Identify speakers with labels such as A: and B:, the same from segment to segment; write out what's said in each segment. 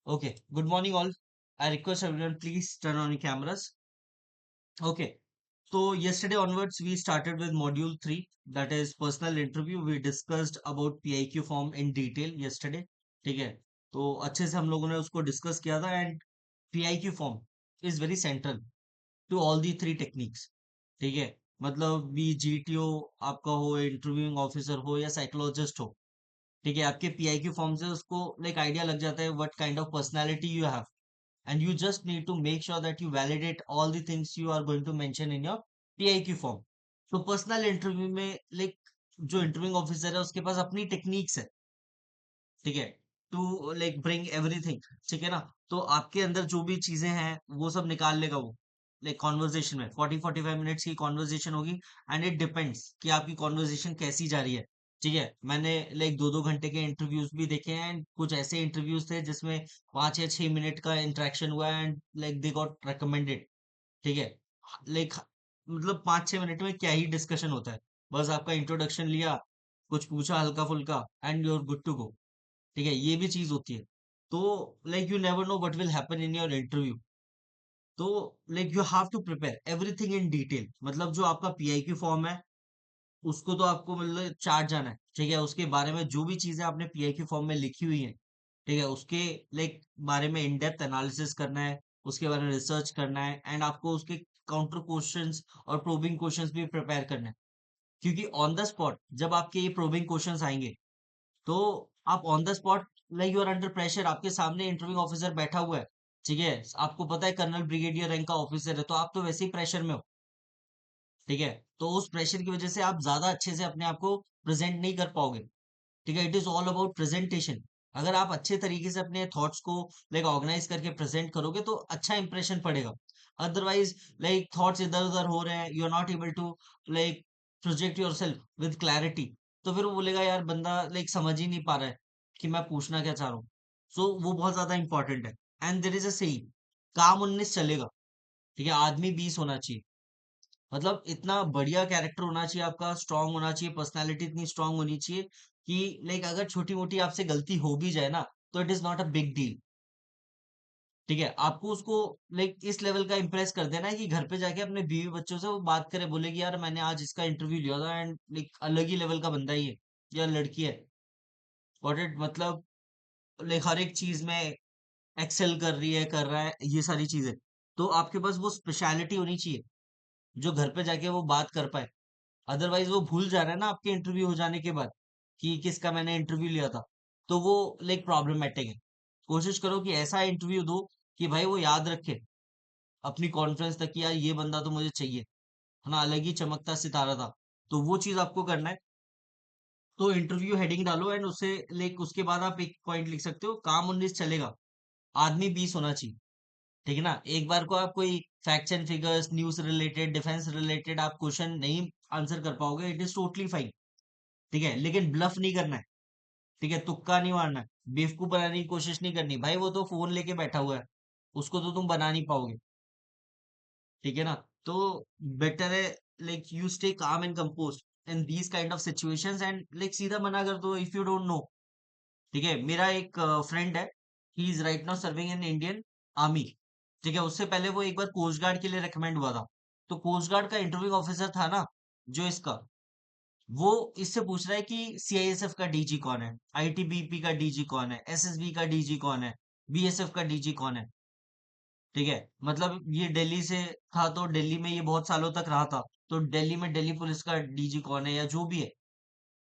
A: Okay, good morning all. I request everyone please turn on your cameras. Okay, so yesterday onwards we started with module 3, that is personal interview. We discussed about PIQ form in detail yesterday. ठीक है, तो अच्छे से हम लोगों ने उसको discuss किया था and PIQ form is very central to all the three techniques. ठीक है, मतलब भी GTO आपका हो, इंटरव्यूइंग ऑफिसर हो या साइकोलॉजिस्ट हो, ठीक है, आपके PIQ फॉर्म से उसको लाइक आइडिया लग जाता है what kind of personality you have. And you just need to make sure that you validate all the things you are going to mention in your PIQ form. तो personal interview में like जो interviewing officer है उसके पास अपनी techniques है, ठीक है, to like bring everything. ठीक है ना, तो आपके अंदर जो भी चीजें हैं वो सब निकाल लेगा वो, लाइक कॉन्वर्जेशन में 40-45 मिनट्स की कॉन्वर्जेशन होगी. एंड इट डिपेंड्स कि आपकी कॉन्वर्जेशन कैसी जा रही है. ठीक है, मैंने लाइक 2-2 घंटे के इंटरव्यूज भी देखे हैं एंड कुछ ऐसे इंटरव्यूज थे जिसमें 5 या 6 मिनट का इंटरेक्शन हुआ and like they got recommended. ठीक है, लाइक मतलब 5-6 मिनट में क्या ही डिस्कशन होता है, बस आपका इंट्रोडक्शन लिया, कुछ पूछा हल्का फुल्का and you are good to go. ठीक है, ये भी चीज होती है. तो like you never know what will happen in your interview. तो like you have to prepare everything in detail. मतलब जो आपका PIQ फॉर्म है उसको तो आपको मतलब चार्ट जाना है. ठीक है, उसके बारे में जो भी चीजें आपने PIQ फॉर्म में लिखी हुई है, ठीक है, उसके लाइक बारे में इन डेप्थ एनालिसिस करना है, उसके बारे में रिसर्च करना है एंड आपको उसके काउंटर क्वेश्चंस और प्रोबिंग क्वेश्चंस भी प्रिपेयर करना है. क्योंकि ऑन द स्पॉट जब आपके ये प्रोबिंग क्वेश्चंस आएंगे तो आप on the spot like you are under pressure, आपके सामने इंटरव्यू ऑफिसर बैठा हुआ है. ठीक है, आपको पता है कर्नल ब्रिगेडियर रैंक का ऑफिसर है, तो आप तो वैसे ही प्रेशर में हो. ठीक है, तो उस प्रेशर की वजह से आप ज्यादा अच्छे से अपने आप को प्रेजेंट नहीं कर पाओगे. ठीक है, it is all about presentation. अगर आप अच्छे तरीके से अपने थॉट्स को लाइक ऑर्गेनाइज करके प्रेजेंट करोगे तो अच्छा इंप्रेशन पड़ेगा. अदरवाइज लाइक थॉट्स इधर उधर हो रहे हैं, you are not able to like project yourself with clarity, तो फिर वो बोलेगा यार बंदा लाइक समझ ही नहीं पा रहा है कि मैं पूछना क्या चाह रहा हूँ. सो वो बहुत ज्यादा इंपॉर्टेंट है. And there is a saying, काम 19 चलेगा, ठीक है, आदमी 20 होना चाहिए. मतलब इतना बढ़िया कैरेक्टर होना चाहिए आपका, स्ट्रांग होना चाहिए, पर्सनालिटी इतनी स्ट्रांग होनी चाहिए कि लाइक अगर छोटी मोटी आपसे गलती हो भी जाए ना तो it is not a big deal. ठीक है, आपको उसको लाइक इस लेवल का इंप्रेस कर देना है कि घर पे जाके अपने बीवी बच्चों से वो बात करे, बोले कि यार मैंने आज इसका इंटरव्यू लिया था एंड लाइक अलग ही लेवल का बंदा ही है या लड़की है. गॉट इट, मतलब लाइक हर एक चीज में एक्सेल कर रही है, कर रहा है, ये सारी चीजें. तो आपके पास वो स्पेशलिटी होनी चाहिए जो घर पे जाके वो बात कर पाए. अदरवाइज वो भूल जा रहा है ना आपके इंटरव्यू हो जाने के बाद कि किसका मैंने इंटरव्यू लिया था, तो वो लाइक प्रॉब्लमेटिक है. कोशिश करो कि ऐसा इंटरव्यू दो कि भाई वो याद रखे अपनी कॉन्फ्रेंस तक कि यार ये बंदा तो मुझे चाहिए, है ना, अलग ही चमकता सितारा था. तो वो चीज आपको करना है. तो इंटरव्यू हेडिंग डालो एंड उसे लाइक उसके बाद आप एक पॉइंट लिख सकते हो, काम 19 चलेगा, आदमी 20 होना चाहिए. ठीक है ना, एक बार को आप कोई facts and figures, news related, defence related आप क्वेश्चन नहीं आंसर कर पाओगे, इट इज टोटली फाइन. ठीक है, लेकिन ब्लफ नहीं करना है. ठीक है, तुक्का नहीं मारना है, बेवकूफ बनाने की कोशिश नहीं करनी. भाई वो तो फोन लेके बैठा हुआ है, उसको तो तुम बना नहीं पाओगे. ठीक है ना, तो बेटर है like you stay calm and compose in these kind of situations and like सीधा मना कर दो इफ यू डोंट नो. ठीक है, मेरा एक फ्रेंड है, he is right now serving in Indian army. ठीक है, उससे पहले वो एक बार कोस्ट गार्ड के लिए रिकमेंड हुआ था. तो कोस्ट गार्ड का इंटरव्यू ऑफिसर था ना जो इसका, वो इससे पूछ रहा है कि CISF का डीजी कौन है, ITBP का डीजी कौन है, SSB का डीजी कौन है, BSF का डीजी कौन है. ठीक है, मतलब ये दिल्ली से था तो दिल्ली में ये बहुत सालों तक रहा था, तो दिल्ली में दिल्ली पुलिस का डीजी कौन है या जो भी है.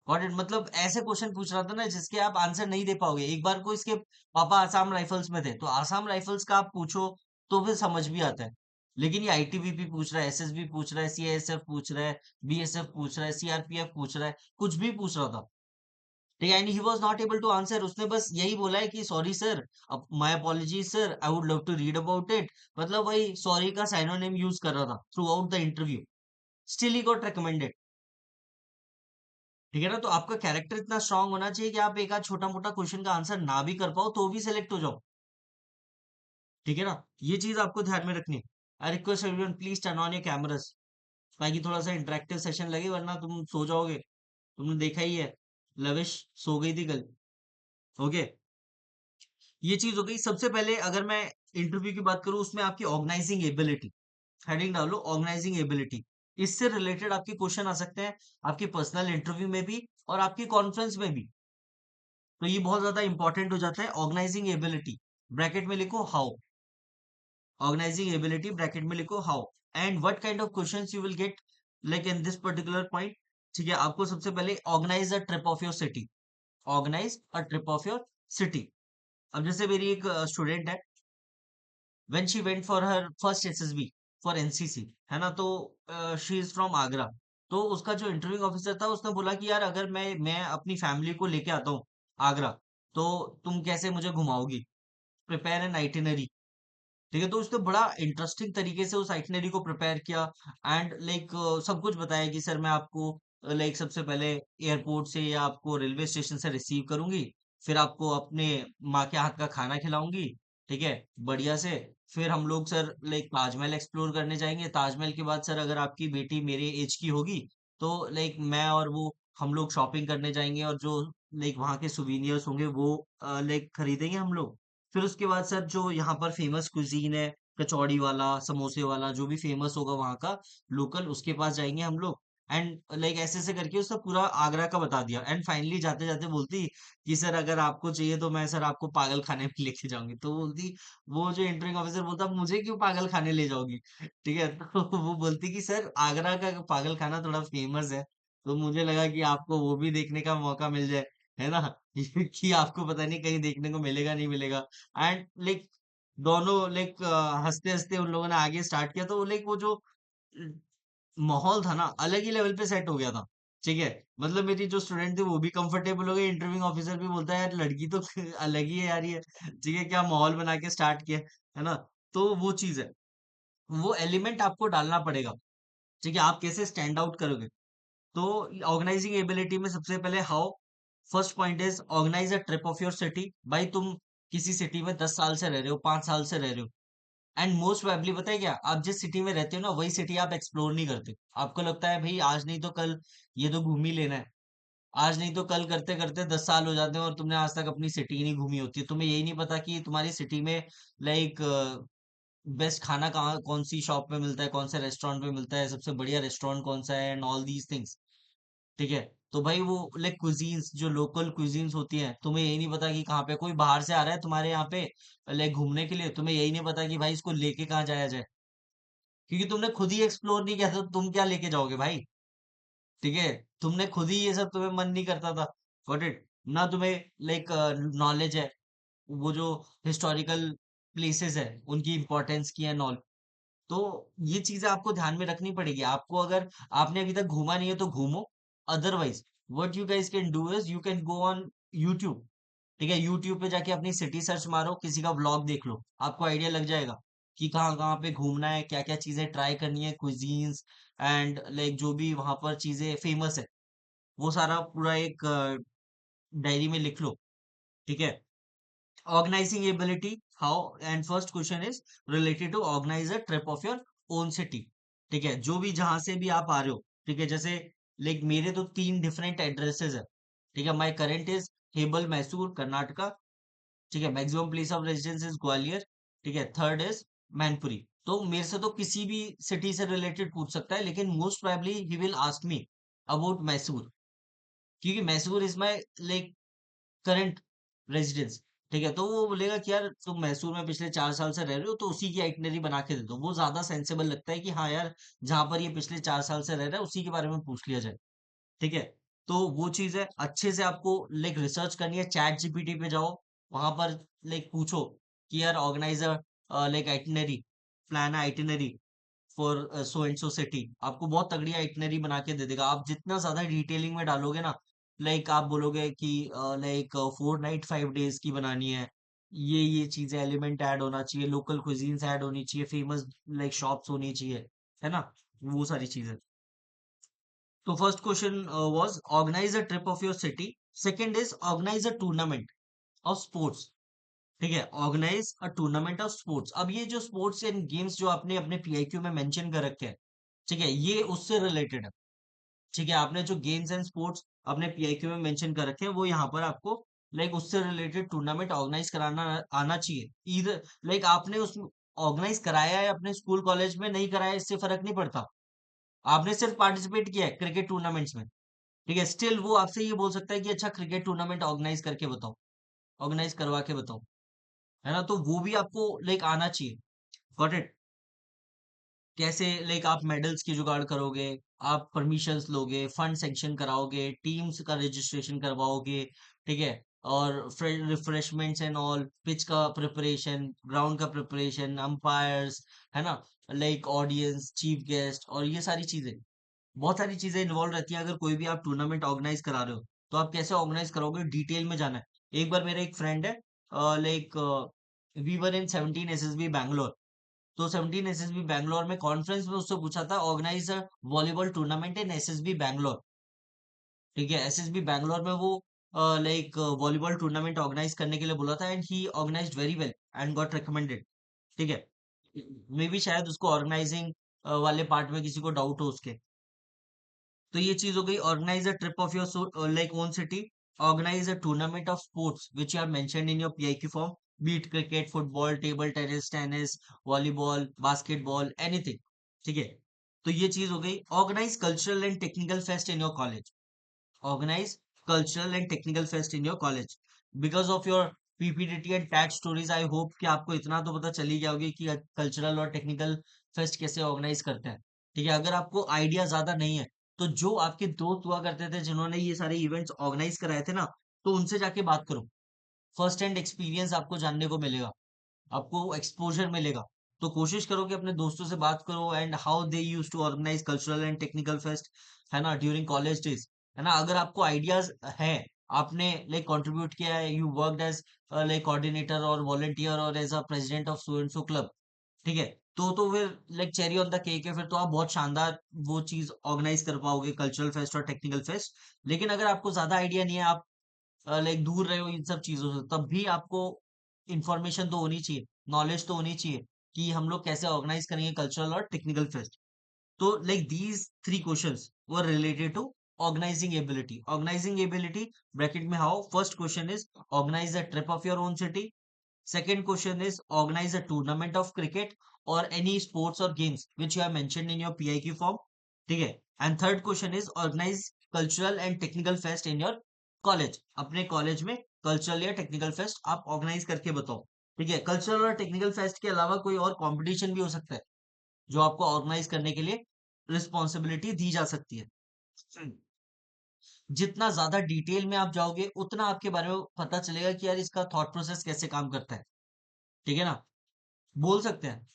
A: गॉट इट, मतलब ऐसे क्वेश्चन पूछ रहा था ना जिसके आप आंसर नहीं दे पाओगे. एक बार को इसके पापा आसाम राइफल्स में थे, तो आसाम राइफल्स का आप पूछो तो फिर समझ भी आता है. लेकिन ये ITBP पूछ रहा है, SSB पूछ रहा है, CISF पूछ रहा है, BSF पूछ रहा है, CRPF पूछ रहा है, कुछ भी पूछ रहा था. ठीक है, and he was not able to answer. उसने बस यही बोला है कि सॉरी सर, अब my apologies sir, I would love to read about it. मतलब वही सॉरी का साइनोनिम यूज कर रहा था throughout the interview. Still he got recommended. ठीक है ना, तो आपका कैरेक्टर इतना स्ट्रांग होना चाहिए कि आप एक आध छोटा मोटा क्वेश्चन का आंसर ना भी कर पाओ तो भी सिलेक्ट हो जाओ. ठीक है ना, ये चीज आपको ध्यान में रखनी है. I request everyone please turn on your cameras, ताकि थोड़ा सा इंटरेक्टिव सेशन लगे, वरना तुम सो जाओगे. तुमने देखा ही है, लविश सो गई थी कल. ओके, ये चीज हो गई। सबसे पहले अगर मैं इंटरव्यू की बात करूं, उसमें आपकी ऑर्गेनाइजिंग एबिलिटी, हेडिंग डालो ऑर्गेनाइजिंग एबिलिटी। इससे रिलेटेड आपके क्वेश्चन आ सकते हैं, आपकी पर्सनल इंटरव्यू में भी और आपकी कॉन्फ्रेंस में भी। तो ये बहुत ज्यादा इंपॉर्टेंट हो जाता है। ऑर्गेनाइजिंग एबिलिटी ब्रैकेट में लिखो हाउ, ऑर्गेनाइजिंग एबिलिटी ब्रैकेट में लिखो how, and what kind of questions you will get like in this particular point. ठीक है, आपको सबसे पहले organise a trip of your city, organise a trip of your city. अब जैसे मेरी एक स्टूडेंट है, when she went for her first SSB for NCC, है ना, तो शी इज फ्रॉम आगरा। तो उसका जो इंटरव्यू ऑफिसर था उसने बोला कि यार अगर मैं अपनी फैमिली को लेके आता हूँ आगरा, तो तुम कैसे मुझे घुमाओगी, प्रिपेयर एन आइटिनरी। ठीक है, तो उसने बड़ा इंटरेस्टिंग तरीके से उस आइटिनरी को प्रिपेयर किया, एंड लाइक सब कुछ बताया कि सर मैं आपको लाइक सबसे पहले एयरपोर्ट से या आपको रेलवे स्टेशन से रिसीव करूंगी, फिर आपको अपने माँ के हाथ का खाना खिलाऊंगी, ठीक है, बढ़िया से। फिर हम लोग सर लाइक ताजमहल एक्सप्लोर करने जाएंगे, ताजमहल के बाद सर अगर आपकी बेटी मेरे एज की होगी, तो लाइक मैं और वो हम लोग शॉपिंग करने जाएंगे, और जो लाइक वहाँ के सुवीनियर्स होंगे वो लाइक खरीदेंगे हम लोग। फिर उसके बाद सर जो यहाँ पर फेमस कुजीन है, कचौड़ी वाला, समोसे वाला, जो भी फेमस होगा वहाँ का लोकल, उसके पास जाएंगे हम लोग। एंड लाइक ऐसे ऐसे करके उसने पूरा आगरा का बता दिया, एंड फाइनली जाते जाते बोलती कि सर अगर आपको चाहिए तो मैं सर आपको पागल खाने में लेके जाऊंगी। तो बोलती, वो जो इंटरव्यू ऑफिसर बोलता मुझे क्यों पागल खाने ले जाओगी, ठीक है। तो वो बोलती कि सर आगरा का पागल खाना थोड़ा फेमस है, तो मुझे लगा कि आपको वो भी देखने का मौका मिल जाए, है ना। कि आपको पता नहीं कहीं देखने को मिलेगा नहीं मिलेगा। एंड लाइक दोनों लाइक हंसते हंसते उन लोगों ने आगे स्टार्ट किया, तो लाइक वो जो माहौल था ना अलग ही लेवल पे सेट हो गया था। ठीक है, मतलब मेरी जो स्टूडेंट थी वो भी कंफर्टेबल हो गई, इंटरव्यू ऑफिसर भी बोलता है यार लड़की तो अलग ही है यार ये, ठीक है, क्या माहौल बना के स्टार्ट किया, है ना। तो वो चीज है, वो एलिमेंट आपको डालना पड़ेगा। ठीक है, आप कैसे स्टैंड आउट करोगे। तो ऑर्गेनाइजिंग एबिलिटी में सबसे पहले how, first point is organise a trip of your city. भाई तुम किसी सिटी में 10 साल से रह रहे हो, 5 साल से रह रहे हो, एंड मोस्ट प्रोबेबली पता है क्या, आप जिस सिटी में रहते हो ना वही सिटी आप एक्सप्लोर नहीं करते। आपको लगता है भाई आज नहीं तो कल ये तो घूम ही लेना है, आज नहीं तो कल करते करते 10 साल हो जाते हैं और तुमने आज तक अपनी सिटी नहीं घूमी होती है। तुम्हें यही नहीं पता कि तुम्हारी सिटी में लाइक बेस्ट खाना कहाँ, कौन सी शॉप पे मिलता है, कौन से रेस्टोरेंट पे मिलता है, सबसे बढ़िया रेस्टोरेंट कौन सा है, एंड ऑल दीज थिंग्स। ठीक है, तो भाई वो लाइक क्विजीन्स, जो लोकल क्विजीन्स होती हैं, तुम्हें यही नहीं पता कि कहाँ पे कोई बाहर से आ रहा है तुम्हारे यहाँ पे लाइक घूमने के लिए, तुम्हें यही नहीं पता कि भाई इसको लेके कहाँ जाया जाए, क्योंकि तुमने खुद ही एक्सप्लोर नहीं किया, तो तुम क्या लेके जाओगे भाई। ठीक है, तुमने खुद ही ये सब, तुम्हें मन नहीं करता था, गॉट इट ना, तुम्हें लाइक नॉलेज है, वो जो हिस्टोरिकल प्लेसेस है उनकी इंपॉर्टेंस की है नॉलेज। तो ये चीजें आपको ध्यान में रखनी पड़ेगी आपको, अगर आपने अभी तक घूमा नहीं है तो घूमो। Otherwise what you guys can do is you can go on YouTube. ठीक है, यूट्यूब पे जाके अपनी सिटी सर्च मारो, किसी का व्लॉग देख लो, आपको आइडिया लग जाएगा कि कहाँ कहाँ पे घूमना है, क्या क्या चीजें ट्राई करनी है, क्विजीन्स एंड लाइक जो भी वहां पर चीजें फेमस है, वो सारा पूरा एक डायरी में लिख लो। ठीक है, organizing ability how, and first question is related to organize a trip of your own city। ठीक है, जो भी जहां से भी आप आ रहे हो, ठीक है, जैसे लाइक मेरे तो 3 डिफरेंट एड्रेसेस है। ठीक है, my current is Hebbal Mysore Karnataka. ठीक है, maximum place of residence is Gwalior. ठीक है, थर्ड इज मैनपुरी। तो मेरे से तो किसी भी सिटी से रिलेटेड पूछ सकता है, लेकिन most probably he will ask me about Mysore, क्योंकि Mysore is my like current residence. ठीक है, तो वो बोलेगा कि यार तुम मैसूर में पिछले 4 साल से रह रहे हो, तो उसी की आइटनरी बना के दे दो। वो ज्यादा सेंसेबल लगता है कि हाँ यार, जहां पर ये पिछले 4 साल से रह रहा है उसी के बारे में पूछ लिया जाए। ठीक है, तो वो चीज है, अच्छे से आपको लाइक रिसर्च करनी है, चैट जीपीटी पे जाओ, वहां पर लाइक पूछो कि यार organiser like itinerary, plan itinerary for so and so city, आपको बहुत तगड़ी आइटनरी बना के दे देगा। आप जितना ज्यादा डिटेलिंग में डालोगे ना, लाइक आप बोलोगे कि लाइक 4 नाइट 5 डेज की बनानी है, ये चीजें एलिमेंट ऐड होना चाहिए, लोकल cuisines ऐड होनी चाहिए, फेमस लाइक शॉप्स होनी चाहिए, है ना, वो सारी चीजें। तो first question was organise a trip of your city. Second is organise a tournament of sports. ठीक है, organise a tournament of sports. अब ये जो स्पोर्ट्स एंड गेम्स जो आपने अपने पीआईक्यू में मेंशन कर रखे हैं, ठीक है, ये उससे रिलेटेड है। ठीक है, आपने जो गेम्स एंड स्पोर्ट्स अपने पीआईक्यू में मेंशन कर रखे हैं वो यहाँ पर आपको लाइक उससे रिलेटेड टूर्नामेंट ऑर्गेनाइज कराना आना चाहिए। इधर लाइक आपने उस ऑर्गेनाइज कराया है अपने स्कूल कॉलेज में, नहीं कराया इससे फर्क नहीं पड़ता। आपने सिर्फ पार्टिसिपेट किया है क्रिकेट टूर्नामेंट्स में, ठीक है, स्टिल वो आपसे ये बोल सकता है कि अच्छा क्रिकेट टूर्नामेंट ऑर्गेनाइज करके बताओ, ऑर्गेनाइज करवा के बताओ, है ना? तो वो भी आपको लाइक आना चाहिए। Got it? कैसे लाइक आप मेडल्स की जुगाड़ करोगे, आप परमिशंस लोगे, फंड सेंक्शन कराओगे, टीम्स का रजिस्ट्रेशन करवाओगे, ठीक है, और रिफ्रेशमेंट्स एंड ऑल, पिच का प्रिपरेशन, ग्राउंड का प्रिपरेशन, अंपायर्स, है ना, लाइक ऑडियंस, चीफ गेस्ट, और ये सारी चीजें, बहुत सारी चीजें इन्वॉल्व रहती हैं। अगर कोई भी आप टूर्नामेंट ऑर्गेनाइज करा रहे हो तो आप कैसे ऑर्गेनाइज करोगे, डिटेल में जाना है। एक बार मेरा एक फ्रेंड है, like we were in 17 SSB Bangalore. तो 17 एसएसबी बैंगलोर में कॉन्फ्रेंस में उससे पूछा था organise volleyball tournament in SSB Bangalore, ठीक है। एसएसबी बैंगलोर में वो लाइक वॉलीबॉल टूर्नामेंट ऑर्गेनाइज करने के लिए बोला था, and he organised very well and got recommended, ठीक है। मे बी शायद उसको ऑर्गेनाइजिंग वाले पार्ट में किसी को डाउट हो उसके। तो ये चीज हो गई, organise a trip of your like own city, organise a tournament of sports which you have mentioned in your PIQ form, be it cricket, football, table tennis, tennis, volleyball, basketball, anything, ठीक है। तो ये चीज हो गई। Organise cultural and technical fest in your college, organize cultural and technical fest in your college because of your PPDT and TAT stories. I hope कि आपको इतना तो पता चल ही गया होगी कि कल्चरल और टेक्निकल फेस्ट कैसे ऑर्गेनाइज करते हैं, ठीक है। अगर आपको आइडिया ज्यादा नहीं है तो जो आपके दोस्त हुआ करते थे जिन्होंने ये सारे इवेंट्स ऑर्गेनाइज कराए थे ना, तो उनसे जाके बात करो। फर्स्ट हैंड एक्सपीरियंस आपको जानने को मिलेगा, आपको एक्सपोजर मिलेगा। तो कोशिश करो कि अपने दोस्तों से बात करो and how they use to organise cultural and technical fest, है ना, ड्यूरिंग कॉलेज डेज, है ना। अगर आपको आइडियाज है, आपने लाइक कंट्रीब्यूट किया है, you worked as like coordinator और वॉलंटियर और as a president of so and so club, ठीक है, तो फिर like cherry on the cake है, फिर तो आप बहुत शानदार वो चीज ऑर्गेनाइज कर पाओगे, कल्चरल फेस्ट और टेक्निकल फेस्ट। लेकिन अगर आपको ज्यादा आइडिया नहीं है, आप लाइक दूर रहे हो इन सब चीजों से, तब भी आपको इंफॉर्मेशन तो होनी चाहिए, नॉलेज तो होनी चाहिए कि हम लोग कैसे ऑर्गेनाइज करेंगे कल्चरल और टेक्निकल फेस्ट। तो like these three questions were related to organising ability. Organising ability bracket में how, first question is organise the trip of your own city, second question is organize a tournament of cricket or any sports or games which you have mentioned in your PIQ form, ठीक है। And third question is organise cultural and technical fest in your college, अपने college में cultural या technical fest आप organise करके बताओ, ठीक है। कल्चरल और टेक्निकल फेस्ट के अलावा कोई और कंपटीशन भी हो सकता है जो आपको ऑर्गेनाइज करने के लिए रिस्पॉन्सिबिलिटी दी जा सकती है। जितना ज्यादा डिटेल में आप जाओगे उतना आपके बारे में पता चलेगा कि यार इसका थॉट प्रोसेस कैसे काम करता है, ठीक है ना। बोल सकते हैं,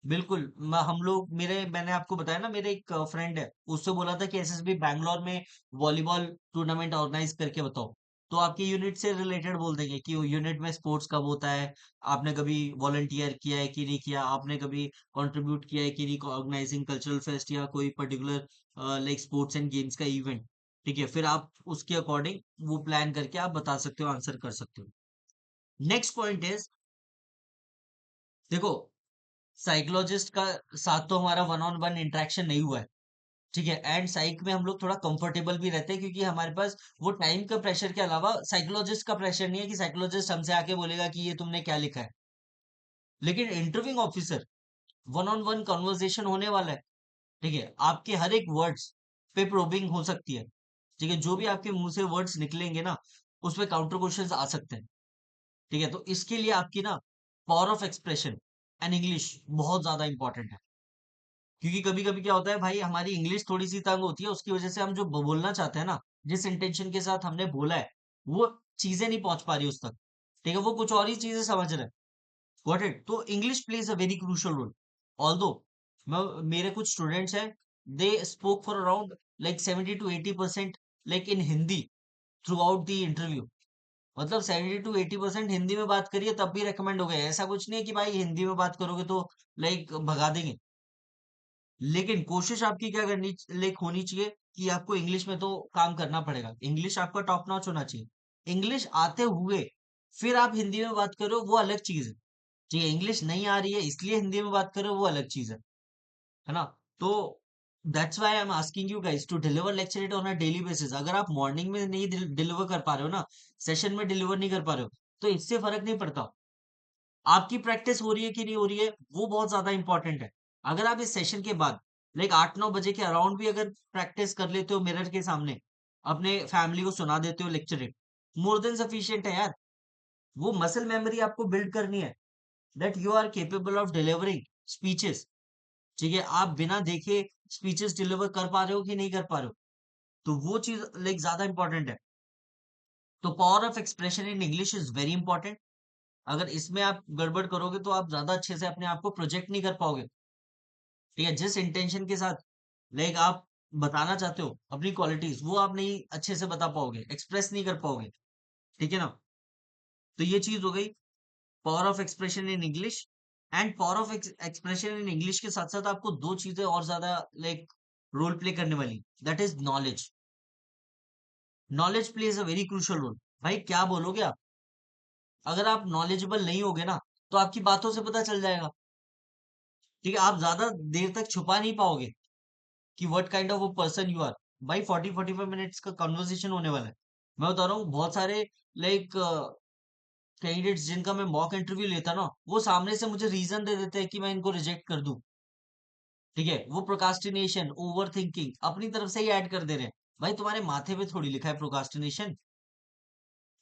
A: बिल्कुल। हम लोग मैंने आपको बताया ना, मेरे एक फ्रेंड है, उससे बोला था कि एसएसबी बैंगलोर में वॉलीबॉल टूर्नामेंट ऑर्गेनाइज करके बताओ। तो आपके यूनिट से रिलेटेड बोल देंगे कि यूनिट में स्पोर्ट्स कब होता है, आपने कभी वॉलंटियर किया है कि नहीं किया, आपने कभी कंट्रीब्यूट किया है कि नहीं ऑर्गेनाइजिंग कल्चरल फेस्ट या कोई particular like sports and games का इवेंट, ठीक है। फिर आप उसके अकॉर्डिंग वो प्लान करके आप बता सकते हो, आंसर कर सकते हो। नेक्स्ट पॉइंट इज, देखो, साइकोलॉजिस्ट का साथ तो हमारा वन ऑन वन इंटरेक्शन नहीं हुआ है, ठीक है। एंड साइक में हम लोग थोड़ा कंफर्टेबल भी रहते हैं क्योंकि हमारे पास वो टाइम का प्रेशर के अलावा साइकोलॉजिस्ट का प्रेशर नहीं है कि साइकोलॉजिस्ट हमसे आके बोलेगा कि ये तुमने क्या लिखा है। लेकिन interviewing officer, one on one conversation होने वाला है, ठीक है। आपके हर एक वर्ड्स पे प्रोबिंग हो सकती है, ठीक है। जो भी आपके मुंह से वर्ड्स निकलेंगे ना, उस पे काउंटर क्वेश्चंस आ सकते हैं, ठीक है। तो इसके लिए आपकी ना power of expression and English बहुत ज्यादा इंपॉर्टेंट है। क्योंकि कभी कभी क्या होता है भाई, हमारी इंग्लिश थोड़ी सी तंग होती है, उसकी वजह से हम जो बोलना चाहते हैं ना, जिस इंटेंशन के साथ हमने बोला है, वो चीजें नहीं पहुंच पा रही उस तक, ठीक है। वो कुछ और ही चीजें समझ रहे हैं। Got it? तो English plays a very crucial role. Although मेरे कुछ स्टूडेंट्स हैं, they spoke for around like 70 to 80% like in Hindi throughout the interview. मतलब 70 to 80% हिंदी में बात करिए तब भी रेकमेंड हो गए। ऐसा कुछ नहीं है कि भाई हिंदी में बात करोगे तो लाइक भगा देंगे। लेकिन कोशिश आपकी क्या करनी लाइक होनी चाहिए कि आपको इंग्लिश में तो काम करना पड़ेगा, इंग्लिश आपका टॉप नॉच होना चाहिए। इंग्लिश आते हुए फिर आप हिंदी में बात करो, वो अलग चीज है, ठीक है। इंग्लिश नहीं आ रही है इसलिए हिंदी में बात करो, वो अलग चीज है ना। तो that's why I am asking you guys to deliver lecture it on a daily basis. अगर आप मॉर्निंग में नहीं डिलीवर कर पा रहे हो ना, सेशन में डिलीवर नहीं कर पा रहे हो, तो इससे फर्क नहीं पड़ता। आपकी प्रैक्टिस हो रही है कि नहीं हो रही है, वो बहुत ज्यादा इंपॉर्टेंट है। अगर आप इस सेशन के बाद लाइक 8-9 बजे के अराउंड भी अगर प्रैक्टिस कर लेते हो मिरर के सामने, अपने फैमिली को सुना देते हो lecture it, more than sufficient है यार। वो मसल मेमोरी आपको बिल्ड करनी है, that you are capable of delivering speeches. ठीक है, आप बिना देखे स्पीचेस डिलीवर कर पा रहे हो कि नहीं कर पा रहे हो, तो वो चीज लाइक ज्यादा इंपॉर्टेंट है। तो power of expression in English is very important. अगर इसमें आप गड़बड़ करोगे तो आप ज्यादा अच्छे से अपने आप को प्रोजेक्ट नहीं कर पाओगे। ठीक है, जिस इंटेंशन के साथ लाइक आप बताना चाहते हो अपनी क्वालिटीज, वो आप नहीं अच्छे से बता पाओगे, एक्सप्रेस नहीं कर पाओगे। ठीक है ना। तो ये चीज हो गई power of expression in English. And power of expression in English के साथ साथ आपको दो चीजें और ज्यादा लाइक रोल प्ले करने वाली, that is knowledge. Knowledge plays a very crucial role. भाई क्या बोलोगे आप? अगर आप नॉलेजेबल नहीं होगे ना, तो आपकी बातों से पता चल जाएगा। ठीक है, आप ज्यादा देर तक छुपा नहीं पाओगे कि what kind of person you are. भाई 40-45 मिनट्स का कन्वर्सेशन होने वाला है। मैं बता रहा हूँ बहुत सारे लाइक कैंडिडेट्स जिनका मैं मॉक इंटरव्यू लेता ना, वो सामने से मुझे रीजन दे देते हैं कि मैं इनको रिजेक्ट कर दूं। ठीक है, वो प्रोकास्टिनेशन, ओवर थिंकिंग अपनी तरफ से ही ऐड कर दे रहे हैं। भाई तुम्हारे माथे पे थोड़ी लिखा है प्रोकास्टिनेशन।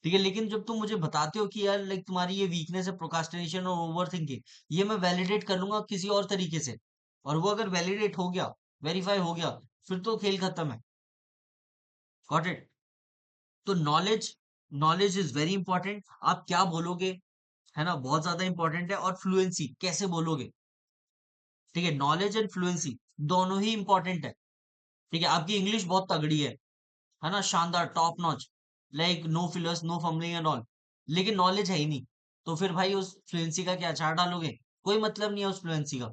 A: ठीक है, लेकिन जब तुम मुझे बताते हो कि यार लाइक तुम्हारी ये वीकनेस है प्रोकास्टिनेशन और ओवर थिंकिंग, ये मैं वैलिडेट कर लूंगा किसी और तरीके से, और वो अगर वैलिडेट हो गया, वेरीफाई हो गया, फिर तो खेल खत्म है। Got it. तो knowledge, knowledge is very important. आप क्या बोलोगे, है ना, बहुत ज्यादा इंपॉर्टेंट है। और फ्लुएंसी कैसे बोलोगे। ठीक है, नॉलेज एंड फ्लुएंसी दोनों ही इंपॉर्टेंट है। ठीक है, आपकी इंग्लिश बहुत तगड़ी है ना, शानदार, top notch, like no fillers, no fumbling and all, लेकिन नॉलेज है ही नहीं, तो फिर भाई उस फ्लुएंसी का क्या अचार डालोगे? कोई मतलब नहीं है उस फ्लुएंसी का।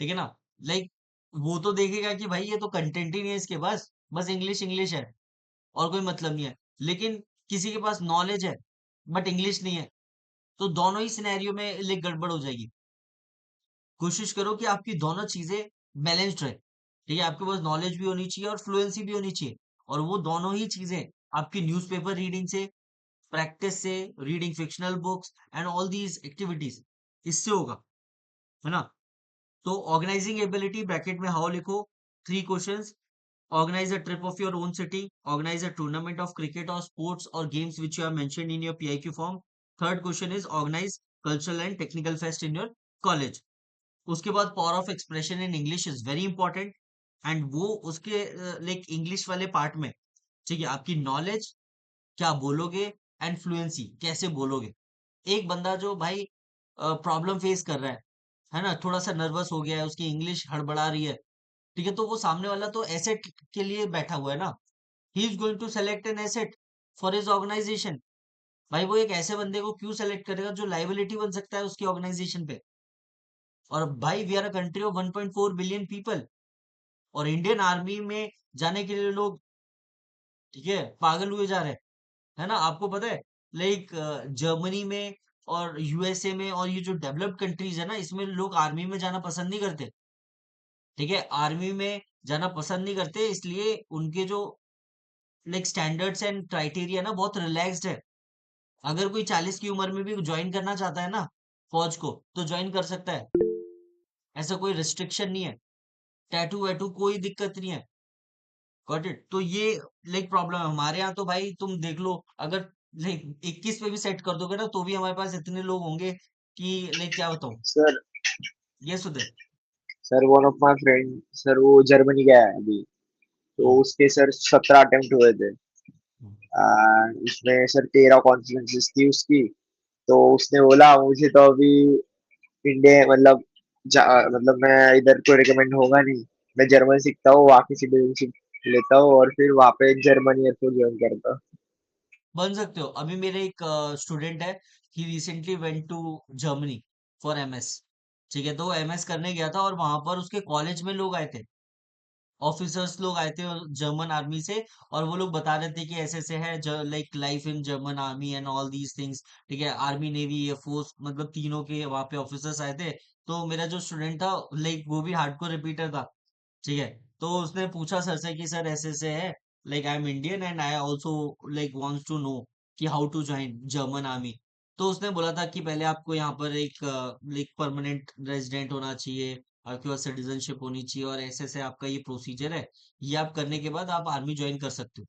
A: ठीक है ना। लाइक वो तो देखेगा कि भाई ये तो कंटेंट ही नहीं है इसके पास, बस इंग्लिश इंग्लिश है और कोई मतलब नहीं है। लेकिन किसी के पास नॉलेज है बट इंग्लिश नहीं है, तो दोनों ही सिनेरियो में लाइक गड़बड़ हो जाएगी। कोशिश करो कि आपकी दोनों चीजें बैलेंस्ड रहे। ठीक है, आपके पास नॉलेज भी होनी चाहिए और फ्लुएंसी भी होनी चाहिए, और वो दोनों ही चीजें आपकी न्यूज़पेपर रीडिंग से, प्रैक्टिस से, reading fictional books and all these activities, इससे होगा। है ना। तो ऑर्गेनाइजिंग एबिलिटी ब्रैकेट में हाउ लिखो। 3 questions. Organize a trip of your own city. Organize a tournament of cricket or sports or games which you have mentioned in your PIQ form. Third question is organize cultural and technical fest in your college. उसके बाद power of expression in English is very important. And वो उसके like English वाले part में, ठीक है, आपकी knowledge क्या बोलोगे एंड फ्लुएंसी कैसे बोलोगे। एक बंदा जो भाई प्रॉब्लम फेस कर रहा है ना, थोड़ा सा नर्वस हो गया है, उसकी इंग्लिश हड़बड़ा रही है, ठीक है, तो वो सामने वाला तो एसेट के लिए बैठा हुआ है ना। He is going to select an asset for his organisation. भाई वो एक ऐसे बंदे को क्यों सेलेक्ट करेगा जो लाइबिलिटी बन सकता है उसकी ऑर्गेनाइजेशन पे। और भाई we are a country of 1.4 billion people, और इंडियन आर्मी में जाने के लिए लोग, ठीक है, पागल हुए जा रहे हैं। है ना, आपको पता है लाइक जर्मनी में और यूएसए में और ये जो डेवलप्ड कंट्रीज है ना, इसमें लोग आर्मी में जाना पसंद नहीं करते। ठीक है, आर्मी में जाना पसंद नहीं करते इसलिए उनके जो लाइक स्टैंडर्ड्स एंड क्राइटेरिया ना बहुत रिलैक्स्ड है। अगर कोई 40 की उम्र में भी ज्वाइन करना चाहता है ना फौज को, तो ज्वाइन कर सकता है। ऐसा कोई रिस्ट्रिक्शन नहीं है। टैटू वैटू कोई दिक्कत नहीं है। Got it. तो ये लाइक प्रॉब्लम है हमारे यहाँ। तो भाई तुम देख लो, अगर लाइक 21 पे भी सेट कर दोगे ना, तो भी हमारे पास इतने लोग होंगे कि लाइक क्या बताऊं।
B: सर
A: ये सुधे।
B: Sir one of my friend sir वो जर्मनी गया है अभी। तो
A: हम्म,
B: उसके सर 17 अटेम्प्ट हुए थे।
A: हम्म।
B: उसमें सर 13 कॉन्फ्रेंसेस थी उसकी। तो उसने बोला मुझे तो अभी इंडिया मतलब मतलब मैं इधर को रिकमेंड होगा नहीं। मैं जर्मन सीखता हूँ, वहाँ की सिटीजनशिप लेता हूँ और फिर वहाँ पे जर्मनी एयरफोर्स ज्वाइन करता हूँ।
A: बन सकते हो। अभी मेरे एक स्टूडेंट है, he recently went to Germany for MS. ठीक है, तो वो एमएस करने गया था और वहां पर उसके कॉलेज में लोग आए थे, ऑफिसर्स लोग आए थे जर्मन आर्मी से, और वो लोग बता रहे थे कि ऐसे ऐसे है like life in German army and all these things. ठीक है, आर्मी नेवी एयरफोर्स मतलब तीनों के वहां पे ऑफिसर्स आए थे। तो मेरा जो स्टूडेंट था लाइक वो भी हार्डकोर रिपीटर था। ठीक है। तो उसने पूछा सर से कि सर ऐसे ऐसे है, like I am Indian and I also like wants to know कि how to join German army. तो उसने बोला था कि पहले आपको यहाँ पर एक लाइक परमानेंट रेजिडेंट होना चाहिए, आपके पास सिटीजनशिप होनी चाहिए, और ऐसे ऐसे आपका ये प्रोसीजर है, ये आप करने के बाद आप आर्मी ज्वाइन कर सकते हो।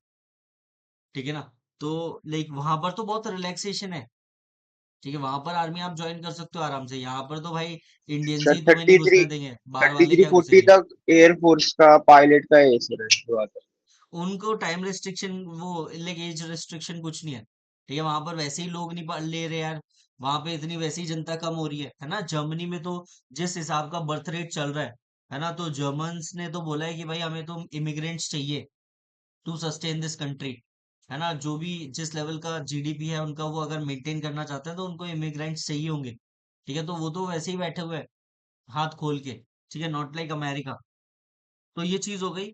A: ठीक है ना। तो लाइक वहां पर तो बहुत रिलैक्सेशन है। ठीक है, वहां पर आर्मी आप ज्वाइन कर सकते हो आराम से। यहाँ पर तो भाई इंडियंस
B: सर
A: ही तुम्हें नहीं
B: थर्टी थ्री
A: घुसने देंगे, बाहर
B: थर्टी
A: वाले
B: थ्री
A: क्या
B: फोर्टी
A: घुसेंगे।
B: तक एयरफोर्स का पायलट का है सर हुआ था।
A: उनको टाइम रिस्ट्रिक्शन, वो लाइक एज रिस्ट्रिक्शन कुछ नहीं है। ठीक है, वहां पर वैसे ही लोग नहीं ले रहे यार। वहां पे इतनी वैसी जनता कम हो रही है ना। जर्मनी में तो जिस हिसाब का बर्थ रेट चल रहा है ना, तो जर्मन्स ने तो बोला है कि भाई हमें तो इमिग्रेंट्स चाहिए टू सस्टेन दिस कंट्री। है ना, जो भी जिस लेवल का जीडीपी है उनका, वो अगर मेंटेन करना चाहते हैं तो उनको इमिग्रेंट्स चाहिए होंगे। ठीक है, तो वो तो वैसे ही बैठे हुए हैं हाथ खोल के। ठीक है, नॉट लाइक अमेरिका। तो ये चीज हो गई।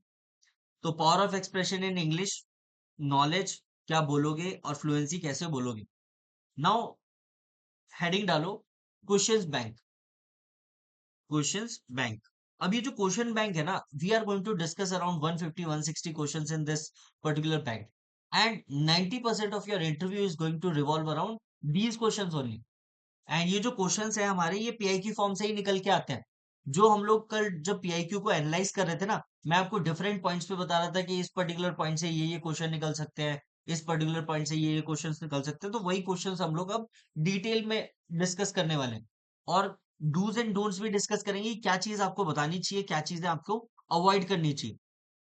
A: तो power of expression in English, knowledge क्या बोलोगे और फ्लुएंसी कैसे बोलोगे। नाउ हेडिंग डालो, क्वेश्चंस बैंक। Questions bank. अब ये जो क्वेश्चन बैंक है ना, we are going to discuss around 150 160 questions in this particular bank, and 90% of your interview is going to revolve around these questions only. And ये जो questions है हमारे, ये पीआईक्यू फॉर्म से ही निकल के आते हैं। जो हम लोग कल जब पीआईक्यू को एनालाइज कर रहे थे ना, मैं आपको डिफरेंट पॉइंट्स पे बता रहा था कि इस पर्टिकुलर पॉइंट से ये क्वेश्चन निकल सकते हैं, इस पर्टिकुलर पॉइंट से ये क्वेश्चंस निकल सकते हैं। तो वही क्वेश्चंस हम लोग अब डिटेल में डिस्कस करने वाले हैं, और डूज एंड डोंट्स भी डिस्कस करेंगे कि क्या चीज आपको बतानी चाहिए, क्या चीजें आपको अवॉइड करनी चाहिए।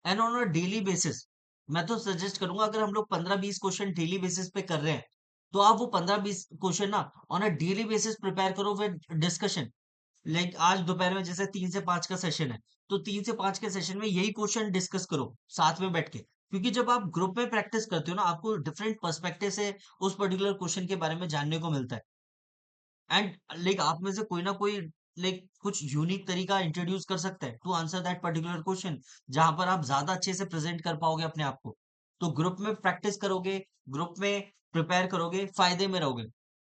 A: And on a daily basis, मैं तो सजेस्ट करूंगा, अगर हम लोग 15-20 क्वेश्चन डेली बेसिस पे कर रहे हैं, तो आप वो 15-20 क्वेश्चन ना on a daily basis prepare करो विद डिस्कशन। लाइक आज दोपहर में जैसे 3 से 5 का सेशन है, तो 3 से 5 के सेशन में यही क्वेश्चन डिस्कस करो साथ में बैठ के। क्योंकि जब आप ग्रुप में प्रैक्टिस करते हो ना, आपको डिफरेंट पर्सपेक्टिव से उस पर्टिकुलर क्वेश्चन के बारे में जानने को मिलता है। एंड लाइक आप में से कोई ना कोई लाइक कुछ यूनिक तरीका इंट्रोड्यूस कर सकता है to answer that particular question, जहां पर आप ज्यादा अच्छे से प्रेजेंट कर पाओगे अपने आप को। तो ग्रुप में प्रैक्टिस करोगे, ग्रुप में प्रिपेयर करोगे, फायदे में रहोगे।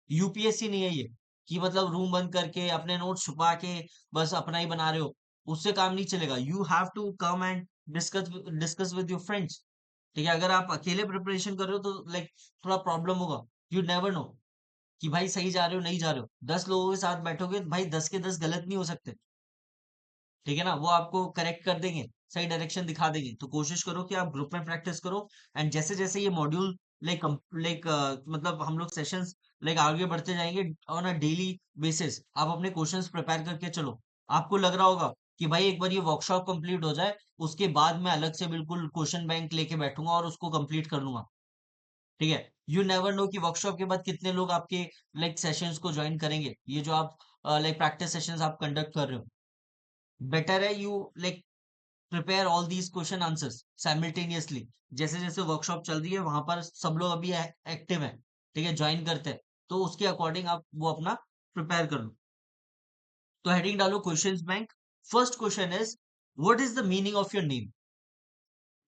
A: यूपीएससी नहीं है ये कि मतलब रूम बंद करके अपने नोट छुपा के बस अपना ही बना रहे हो। उससे काम नहीं चलेगा। You have to come and discuss discuss with your friends. ठीक है, अगर आप अकेले प्रिपरेशन कर रहे हो तो लाइक थोड़ा प्रॉब्लम होगा। यू नेवर नो कि भाई सही जा रहे हो नहीं जा रहे हो। 10 लोगों के साथ बैठोगे तो भाई 10 के 10 गलत नहीं हो सकते। ठीक है ना, वो आपको करेक्ट कर देंगे, सही डायरेक्शन दिखा देंगे। तो कोशिश करो कि आप ग्रुप में प्रैक्टिस करो। एंड जैसे जैसे ये मॉड्यूल लाइक लाइक मतलब हम लोग सेशंस लाइक आगे बढ़ते जाएंगे, ऑन अ डेली बेसिस आप अपने क्वेश्चंस प्रिपेयर करके चलो। आपको लग रहा होगा कि भाई एक बार ये वर्कशॉप कंप्लीट हो जाए, उसके बाद मैं अलग से बिल्कुल क्वेश्चन बैंक लेके बैठूंगा और उसको कंप्लीट कर लूंगा। ठीक है, यू नेवर नो कि वर्कशॉप के बाद कितने लोग आपके लाइक सेशंस को ज्वाइन करेंगे, ये जो आप लाइक प्रैक्टिस सेशंस आप कंडक्ट कर रहे हो। बेटर है you like prepare all these question answers simultaneously. जैसे जैसे वर्कशॉप चल रही है वहां पर सब लोग अभी एक्टिव है, ठीक है, ज्वाइन करते हैं, तो उसके अकॉर्डिंग आप वो अपना प्रिपेयर कर लो। तो हेडिंग डालो questions bank. First question is, what is the meaning of your name.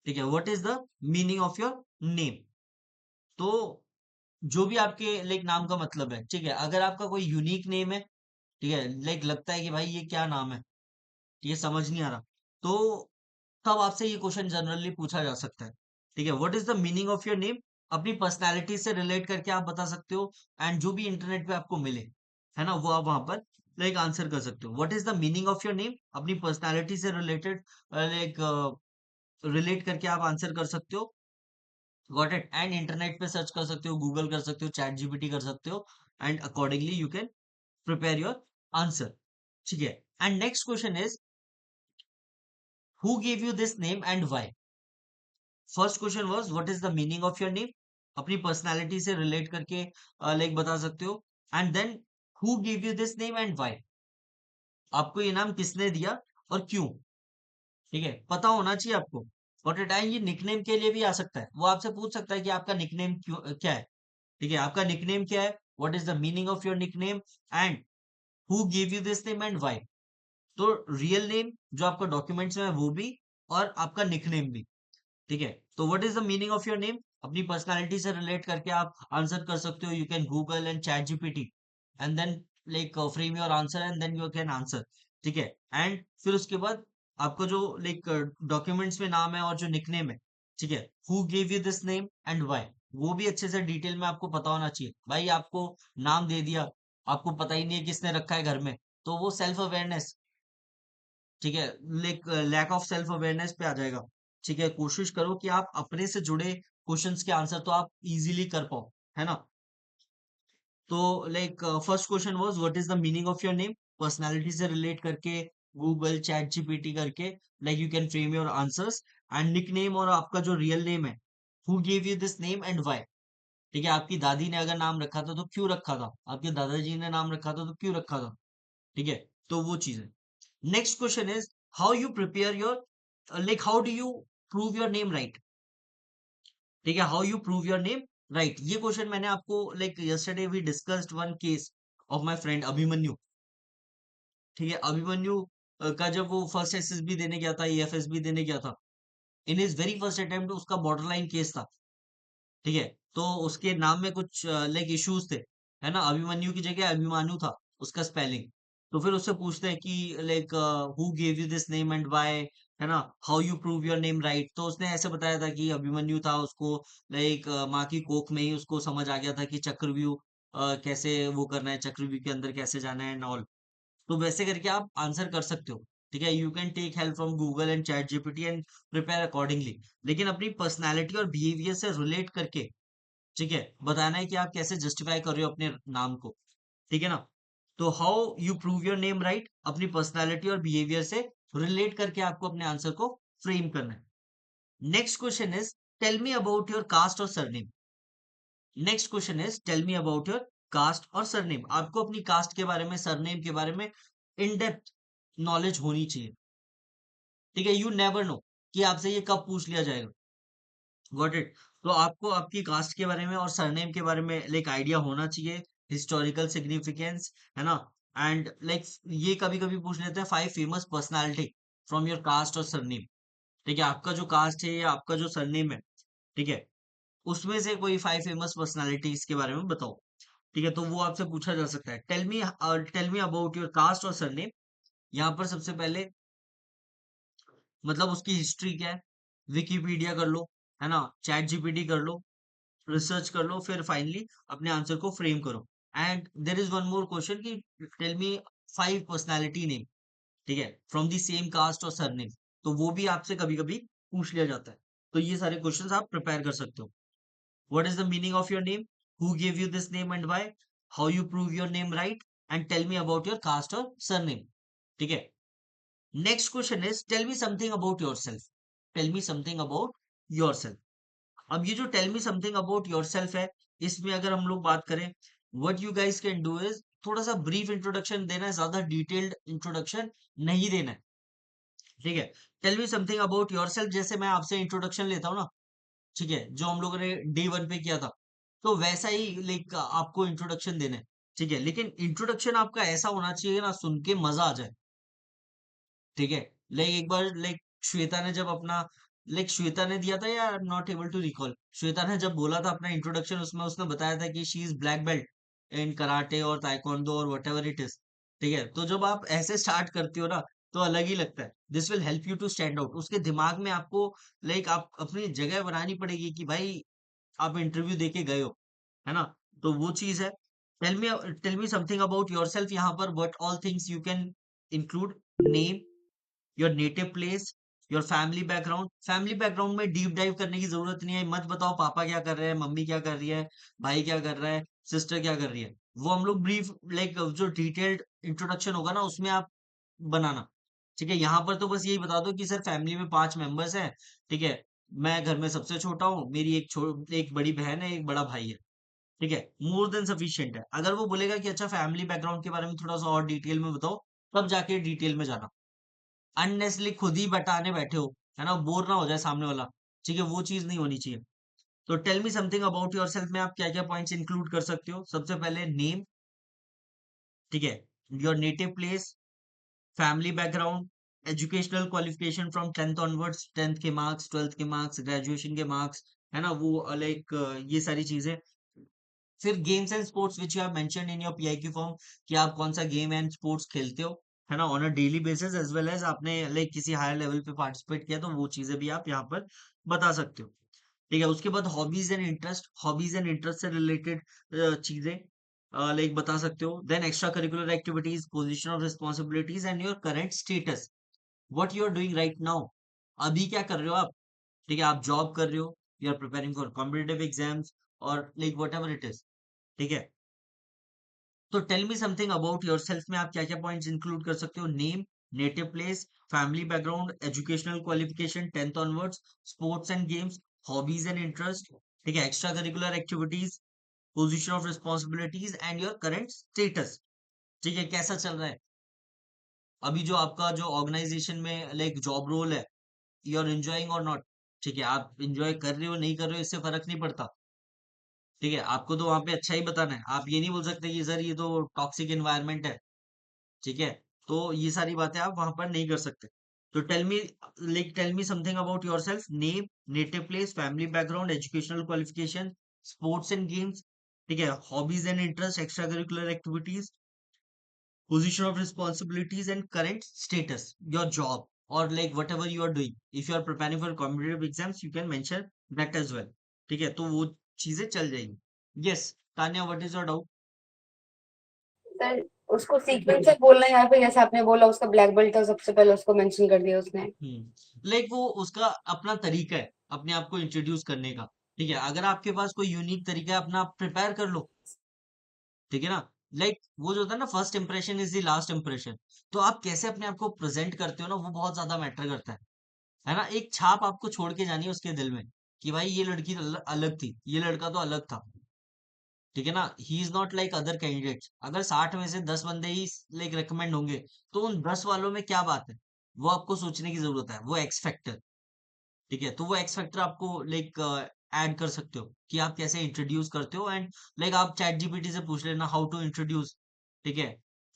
A: ठीक है, what is the meaning of your name. तो जो भी आपके लाइक नाम का मतलब है, ठीक है, अगर आपका कोई यूनिक नेम है, ठीक है, लाइक लगता है कि भाई ये क्या नाम है, ये समझ नहीं आ रहा, तो तब आपसे ये क्वेश्चन जनरली पूछा जा सकता है। ठीक है, what is the meaning of your name, अपनी पर्सनैलिटी से रिलेट करके आप बता सकते हो। एंड जो भी इंटरनेट पे आपको मिले, है ना, वो आप वहां पर लाइक आंसर कर सकते हो। What is the meaning of your name, अपनी पर्सनैलिटी से रिलेटेड लाइक रिलेट करके आप आंसर कर सकते हो। Got it. एंड इंटरनेट पे सर्च कर सकते हो, गूगल कर सकते हो, चैट जीपीटी कर सकते हो, and accordingly you can prepare your answer. ठीक है, and next question is, who give you this name and why. First question was what is the meaning of your name, अपनी personality से relate करके like बता सकते हो। And then, who give you this name and why, आपको ये नाम किसने दिया और क्यों। ठीक है, पता होना चाहिए आपको। बट टाइम ये निकनेम के लिए भी आ सकता है, वो आपसे पूछ सकता है कि आपका निकनेम क्यों क्या है। ठीक है, आपका निकनेम क्या है, what is the meaning of your nickname, and who give you this name and why. तो रियल नेम जो आपका डॉक्यूमेंट्स में है वो भी, और आपका निकनेम भी। ठीक है, तो what is the meaning of your name, अपनी पर्सनालिटी से रिलेट करके आप आंसर कर सकते हो। You can Google and ChatGPT and then like frame your answer and then you can answer. ठीक है, एंड फिर उसके बाद आपका जो लाइक डॉक्यूमेंट्स में नाम है और जो निकनेम है, ठीक है, who give you this name and why, वो भी अच्छे से डिटेल में आपको पता होना चाहिए। भाई आपको नाम दे दिया, आपको पता ही नहीं है किसने रखा है घर में, तो वो सेल्फ अवेयरनेस, ठीक है, like lack of self awareness पे आ जाएगा। ठीक है, कोशिश करो कि आप अपने से जुड़े क्वेश्चंस के आंसर तो आप इजीली कर पाओ, है ना। तो like first question was what is the meaning of your name, personality से रिलेट करके गूगल चैट जीपीटी करके like you can frame your answers. And nickname और आपका जो रियल नेम है, who give you this name and why, ठीक है, आपकी दादी ने अगर नाम रखा था तो क्यों रखा था, आपके दादाजी ने नाम रखा था तो क्यों रखा था, ठीक है, तो वो चीज है। Next question is how you prepare your, like how do you prove your name right, ठीक है, how you prove your name right, ये क्वेश्चन मैंने आपको like yesterday we discussed one case of my friend Abhimanyu, ठीक है, अभिमन्यु का जब वो फर्स्ट एसएसबी देने गया था, एएफएसबी देने गया था, in his very first attempt उसका बॉर्डर लाइन केस था, ठीक है, तो उसके नाम में कुछ लाइक इश्यूज थे, है ना, अभिमन्यु की जगह अभिमान्यु था उसका स्पेलिंग। तो फिर उससे पूछते हैं कि like who gave you this name and why, है ना, how you prove your name right, तो उसने ऐसे बताया था कि अभिमन्यु था, उसको लाइक माँ की कोख में ही उसको समझ आ गया था कि चक्रव्यूह कैसे वो करना है, चक्रव्यूह के अंदर कैसे जाना है एंड ऑल। तो वैसे करके आप आंसर कर सकते हो, ठीक है, you can take help from Google and ChatGPT and prepare accordingly. लेकिन अपनी पर्सनैलिटी और बिहेवियर से रिलेट करके, ठीक है, बताना है कि आप कैसे जस्टिफाई कर रहे हो अपने नाम को, ठीक है ना। तो how you prove your name right, अपनी पर्सनालिटी और बिहेवियर से रिलेट करके आपको अपने आंसर को फ्रेम करना है। Next question is tell me about your caste और surname. Next question is tell me about your caste और सरनेम, आपको अपनी कास्ट के बारे में, सरनेम के बारे में इन डेप्थ नॉलेज होनी चाहिए, ठीक है, यू नेवर नो कि आपसे ये कब पूछ लिया जाएगा। Got it. तो आपको आपकी कास्ट के बारे में और सरनेम के बारे में लाइक आइडिया होना चाहिए, हिस्टोरिकल सिग्निफिकेंस, है ना। एंड लाइक ये कभी कभी पूछ लेते हैं 5 famous personality from your caste और सरनेम, ठीक है, आपका जो कास्ट है या आपका जो सरनेम है, ठीक है, उसमें से कोई 5 फेमस पर्सनालिटीज के बारे में बताओ, ठीक है, तो वो आपसे पूछा जा सकता है। Tell me about your caste और सरनेम, यहाँ पर सबसे पहले मतलब उसकी हिस्ट्री क्या है, विकिपीडिया कर लो, है ना, चैट जीपीटी कर लो, रिसर्च कर लो, फिर फाइनली अपने आंसर को फ्रेम करो। And there is one more question कि टेल मी 5 पर्सनैलिटी नेम, ठीक है, फ्रॉम दी सेम कास्ट और सरनेम, तो वो भी आपसे कभी कभी पूछ लिया जाता है। तो ये सारे क्वेश्चंस आप प्रिपेयर कर सकते हो। What is the meaning of your name, who give you this name and why, how you prove your name right, and tell me about your caste और सरनेम, ठीक है। Next question is tell me something about yourself, tell me something about yourself. अब ये जो tell me something about yourself है, इसमें अगर हम लोग बात करें, what you guys can do is थोड़ा सा ब्रीफ इंट्रोडक्शन देना है, ज्यादा डिटेल्ड इंट्रोडक्शन नहीं देना है, ठीक है। Tell me something about yourself, जैसे मैं आपसे इंट्रोडक्शन लेता हूँ ना, ठीक है, जो हम लोगों ने डे 1 पे किया था, तो वैसा ही लाइक आपको इंट्रोडक्शन देना है, ठीक है, लेकिन इंट्रोडक्शन आपका ऐसा होना चाहिए ना, सुन के मजा आ जाए, ठीक है। लाइक एक बार लाइक श्वेता ने जब अपना, लाइक श्वेता ने दिया था या not able to recall, Shweta ने जब बोला था अपना इंट्रोडक्शन, उसमें उसने बताया था कि she is black belt in karate और ताइक्वांडो और वट एवर इट इज, ठीक है, तो जब आप ऐसे स्टार्ट करते हो ना, तो अलग ही लगता है, this will help you to stand out, उसके दिमाग में आपको लाइक आप अपनी जगह बनानी पड़ेगी कि भाई आप इंटरव्यू दे के गए हो, है ना, तो वो चीज है। Tell me something about yourself, यहाँ पर what all things you can include, name, your native place, your family background. Family background में डीप डाइव करने की जरूरत नहीं है, मत बताओ पापा क्या कर रहे हैं, मम्मी क्या कर रही है, भाई क्या कर रहा है, सिस्टर क्या कर रही है, वो हम लोग ब्रीफ लाइक जो डिटेल्ड इंट्रोडक्शन होगा ना उसमें आप बनाना, ठीक है। यहाँ पर तो बस यही बता दो कि सर फैमिली में 5 मेंबर्स हैं, ठीक है, मैं घर में सबसे छोटा हूँ, मेरी एक बड़ी बहन है, एक बड़ा भाई है, ठीक है, मोर देन सफिशियंट है। अगर वो बोलेगा कि अच्छा फैमिली बैकग्राउंड के बारे में थोड़ा सा और डिटेल में बताओ, तब जाके डिटेल में जाना, अननेसली खुद ही बताने बैठे हो, है ना, बोर ना हो जाए सामने वाला, ठीक है, वो चीज नहीं होनी चाहिए। तो tell me something about yourself में आप क्या क्या पॉइंट्स इंक्लूड कर सकते हो, सबसे पहले नेम, ठीक है, your native place, family background, educational qualification from 10th onwards, 10th के मार्क्स, 12th के मार्क्स, ग्रेजुएशन के मार्क्स, है ना, वो लाइक ये सारी चीजें। फिर games and sports which you have mentioned in your PIQ form, कि आप कौन सा गेम एंड स्पोर्ट्स खेलते हो, है ना, on a daily basis, as well as आपने लाइक किसी हायर लेवल पे पार्टिसिपेट किया तो वो चीजें भी आप यहाँ पर बता सकते हो। ठीक है, उसके बाद हॉबीज एंड इंटरेस्ट से रिलेटेड चीजें लाइक बता सकते हो। Then extra curricular activities, position of responsibilities and your current status, what you are doing right now, अभी क्या कर रहे हो आप। ठीक है, आप जॉब कर रहे हो, you are preparing for competitive exams, और like whatever it is. ठीक है, तो tell me something about yourself में आप क्या क्या पॉइंट्स इंक्लूड कर सकते हो। Name, native place, family background, educational qualification 10th onwards, sports and games, hobbies and interest. ठीक है, extra curricular activities, position of responsibilities and your current status. ठीक है, कैसा चल रहा है अभी जो आपका जो ऑर्गेनाइजेशन में लाइक जॉब रोल है, यू आर एंजॉइंग और नॉट। ठीक है, आप एंजॉय कर रहे हो नहीं कर रहे हो इससे फर्क नहीं पड़ता। ठीक है, आपको तो वहां पे अच्छा ही बताना है, आप ये नहीं बोल सकते कि सर ये तो टॉक्सिक एनवायरनमेंट है। ठीक है, तो ये सारी बातें आप वहां पर नहीं कर सकते। तो tell me something about yourself. Name, native place, family background, educational qualification, sports and games. ठीक है, hobbies and interest, extra curricular activities, position of responsibilities and current status, your job, or like whatever you are doing. If you are preparing for competitive exams, you can mention that as well. ठीक है, तो वो चीजें चल जाएंगी। Yes, Tanya, what is your doubt.
C: Sir, उसको sequence से बोलना है यहाँ पे, जैसे आपने बोला उसका ब्लैक बेल्ट था, सबसे पहले उसको मेंशन कर दिया उसने।
A: लाइक वो उसका अपना तरीका है अपने आप को इंट्रोड्यूस करने का। ठीक है, अगर आपके पास कोई यूनिक तरीका है अपना, आप प्रिपेयर कर लो। ठीक है ना, लाइक वो जो होता है ना, first impression is the last impression. तो आप कैसे अपने आप को प्रेजेंट करते हो ना, वो बहुत ज्यादा मैटर करता है ना। एक छाप आपको छोड़ के जानी है उसके दिल में कि भाई ये लड़की तो अलग थी, ये लड़का तो अलग था। ठीक है ना, he is not like other candidates. अगर 60 में से 10 बंदे ही लाइक रिकमेंड होंगे, तो उन 10 वालों में क्या बात है, वो आपको सोचने की जरूरत है, वो एक्स फैक्टर। ठीक है, तो वो एक्स फैक्टर आपको लाइक ऐड कर सकते हो कि आप कैसे इंट्रोड्यूस करते हो। एंड लाइक आप चैट जीपीटी से पूछ लेना हाउ टू इंट्रोड्यूस। ठीक है,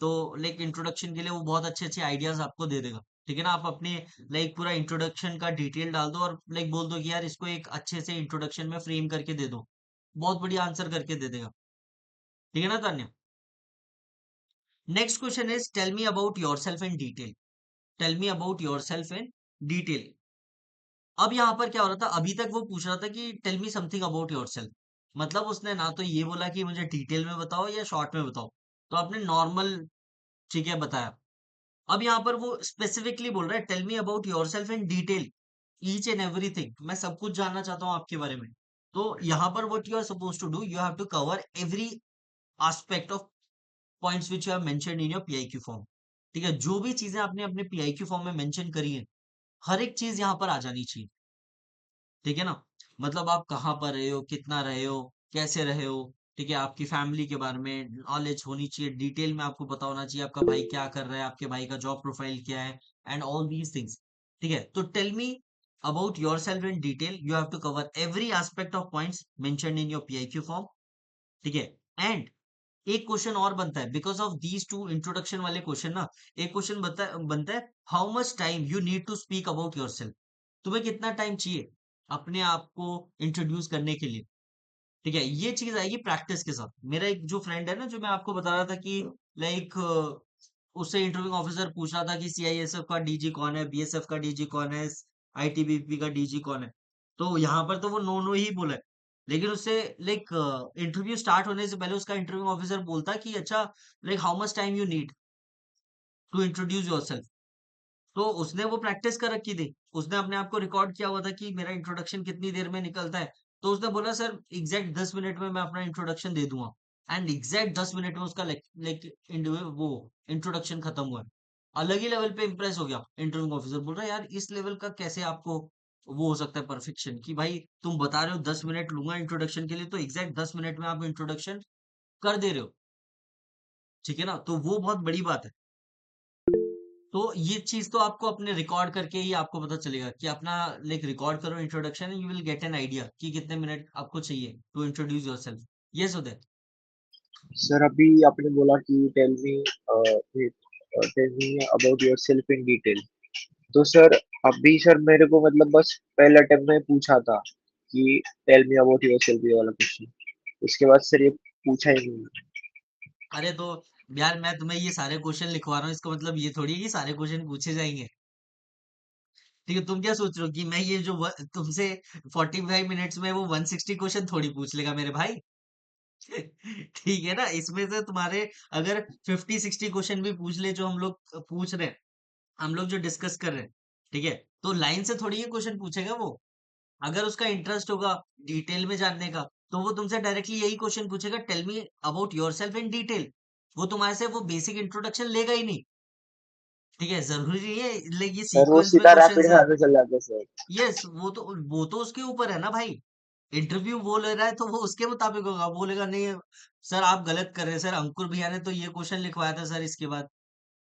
A: तो लाइक इंट्रोडक्शन के लिए वो बहुत अच्छे अच्छे आइडियाज आपको दे देगा। ठीक है ना, आप अपने लाइक पूरा इंट्रोडक्शन का डिटेल डाल दो और लाइक बोल दो कि यार इसको एक अच्छे से इंट्रोडक्शन में फ्रेम करके दे दो, बहुत बढ़िया आंसर करके दे देगा। ठीक है ना Tanya. Next question is tell me about yourself in detail. Tell me about yourself in detail. अब यहाँ पर क्या हो रहा था, अभी तक वो पूछ रहा था कि tell me something about yourself. मतलब उसने ना तो ये बोला कि मुझे डिटेल में बताओ या शॉर्ट में बताओ, तो आपने नॉर्मल ठीक है बताया। अब यहाँ पर वो स्पेसिफिकली बोल रहा है tell me about yourself in detail, each and everything, मैं सब कुछ जानना चाहता हूँ आपके बारे में। तो यहाँ पर what you are suppose to do, you have to cover every aspect of points which you have mentioned in your PIQ form. ठीक है, जो भी चीजें आपने अपने पीआईक्यू फॉर्म में मेंशन करी है, हर एक चीज यहाँ पर आ जानी चाहिए। ठीक है ना, मतलब आप कहाँ पर रहे हो, कितना रहे हो, कैसे रहे हो। ठीक है, आपकी फैमिली के बारे में नॉलेज होनी चाहिए, डिटेल में आपको पता होना चाहिए आपका भाई क्या कर रहा है, आपके भाई का जॉब प्रोफाइल क्या है, एंड ऑल दीज थिंग्स। ठीक है, तो tell me about yourself in detail, you have to cover every aspect of points mentioned in your PIQ form. ठीक है, एंड एक क्वेश्चन और बनता है because of these two introduction वाले क्वेश्चन ना। एक क्वेश्चन बनता है, how much time you need to speak about yourself. तुम्हें कितना टाइम चाहिए अपने आप को इंट्रोड्यूस करने के लिए। ठीक है, ये चीज आएगी प्रैक्टिस के साथ। मेरा एक जो फ्रेंड है ना, जो मैं आपको बता रहा था कि लाइक उससे इंटरव्यू ऑफिसर पूछ रहा था कि सीआईएसएफ का डीजी कौन है, बीएसएफ का डीजी कौन है, आईटीबीपी का डीजी कौन है। तो यहाँ पर तो वो नो नो ही बोला है, लेकिन उससे लाइक इंटरव्यू स्टार्ट होने से पहले उसका इंटरव्यू ऑफिसर बोलता कि अच्छा like how much time you need to introduce yourself. तो उसने वो प्रैक्टिस कर रखी थी, उसने अपने आप को रिकॉर्ड किया हुआ था कि मेरा इंट्रोडक्शन कितनी देर में निकलता है। तो उसने बोला सर एग्जैक्ट 10 मिनट में मैं अपना इंट्रोडक्शन दे दूंगा। एंड एग्जैक्ट 10 मिनट में उसका लाइक वो इंट्रोडक्शन खत्म हुआ है। अलग ही लेवल पे इंप्रेस हो गया इंटरव्यू ऑफिसर, बोल रहा है यार इस लेवल का कैसे आपको वो हो सकता है परफेक्शन, कि भाई तुम बता रहे हो 10 मिनट लूंगा इंट्रोडक्शन के लिए, तो एग्जैक्ट 10 मिनट में आप इंट्रोडक्शन कर दे रहे हो। ठीक है ना, तो वो बहुत बड़ी बात है। तो ये चीज तो आपको अपने रिकॉर्ड करके ही आपको पता चलेगा कि अपना लाइक रिकॉर्ड करो introduction, you will get an idea कि कितने मिनट आपको चाहिए to introduce yourself. Yes Uday.
B: Sir अभी आपने बोला कि tell me about yourself in detail. तो सर अभी सर मेरे को मतलब बस पहले अटेम्प्ट में पूछा था कि टेल मी अबाउट योरसेल्फ, ये वाला क्वेश्चन। उसके बाद सर ये पूछा ही नहीं।
A: अरे तो यार मैं तुम्हें ये सारे क्वेश्चन लिखवा रहा हूँ, इसका मतलब ये थोड़ी है कि सारे क्वेश्चन पूछे जाएंगे। ठीक है, तुम क्या सोच रहे हो कि मैं ये जो तुमसे 45 मिनट्स में वो 160 क्वेश्चन थोड़ी पूछ लेगा मेरे भाई। ठीक है ना, इसमें से तुम्हारे अगर 50-60 क्वेश्चन भी पूछ ले जो हम लोग पूछ रहे हैं, हम लोग जो डिस्कस कर रहे हैं, ठीक है, तो लाइन से थोड़ी ये क्वेश्चन पूछेगा वो। अगर उसका इंटरेस्ट होगा डिटेल में जानने का, तो वो तुमसे डायरेक्टली यही क्वेश्चन पूछेगा, tell me about yourself in detail. वो तुम्हारे से वो बेसिक इंट्रोडक्शन लेगा ही नहीं। ठीक है, जरूरी नहीं है लाइक ये
B: सर वो
A: सीक्वेंस में
B: सीधा रैपिड
A: क्वेश्चंस है।
B: फायर में चल जाते हैं सर।
A: यस, वो तो उसके ऊपर है ना भाई। इंटरव्यू वो ले रहा है तो वो उसके मुताबिक होगा, वो बोलेगा नहीं सर आप गलत कर रहे हैं सर, अंकुर भैया ने तो ये क्वेश्चन लिखवाया था सर, इसके बाद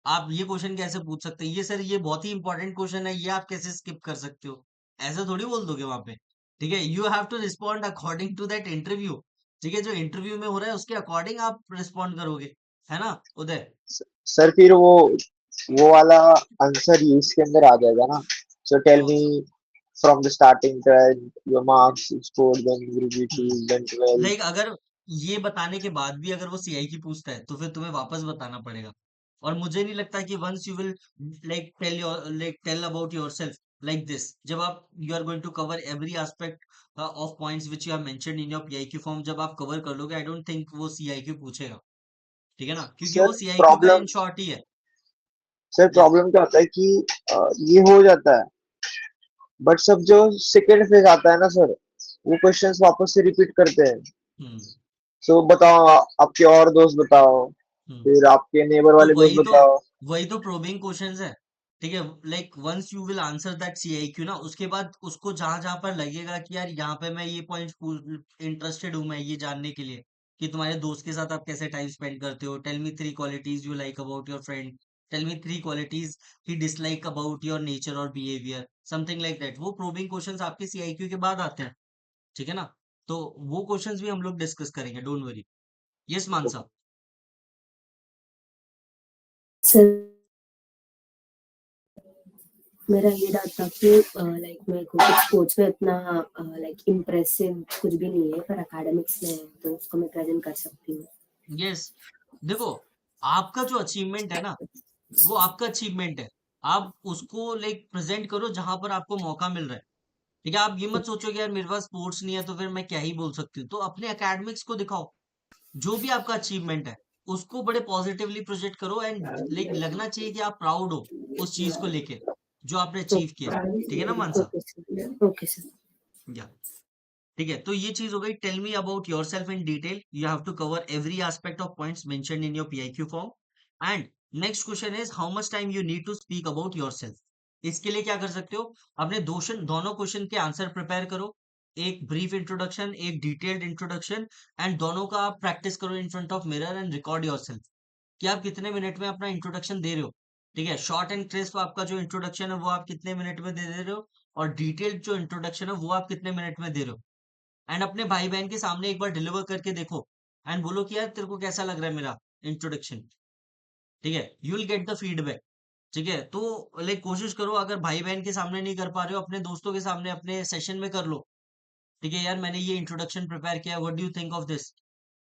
A: आप ये क्वेश्चन कैसे पूछ सकते हैं, ये सर ये बहुत ही इंपॉर्टेंट क्वेश्चन है, ये आप कैसे स्किप कर सकते हो। ऐसा थोड़ी बोल दोगे वहां पे। ठीक है, you have to respond according to that interview. ठीक है, जो इंटरव्यू में हो रहा है उसके अकॉर्डिंग आप रिस्पॉन्ड करोगे, है ना उदय।
B: सर फिर वो वाला आंसर ही इसके अंदर आ जाएगा ना। सो टेल
A: कौन
B: मी
A: सा?
B: From the starting trade your marks score then graduate then 12।
A: Like अगर ये बताने के बाद भी अगर वो सीआई की पूछता है तो फिर तुम्हें वापस बताना पड़ेगा। और मुझे नहीं लगता कि once you will like tell about yourself like this, जब आप you are going to cover every aspect of points which you have mentioned in your PIQ form, जब आप कवर कर लोगे आई डोंट थिंक वो सीआईक्यू पूछेगा। ठीक है ना, क्योंकि
B: सर
A: वो सीआईक्यू का
B: प्रॉब्लम
A: इन शॉर्ट ही है।
B: सर
A: या
B: प्रॉब्लम क्या होता है कि ये हो जाता है, बट सब जो सेकेंड फेज आता है ना सर, वो क्वेश्चंस वापस से रिपीट करते हैं।
A: हम्म
B: सो बताओ, आपके और दोस्त बताओ,
A: हम्म
B: फिर आपके नेबर
A: तो
B: वाले दोस्त बताओ।
A: वही तो प्रोबिंग क्वेश्चंस है। ठीक है, like once you will answer that CIQ ना, उसके बाद उसको जहां जहां पर लगेगा कि यार यहाँ पे मैं ये पॉइंट इंटरेस्टेड हूँ मैं ये जानने के लिए कि तुम्हारे दोस्त के साथ आप कैसे टाइम स्पेंड करते हो, tell me 3 qualities you like about your friend, tell me 3 qualities he dislike about your nature और बिहेवियर, समथिंग लाइक दैट। वो प्रोबिंग क्वेश्चंस आपके सीआईक्यू के बाद आते हैं। ठीक है ना, तो वो क्वेश्चंस भी हम लोग डिस्कस करेंगे, don't worry. Yes Mansa.
D: Sir मेरा ये डाउट था कि लाइक मेरे को कुछ स्पोर्ट्स में इतना लाइक इम्प्रेसिव कुछ भी नहीं है, पर एकेडमिक्स में है, तो उसको मैं प्रेजेंट कर सकती हूँ।
A: यस, देखो आपका जो अचीवमेंट है ना, वो आपका अचीवमेंट है। आप उसको लाइक प्रेजेंट करो जहां पर आपको मौका मिल रहा है। ठीक है, आप ये मत सोचो कि यार मेरे पास स्पोर्ट्स नहीं है तो फिर मैं क्या ही बोल सकती हूँ, तो अपने एकेडमिक्स को दिखाओ। जो भी आपका अचीवमेंट है उसको बड़े पॉजिटिवली प्रोजेक्ट करो, एंड लाइक लगना चाहिए कि आप प्राउड हो उस चीज को लेके जो आपने अचीव किया है। ठीक है ना Mansa.
D: Okay sir, okay sir.
A: या ठीक है, तो ये चीज हो गई, tell me about yourself in detail, you have to cover every aspect of points mentioned in your PIQ form. And next question is how much time you need to speak about yourself. इसके लिए क्या कर सकते हो, अपने दोनों question के answer prepare करो, एक ब्रीफ इंट्रोडक्शन एक डिटेल्ड इंट्रोडक्शन, एंड दोनों का आप प्रैक्टिस करो in front of mirror and record your self कि आप कितने मिनट में अपना इंट्रोडक्शन दे रहे हो। ठीक है, शॉर्ट एंड क्रिस्प आपका जो इंट्रोडक्शन है वो आप कितने मिनट में दे रहे हो, और डिटेल्ड जो इंट्रोडक्शन है वो आप कितने मिनट में दे रहे हो। एंड अपने भाई बहन के सामने एक बार डिलीवर करके देखो, एंड बोलो कि यार तेरे को कैसा लग रहा है मेरा इंट्रोडक्शन। ठीक है, you will get the feedback. ठीक है, तो लाइक कोशिश करो, अगर भाई बहन के सामने नहीं कर पा रहे हो अपने दोस्तों के सामने अपने सेशन में कर लो। ठीक है, यार मैंने ये इंट्रोडक्शन प्रिपेयर किया, what do you think of this.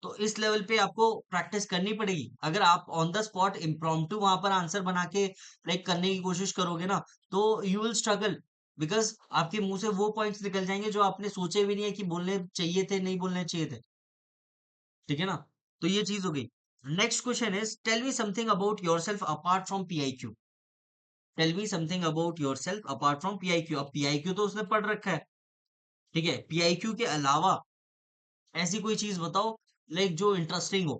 A: तो इस लेवल पे आपको प्रैक्टिस करनी पड़ेगी। अगर आप ऑन द स्पॉट इम्प्रॉम्प्टू वहां पर आंसर बना के लाइक करने की कोशिश करोगे ना, तो यू विल स्ट्रगल, बिकॉज आपके मुंह से वो पॉइंट्स निकल जाएंगे जो आपने सोचे भी नहीं है कि बोलने चाहिए थे, नहीं बोलने चाहिए थे। ठीक है ना, तो ये चीज हो गई। Next question is tell me something about yourself apart from PIQ. Tell me something about yourself apart from PIQ. अब पीआईक्यू तो उसने पढ़ रखा है। ठीक है, पीआईक्यू के अलावा ऐसी कोई चीज बताओ लाइक जो इंटरेस्टिंग हो।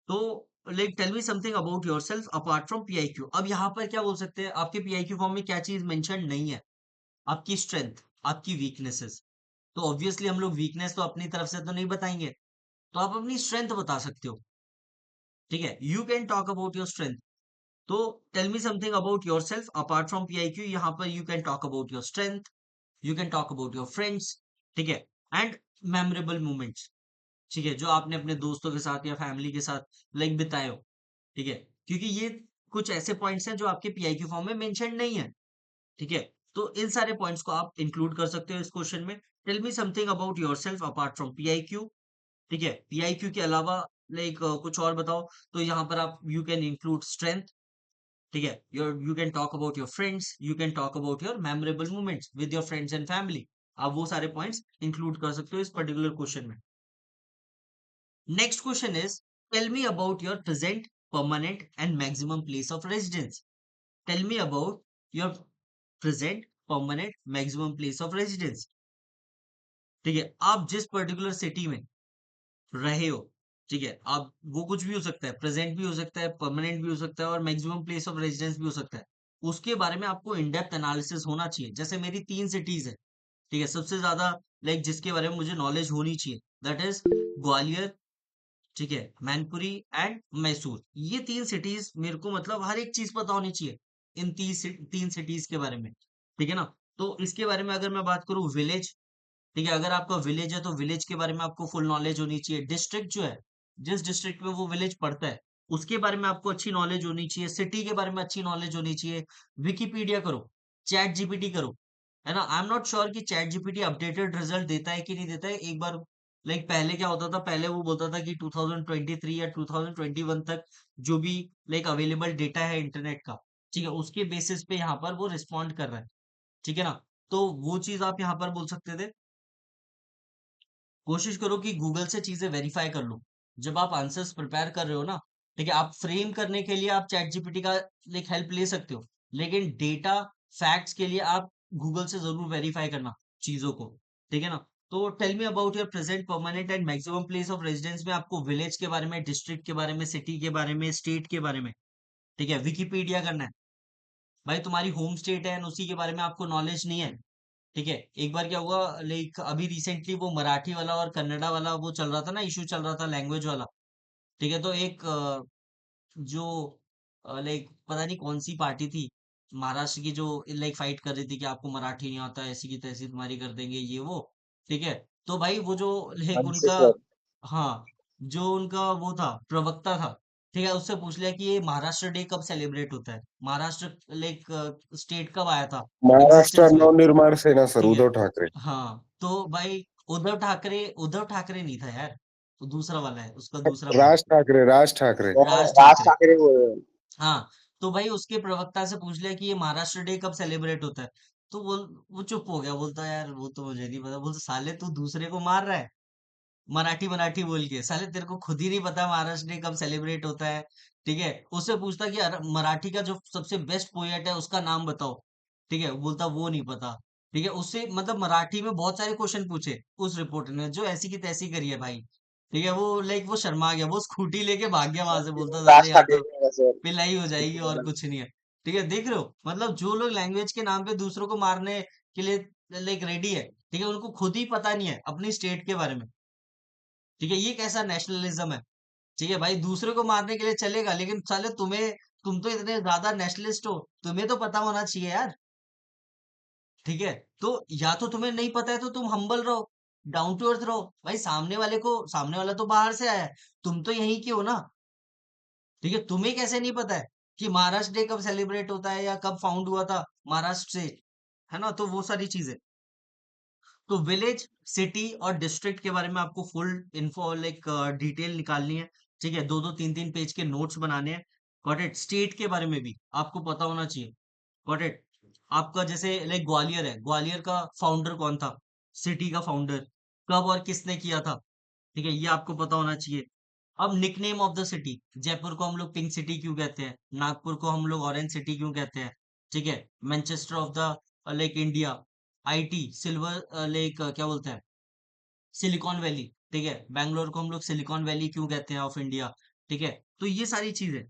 A: तो like tell me something about yourself apart from PIQ. अब यहाँ पर क्या बोल सकते हैं, आपके पीआईक्यू फॉर्म में क्या चीज मेंशन नहीं है, आपकी स्ट्रेंथ, आपकी वीकनेसेस। तो ऑब्वियसली हम लोग वीकनेस तो अपनी तरफ से तो नहीं बताएंगे, तो आप अपनी स्ट्रेंथ बता सकते हो। ठीक है, you can talk about your strength. तो tell me something about yourself apart from PIQ, यहाँ पर you can talk about your strength, you can talk about your friends. ठीक है, एंड मेमोरेबल मोमेंट्स। ठीक है, जो आपने अपने दोस्तों के साथ या फैमिली के साथ लाइक बिताए हो। ठीक है, क्योंकि ये कुछ ऐसे पॉइंट्स हैं जो आपके पीआईक्यू फॉर्म में मेंशन नहीं है। ठीक है, तो इन सारे पॉइंट्स को आप इंक्लूड कर सकते हो इस क्वेश्चन में। Tell me something about yourself apart from PIQ. ठीक है, पीआईक्यू के अलावा लाइक कुछ और बताओ, तो यहाँ पर आप यू कैन इंक्लूड स्ट्रेंथ, ठीक है, your you can talk about your friends, you can talk about your memorable moments with your friends and family. आप वो सारे पॉइंट्स इंक्लूड कर सकते हो इस पर्टिकुलर क्वेश्चन में। Next question is, tell me about your present, permanent and maximum place of residence. Tell me about your present, permanent, maximum place of residence. ठीक है, आप जिस पर्टिकुलर सिटी में रहे हो, ठीक है, आप वो कुछ भी हो सकता है, प्रेजेंट भी हो सकता है, परमानेंट भी हो सकता है और मैक्सिमम प्लेस ऑफ रेजिडेंस भी हो सकता है। उसके बारे में आपको इन डेप्थ एनालिसिस होना चाहिए। जैसे मेरी 3 सिटीज है, ठीक है, सबसे ज्यादा लाइक जिसके बारे में मुझे नॉलेज होनी चाहिए, दैट इज ग्वालियर, ठीक है, मैनपुरी एंड मैसूर। ये 3 सिटीज मेरे को मतलब हर एक चीज पता होनी चाहिए इन 3 सिटीज के बारे में, ठीक है ना। तो इसके बारे में अगर मैं बात करूँ, विलेज, ठीक है, अगर आपका विलेज है तो विलेज के बारे में आपको फुल नॉलेज होनी चाहिए। डिस्ट्रिक्ट जो है, जिस डिस्ट्रिक्ट में वो विलेज पड़ता है, उसके बारे में आपको अच्छी नॉलेज होनी चाहिए। सिटी के बारे में अच्छी नॉलेज होनी चाहिए। विकिपीडिया करो, चैट जीपीटी करो, है ना। आई एम नॉट श्योर कि चैट जीपीटी अपडेटेड रिजल्ट देता है कि नहीं देता है। एक बार लाइक पहले क्या होता था, पहले वो बोलता था कि 2023 या 2021 तक जो भी लाइक अवेलेबल डेटा है इंटरनेट का, ठीक है, उसके बेसिस पे यहाँ पर वो रिस्पॉन्ड कर रहा है, ठीक है ना। तो वो चीज आप यहाँ पर बोल सकते थे। कोशिश करो कि गूगल से चीजें वेरीफाई कर लो जब आप आंसर्स प्रिपेयर कर रहे हो ना, ठीक है। आप फ्रेम करने के लिए आप चैट जीपीटी का लाइक हेल्प ले सकते हो, लेकिन डेटा फैक्ट्स के लिए आप गूगल से जरूर वेरीफाई करना चीजों को, ठीक है ना। तो tell me about your present, permanent and maximum place of residence में आपको विलेज के बारे में, डिस्ट्रिक्ट के बारे में, सिटी के बारे में, स्टेट के बारे में, ठीक है, विकिपीडिया करना है। भाई तुम्हारी होम स्टेट है and उसी के बारे में आपको नॉलेज नहीं है, ठीक है। एक बार क्या हुआ, लाइक अभी रिसेंटली वो मराठी वाला और कन्नड़ा वाला वो चल रहा था ना, इशू चल रहा था लैंग्वेज वाला, ठीक है। तो एक जो लाइक पता नहीं कौन सी पार्टी थी महाराष्ट्र की, जो लाइक फाइट कर रही थी कि आपको मराठी नहीं आता, ऐसी की तैसी तुम्हारी कर देंगे ये वो, ठीक है। तो भाई वो जो लाइक उनका,
B: अनसिक्योर।
A: हाँ, जो उनका वो था, प्रवक्ता था, ठीक है, उससे पूछ लिया कि ये महाराष्ट्र डे कब सेलिब्रेट होता है, महाराष्ट्र लाइक स्टेट कब आया था
E: महाराष्ट्र
A: एग्जिस्टेंस में,
E: नवनिर्माण सेना सर,
A: ठीक है।
E: उद्धव ठाकरे।
A: हाँ, तो भाई उद्धव ठाकरे नहीं था यार, वो दूसरा वाला है, उसका दूसरा बड़ा,
E: राज ठाकरे।
A: राज
B: राज
A: ठाकरे।
B: ठाकरे बोल रहे हैं।
A: हाँ, तो भाई उसके प्रवक्ता से पूछ लिया कि ये महाराष्ट्र डे कब सेलिब्रेट होता है, तो वो चुप हो गया, बोलता यार वो तो मुझे नहीं पता। बोलता साले तू दूसरे को मार रहा है मराठी मराठी बोल के, साले तेरे को खुद ही नहीं पता महाराष्ट्र डे कब सेलिब्रेट होता है, ठीक है। उससे पूछता कि मराठी का जो सबसे बेस्ट पोएट है उसका नाम बताओ, ठीक है, वो बोलता वो नहीं पता, ठीक है। उससे मतलब मराठी में बहुत सारे क्वेश्चन पूछे उस रिपोर्टर ने, जो ऐसी की तैसी करी है भाई, ठीक है। वो लाइक वो शर्मा गया, वो स्कूटी लेके भाग गया वहां से, बोलता साले
B: राज
A: यहाँ
B: ठाकरे
A: तो
B: नहीं है सर।
A: पिलाई हो जाएगी और
B: मतलब
A: कुछ नहीं है, ठीक है। देख रहे हो, मतलब जो लोग लैंग्वेज के नाम पे दूसरों को मारने के लिए लाइक रेडी है, ठीक है, उनको खुद ही पता नहीं है अपनी स्टेट के बारे में, ठीक है। ये कैसा नेशनलिज्म है, ठीक है भाई, दूसरे को मारने के लिए चलेगा, लेकिन साले तुम तो इतने ज्यादा नेशनलिस्ट हो, तुम्हें तो पता होना चाहिए यार, ठीक है। तो या तो तुम्हें नहीं पता है तो तुम हम्बल रहो, डाउन टू अर्थ रहो भाई। सामने वाला तो बाहर से आया है, तुम तो यहीं के हो ना, ठीक है। तुम्हें कैसे नहीं पता है कि महाराष्ट्र डे कब सेलिब्रेट होता है या कब फाउंड हुआ था महाराष्ट्र से, है ना। तो वो सारी चीजें, तो विलेज, सिटी और डिस्ट्रिक्ट के बारे में आपको फुल इन्फो लाइक डिटेल निकालनी है, ठीक है। 2-2 3-3 पेज के नोट्स बनाने हैं, गॉट इट। स्टेट के बारे में भी आपको पता होना चाहिए, गॉट इट। आपका जैसे लाइक ग्वालियर है, ग्वालियर का फाउंडर कौन था, सिटी का फाउंडर कब और किसने किया था, ठीक है, ये आपको पता होना चाहिए। अब nickname of the city, Jaipur को हम लोग पिंक सिटी क्यों कहते हैं, नागपुर को हम लोग ऑरेंज सिटी क्यों कहते हैं, ठीक है। Manchester of the like India, IT silver lake क्या बोलते हैं, सिलिकॉन वैली, ठीक है। बैंगलोर को हम लोग सिलिकॉन वैली क्यों कहते हैं ऑफ इंडिया, ठीक है। तो ये सारी चीजें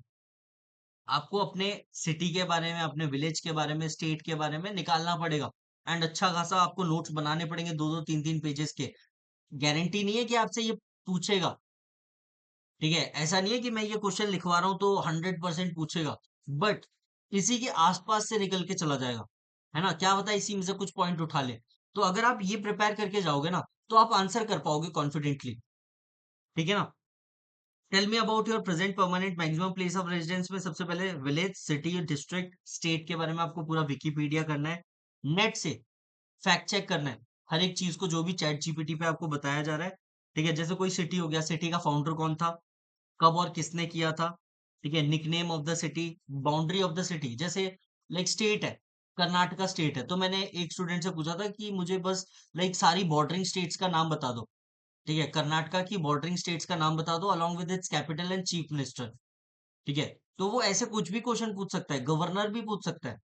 A: आपको अपने सिटी के बारे में, अपने विलेज के बारे में, स्टेट के बारे में निकालना पड़ेगा, एंड अच्छा खासा आपको नोट्स बनाने पड़ेंगे 2-2 3-3 पेजेस के। गारंटी नहीं है कि आपसे ये पूछेगा, ठीक है। ऐसा नहीं है कि मैं ये क्वेश्चन लिखवा रहा हूँ तो 100% पूछेगा, बट इसी के आसपास से निकल के चला जाएगा, है ना। क्या पता इसी में से कुछ पॉइंट उठा ले। तो अगर आप ये प्रिपेयर करके जाओगे ना, तो आप आंसर कर पाओगे कॉन्फिडेंटली, ठीक है ना। Tell me about your present, permanent, maximum place of residence में सबसे पहले विलेज, सिटी, डिस्ट्रिक्ट, स्टेट के बारे में आपको पूरा विकिपीडिया करना है, नेट से फैक्ट चेक करना है हर एक चीज को, जो भी चैट जीपीटी पे आपको बताया जा रहा है, ठीक है। जैसे कोई सिटी हो गया, सिटी का फाउंडर कौन था, कब और किसने किया था, ठीक है। Nickname of the city, boundary of the city, जैसे लाइक स्टेट है, कर्नाटका स्टेट है, तो मैंने एक स्टूडेंट से पूछा था कि मुझे बस लाइक सारी बॉर्डरिंग स्टेट्स का नाम बता दो, ठीक है, कर्नाटका की बॉर्डरिंग स्टेट्स का नाम बता दो along with its capital and chief minister, ठीक है। तो वो ऐसे कुछ भी क्वेश्चन पूछ सकता है, गवर्नर भी पूछ सकता है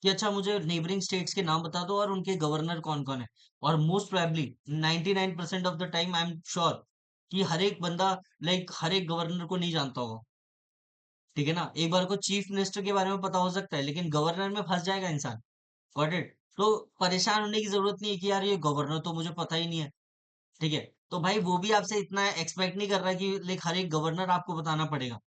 A: कि अच्छा मुझे नेबरिंग स्टेट्स के नाम बता दो और उनके गवर्नर कौन कौन है। और most probably 99% of the time I am sure कि हर एक बंदा लाइक हर एक गवर्नर को नहीं जानता होगा, ठीक है ना। एक बार को चीफ मिनिस्टर के बारे में पता हो सकता है लेकिन गवर्नर में फंस जाएगा इंसान। Got it. तो परेशान होने की जरूरत नहीं है कि यार ये गवर्नर तो मुझे पता ही नहीं है, ठीक है। तो भाई वो भी आपसे इतना एक्सपेक्ट नहीं कर रहा है कि लाइक हर एक गवर्नर आपको बताना पड़ेगा।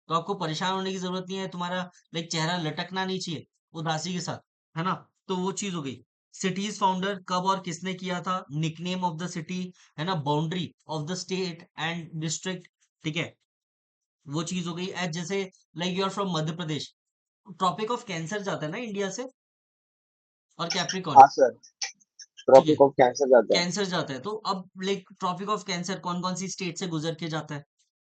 A: तो आपको परेशान होने की जरूरत नहीं है, तुम्हारा लाइक चेहरा लटकना नहीं चाहिए उदासी के साथ, है ना। तो वो चीज हो गई। सिटीज फाउंडर कब और किसने किया था, निकनेम ऑफ द सिटी, है ना, boundary of the state and district, ठीक है। वो चीज हो गई। एज जैसे like you are from Madhya Pradesh, tropic of cancer जाता है ना इंडिया से, और कैप्रिकॉर्न,
B: हाँ सर,
A: ठीक है,
B: ट्रॉपिक ऑफ कैंसर जाता है।
A: कैंसर जाता है। तो अब लाइक ट्रॉपिक ऑफ कैंसर कौन कौन सी स्टेट से गुजर के जाता है,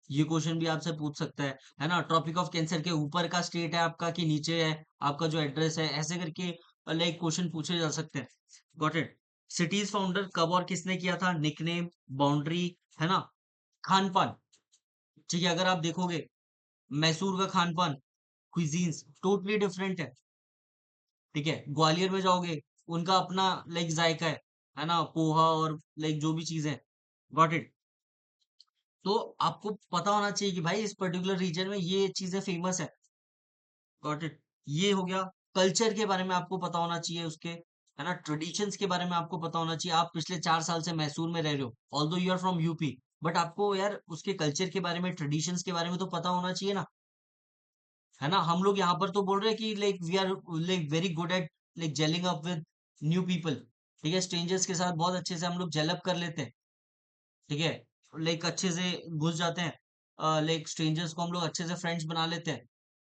A: ये क्वेश्चन भी आपसे पूछ सकता है ना। ट्रॉपिक ऑफ कैंसर के ऊपर का स्टेट है आपका कि नीचे है आपका जो एड्रेस है, ऐसे करके लाइक क्वेश्चन पूछे जा सकते हैं। Got it. सिटीज फाउंडर कब और किसने किया था, निकनेम, बाउंड्री, है ना, खान पान, ठीक है। अगर आप देखोगे मैसूर का खान पान, क्विजीन्स टोटली डिफरेंट है, ठीक है। ग्वालियर में जाओगे, उनका अपना लाइक जायका है ना, पोहा और लाइक जो भी चीजें, गॉट इट। तो आपको पता होना चाहिए कि भाई इस पर्टिकुलर रीजन में ये चीजें फेमस है, गॉट इट। ये हो गया। कल्चर के बारे में आपको पता होना चाहिए उसके, है ना, ट्रेडिशंस के बारे में आपको पता होना चाहिए। आप पिछले 4 साल से मैसूर में रह रहे हो, although you are from UP, but आपको यार उसके कल्चर के बारे में, ट्रेडिशंस के बारे में तो पता होना चाहिए ना, है ना। हम लोग यहाँ पर तो बोल रहे हैं कि like we are like very good at like gelling up with new people, ठीक है। स्ट्रेंजर्स के साथ बहुत अच्छे से हम लोग जेल अप कर लेते हैं, ठीक है, लाइक अच्छे से घुस जाते हैं, लाइक स्ट्रेंजर्स को हम लोग अच्छे से फ्रेंड्स बना लेते हैं।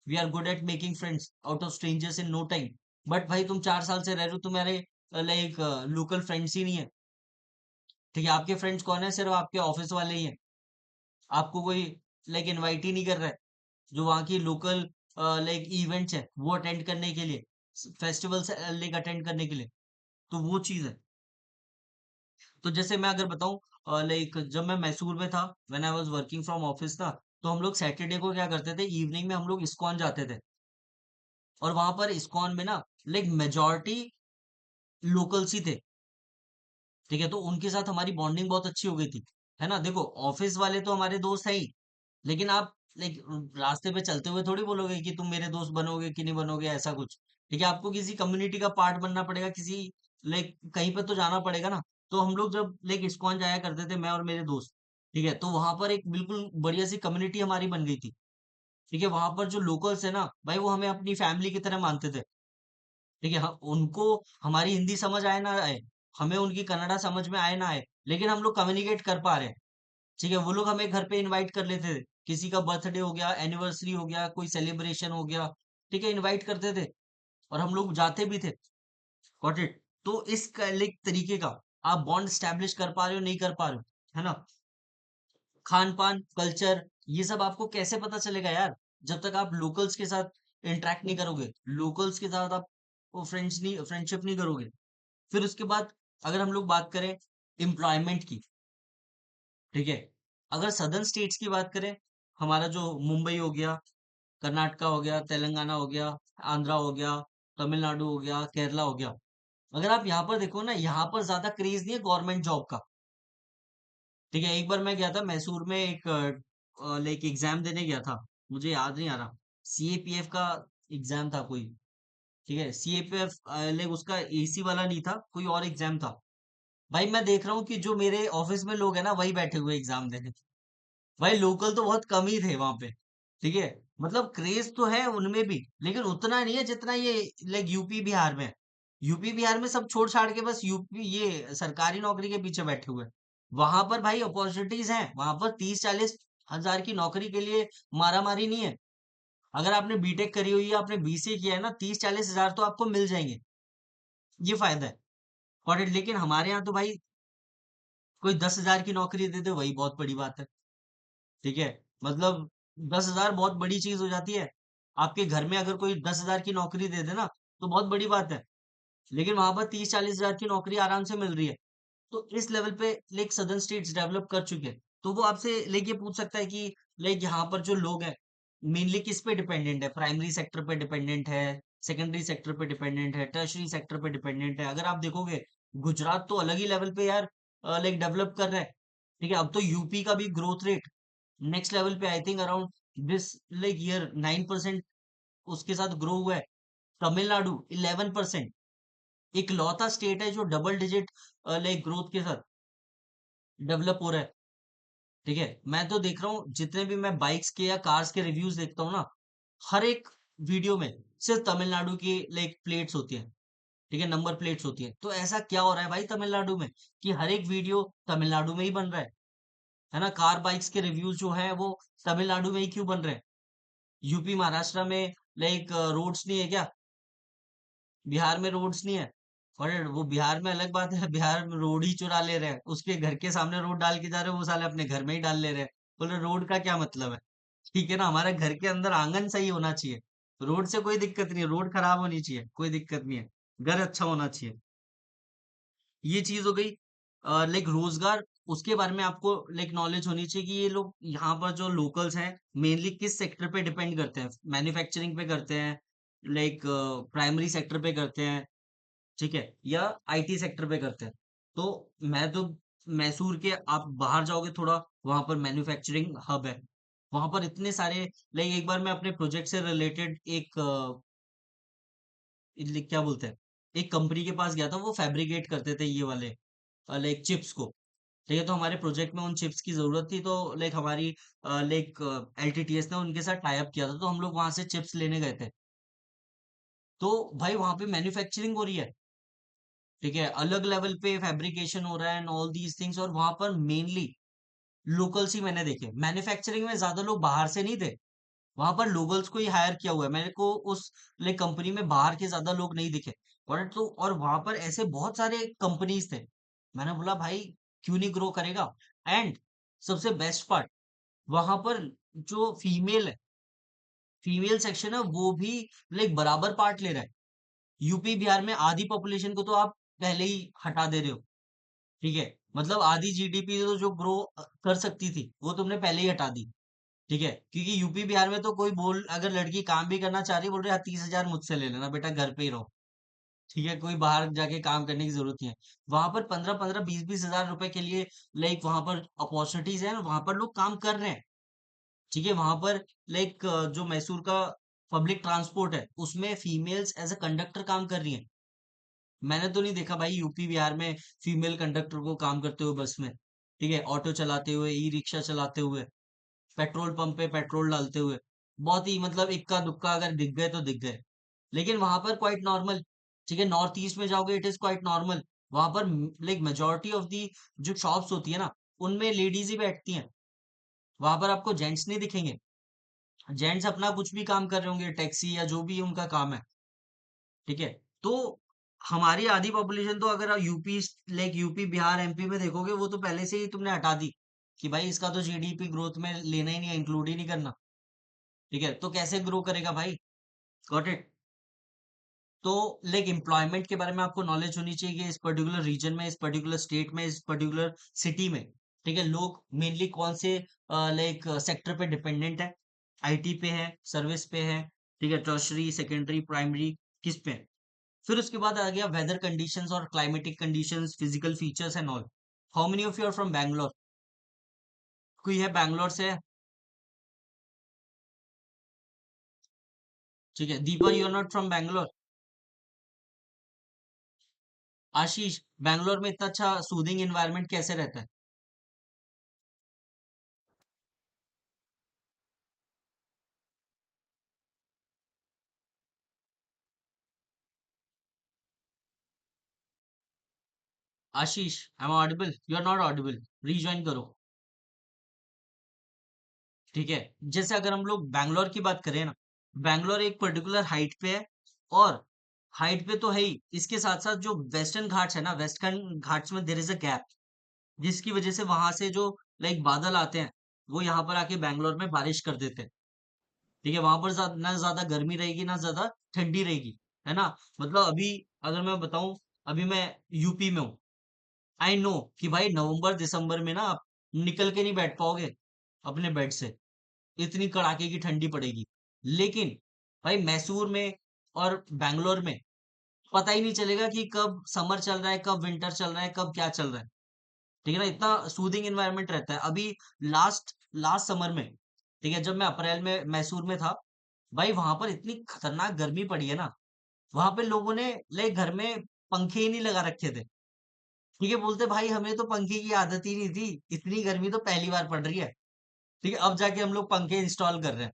A: We are good at making friends out of strangers in no time. But भाई तुम 4 साल से रह रहे हो, तुम्हारे लाइक लोकल फ्रेंड्स ही नहीं है, ठीक है। आपके फ्रेंड्स कौन है, सिर्फ आपके ऑफिस वाले ही हैं। आपको कोई लाइक इनवाइट ही नहीं कर रहा है जो वहाँ की लोकल लाइक इवेंट्स है वो अटेंड करने के लिए, फेस्टिवल्स लाइक अटेंड करने के लिए। तो वो चीज है। तो जैसे मैं अगर बताऊं लाइक जब मैं मैसूर में था, when I was working from office था, तो हम लोग सैटरडे को क्या करते थे, इवनिंग में हम लोग इस्कॉन जाते थे। और वहां पर इस्कॉन में ना लाइक मेजोरिटी लोकल्स ही थे, ठीक है। तो उनके साथ हमारी बॉन्डिंग बहुत अच्छी हो गई थी, है ना। देखो ऑफिस वाले तो हमारे दोस्त है ही, लेकिन आप लाइक रास्ते पे चलते हुए थोड़ी बोलोगे कि तुम मेरे दोस्त बनोगे कि नहीं बनोगे, ऐसा कुछ, ठीक है। आपको किसी कम्युनिटी का पार्ट बनना पड़ेगा, किसी लाइक कहीं पे तो जाना पड़ेगा ना। तो हम लोग जब लाइक इस्कॉन जाया करते थे, मैं और मेरे दोस्त, ठीक है, तो वहां पर एक बिल्कुल बढ़िया सी कम्युनिटी हमारी बन गई थी, ठीक है। वहां पर जो लोकल्स है ना भाई, वो हमें अपनी फैमिली की तरह मानते थे, ठीक है। हम उनको हमारी हिंदी समझ आए ना आए, हमें उनकी कन्नड़ा समझ में आए ना आए, लेकिन हम लोग कम्युनिकेट कर पा रहे हैं, ठीक है। वो लोग हमें घर पे इनवाइट कर लेते थे, किसी का बर्थडे हो गया, एनिवर्सरी हो गया, कोई सेलिब्रेशन हो गया, ठीक है, इनवाइट करते थे और हम लोग जाते भी थे। Got it. तो इस लाइक तरीके का आप बॉन्ड स्टैब्लिश कर पा रहे हो, नहीं कर पा रहे हो, है ना। खान पान, कल्चर, ये सब आपको कैसे पता चलेगा यार, जब तक आप लोकल्स के साथ इंटरेक्ट नहीं करोगे, लोकल्स के साथ आप फ्रेंडशिप नहीं करोगे। फिर उसके बाद अगर हम लोग बात करें एम्प्लॉयमेंट की, ठीक है, अगर सदर्न स्टेट्स की बात करें, हमारा जो मुंबई हो गया, कर्नाटका हो गया, तेलंगाना हो गया, आंध्रा हो गया, तमिलनाडु हो गया, केरला हो गया, अगर आप यहाँ पर देखो ना, यहाँ पर ज्यादा क्रेज नहीं है गवर्नमेंट जॉब का, ठीक है। एक बार मैं गया था मैसूर में, एक लाइक एग्जाम देने गया था, मुझे याद नहीं आ रहा, सीएपीएफ का एग्जाम था कोई, ठीक है, सीएपीएफ लाइक उसका एसी वाला नहीं था, कोई और एग्जाम था। भाई मैं देख रहा हूँ कि जो मेरे ऑफिस में लोग हैं ना वही बैठे हुए एग्जाम देने, भाई लोकल तो बहुत कम ही थे वहां पे, ठीक है। मतलब क्रेज तो है उनमें भी, लेकिन उतना नहीं है जितना ये लाइक यूपी बिहार में है। यूपी बिहार में सब छोड़ छाड़ के बस यूपी ये सरकारी नौकरी के पीछे बैठे हुए हैं। वहां पर भाई अपॉर्चुनिटीज हैं, वहां पर 30-40 हजार की नौकरी के लिए मारा मारी नहीं है। अगर आपने बीटेक करी हुई है, आपने बीसीए किया है ना, 30-40 हजार तो आपको मिल जाएंगे, ये फायदा है। Got it? लेकिन हमारे यहाँ तो भाई कोई 10 हजार की नौकरी दे दे वही बहुत बड़ी बात है, ठीक है। मतलब 10,000 बहुत बड़ी चीज हो जाती है। आपके घर में अगर कोई 10,000 की नौकरी दे दे ना, तो बहुत बड़ी बात है। लेकिन वहां पर 30-40,000 की नौकरी आराम से मिल रही है। तो इस लेवल पे लाइक सदर्न स्टेट्स डेवलप कर चुके हैं। तो वो आपसे लाइक ये पूछ सकता है कि लाइक यहाँ पर जो लोग हैं मेनली किस पे डिपेंडेंट है, प्राइमरी सेक्टर पे डिपेंडेंट है, सेकेंडरी सेक्टर पे डिपेंडेंट है, टर्शरी सेक्टर पे डिपेंडेंट है। अगर आप देखोगे गुजरात तो अलग ही लेवल पे यार लाइक डेवलप कर रहा है। ठीक है, अब तो यूपी का भी ग्रोथ रेट नेक्स्ट लेवल पे I think around this like year 9% उसके साथ ग्रो हुआ है। तमिलनाडु 11%, इकलौता स्टेट है जो डबल डिजिट लाइक ग्रोथ के साथ डेवलप हो रहा है। ठीक है, मैं तो देख रहा हूँ जितने भी मैं बाइक्स के या कार्स के रिव्यूज देखता हूँ ना, हर एक वीडियो में सिर्फ तमिलनाडु की लाइक प्लेट्स होती है। ठीक है, नंबर प्लेट्स होती है। तो ऐसा क्या हो रहा है भाई तमिलनाडु में कि हर एक वीडियो तमिलनाडु में ही बन रहा है ना? कार बाइक्स के रिव्यूज जो है वो तमिलनाडु में ही क्यों बन रहे हैं? यूपी महाराष्ट्र में लाइक रोड्स नहीं है क्या? बिहार में रोड्स नहीं है? और वो बिहार में अलग बात है, बिहार में रोड ही चुरा ले रहे हैं, उसके घर के सामने रोड डाल के जा रहे हैं, वो साले अपने घर में ही डाल ले रहे हैं। बोल रहे रोड का क्या मतलब है? ठीक है ना, हमारे घर के अंदर आंगन सही होना चाहिए। रोड से कोई दिक्कत नहीं है, रोड खराब होनी चाहिए, कोई दिक्कत नहीं है, घर अच्छा होना चाहिए। ये चीज हो गई। लाइक रोजगार, उसके बारे में आपको लाइक नॉलेज होनी चाहिए कि ये लोग यहाँ पर जो लोकल्स हैं मेनली किस सेक्टर पे डिपेंड करते हैं। मैन्युफैक्चरिंग पे करते हैं, लाइक प्राइमरी सेक्टर पे करते हैं, ठीक है, या आईटी सेक्टर पे करते हैं। तो मैं तो मैसूर के, आप बाहर जाओगे थोड़ा, वहां पर मैन्युफैक्चरिंग हब है। वहां पर इतने सारे लाइक, एक बार मैं अपने प्रोजेक्ट से रिलेटेड एक क्या बोलते हैं, एक कंपनी के पास गया था, वो फैब्रिकेट करते थे ये वाले लाइक चिप्स को। ठीक है, तो हमारे प्रोजेक्ट में उन चिप्स की जरूरत थी, तो लाइक हमारी लाइक एलटीटीएस ने उनके साथ टाई अप किया था, तो हम लोग वहां से चिप्स लेने गए थे। तो भाई वहां पे मैन्युफैक्चरिंग हो रही है। ठीक है, अलग लेवल पे फैब्रिकेशन हो रहा है एंड ऑल दीज थिंग्स, और वहां पर मेनली लोकल्स ही मैंने देखे। मैन्युफैक्चरिंग में ज्यादा लोग बाहर से नहीं थे, वहां पर लोकल्स को ही हायर किया हुआ है। मेरे को उस लाइक कंपनी में बाहर के ज्यादा लोग नहीं दिखे। और वहां पर ऐसे बहुत सारे कंपनीज थे। मैंने बोला भाई क्यों नहीं ग्रो करेगा। एंड सबसे बेस्ट पार्ट, वहां पर जो फीमेल सेक्शन है वो भी लाइक बराबर पार्ट ले रहा है। यूपी बिहार में आधी पॉपुलेशन को तो आप पहले ही हटा दे रहे हो। ठीक है, मतलब आधी जीडीपी तो जो ग्रो कर सकती थी वो तुमने पहले ही हटा दी। ठीक है, क्योंकि यूपी बिहार में तो कोई बोल, अगर लड़की काम भी करना चाह रही है, बोल रही है 30,000 मुझसे ले लेना बेटा, घर पे ही रहो। ठीक है, कोई बाहर जाके काम करने की जरूरत नहीं है। वहां पर 15-15, 20-20 हजार रुपए के लिए लाइक वहां पर अपॉर्चुनिटीज है, वहां पर लोग काम कर रहे हैं। ठीक है, वहां पर लाइक जो मैसूर का पब्लिक ट्रांसपोर्ट है उसमें फीमेल्स एज अ कंडक्टर काम कर रही हैं। मैंने तो नहीं देखा भाई यूपी बिहार में फीमेल कंडक्टर को काम करते हुए बस में। ठीक है, ऑटो चलाते हुए, ई रिक्शा चलाते हुए, पेट्रोल पंप पे पेट्रोल डालते हुए। बहुत ही मतलब इक्का दुक्का अगर दिख गए तो दिख गए। लेकिन वहां पर क्वाइट नॉर्मल। ठीक है, नॉर्थ ईस्ट में जाओगे इट इज क्वाइट नॉर्मल। वहां पर लाइक मेजोरिटी ऑफ दी जो शॉप्स होती है ना, उनमें लेडीज ही बैठती हैं। वहां पर आपको जेंट्स नहीं दिखेंगे। जेंट्स अपना कुछ भी काम कर रहे होंगे, टैक्सी या जो भी उनका काम है। ठीक है, तो हमारी आधी पॉपुलेशन तो अगर UP like UP Bihar MP में देखोगे, वो तो पहले से ही तुमने हटा दी कि भाई इसका तो जीडीपी ग्रोथ में लेना ही नहीं है, इंक्लूड ही नहीं करना। ठीक है, तो कैसे ग्रो करेगा भाई? Got it? तो लाइक एम्प्लॉयमेंट के बारे में आपको नॉलेज होनी चाहिए कि इस पर्टिकुलर रीजन में, इस पर्टिकुलर स्टेट में, इस पर्टिकुलर सिटी में, ठीक है, लोग मेनली कौन से लाइक सेक्टर पे डिपेंडेंट है। आईटी पे है, सर्विस पे है, ठीक है, टर्शरी, सेकेंडरी, प्राइमरी, किस पे है। फिर उसके बाद आ गया वेदर कंडीशंस और climatic conditions, physical features and all. How many of you are from Bangalore? कोई है बैंगलोर से? ठीक है, Deepa you are not from Bangalore. Ashish, Bangalore में इतना अच्छा सूदिंग एनवायरनमेंट कैसे रहता है? Ashish, I am audible? You are not audible. Rejoin करो। ठीक है, जैसे अगर हम लोग बैंगलोर की बात करें ना, बैंगलोर एक पर्टिकुलर हाइट पे है। और हाइट पे तो है ही, इसके साथ साथ जो वेस्टर्न घाट्स है ना, वेस्टर्न घाट्स में देयर इज अ गैप, जिसकी वजह से वहां से जो लाइक बादल आते हैं, वो यहाँ पर आके बैंगलोर में बारिश कर देते हैं। ठीक है, वहां पर ना ज्यादा गर्मी रहेगी ना ज्यादा ठंडी रहेगी, है ना। मतलब अभी अगर मैं बताऊं, अभी मैं यूपी में हूँ। आई नो कि भाई नवंबर दिसंबर में ना आप निकल के नहीं बैठ पाओगे अपने बेड से, इतनी कड़ाके की ठंडी पड़ेगी। लेकिन भाई मैसूर में और बैंगलोर में पता ही नहीं चलेगा कि कब समर चल रहा है, कब विंटर चल रहा है, कब क्या चल रहा है। ठीक है ना, इतना सूदिंग एनवायरनमेंट रहता है। अभी लास्ट लास्ट समर में, ठीक है, जब मैं अप्रैल में मैसूर में था, भाई वहां पर इतनी खतरनाक गर्मी पड़ी है ना, वहां पे लोगों ने लाइक घर में पंखे ही नहीं लगा रखे थे। ठीक है, बोलते भाई हमें तो पंखे की आदत ही नहीं थी, इतनी गर्मी तो पहली बार पड़ रही है। ठीक है, अब जाके हम लोग पंखे इंस्टॉल कर रहे हैं।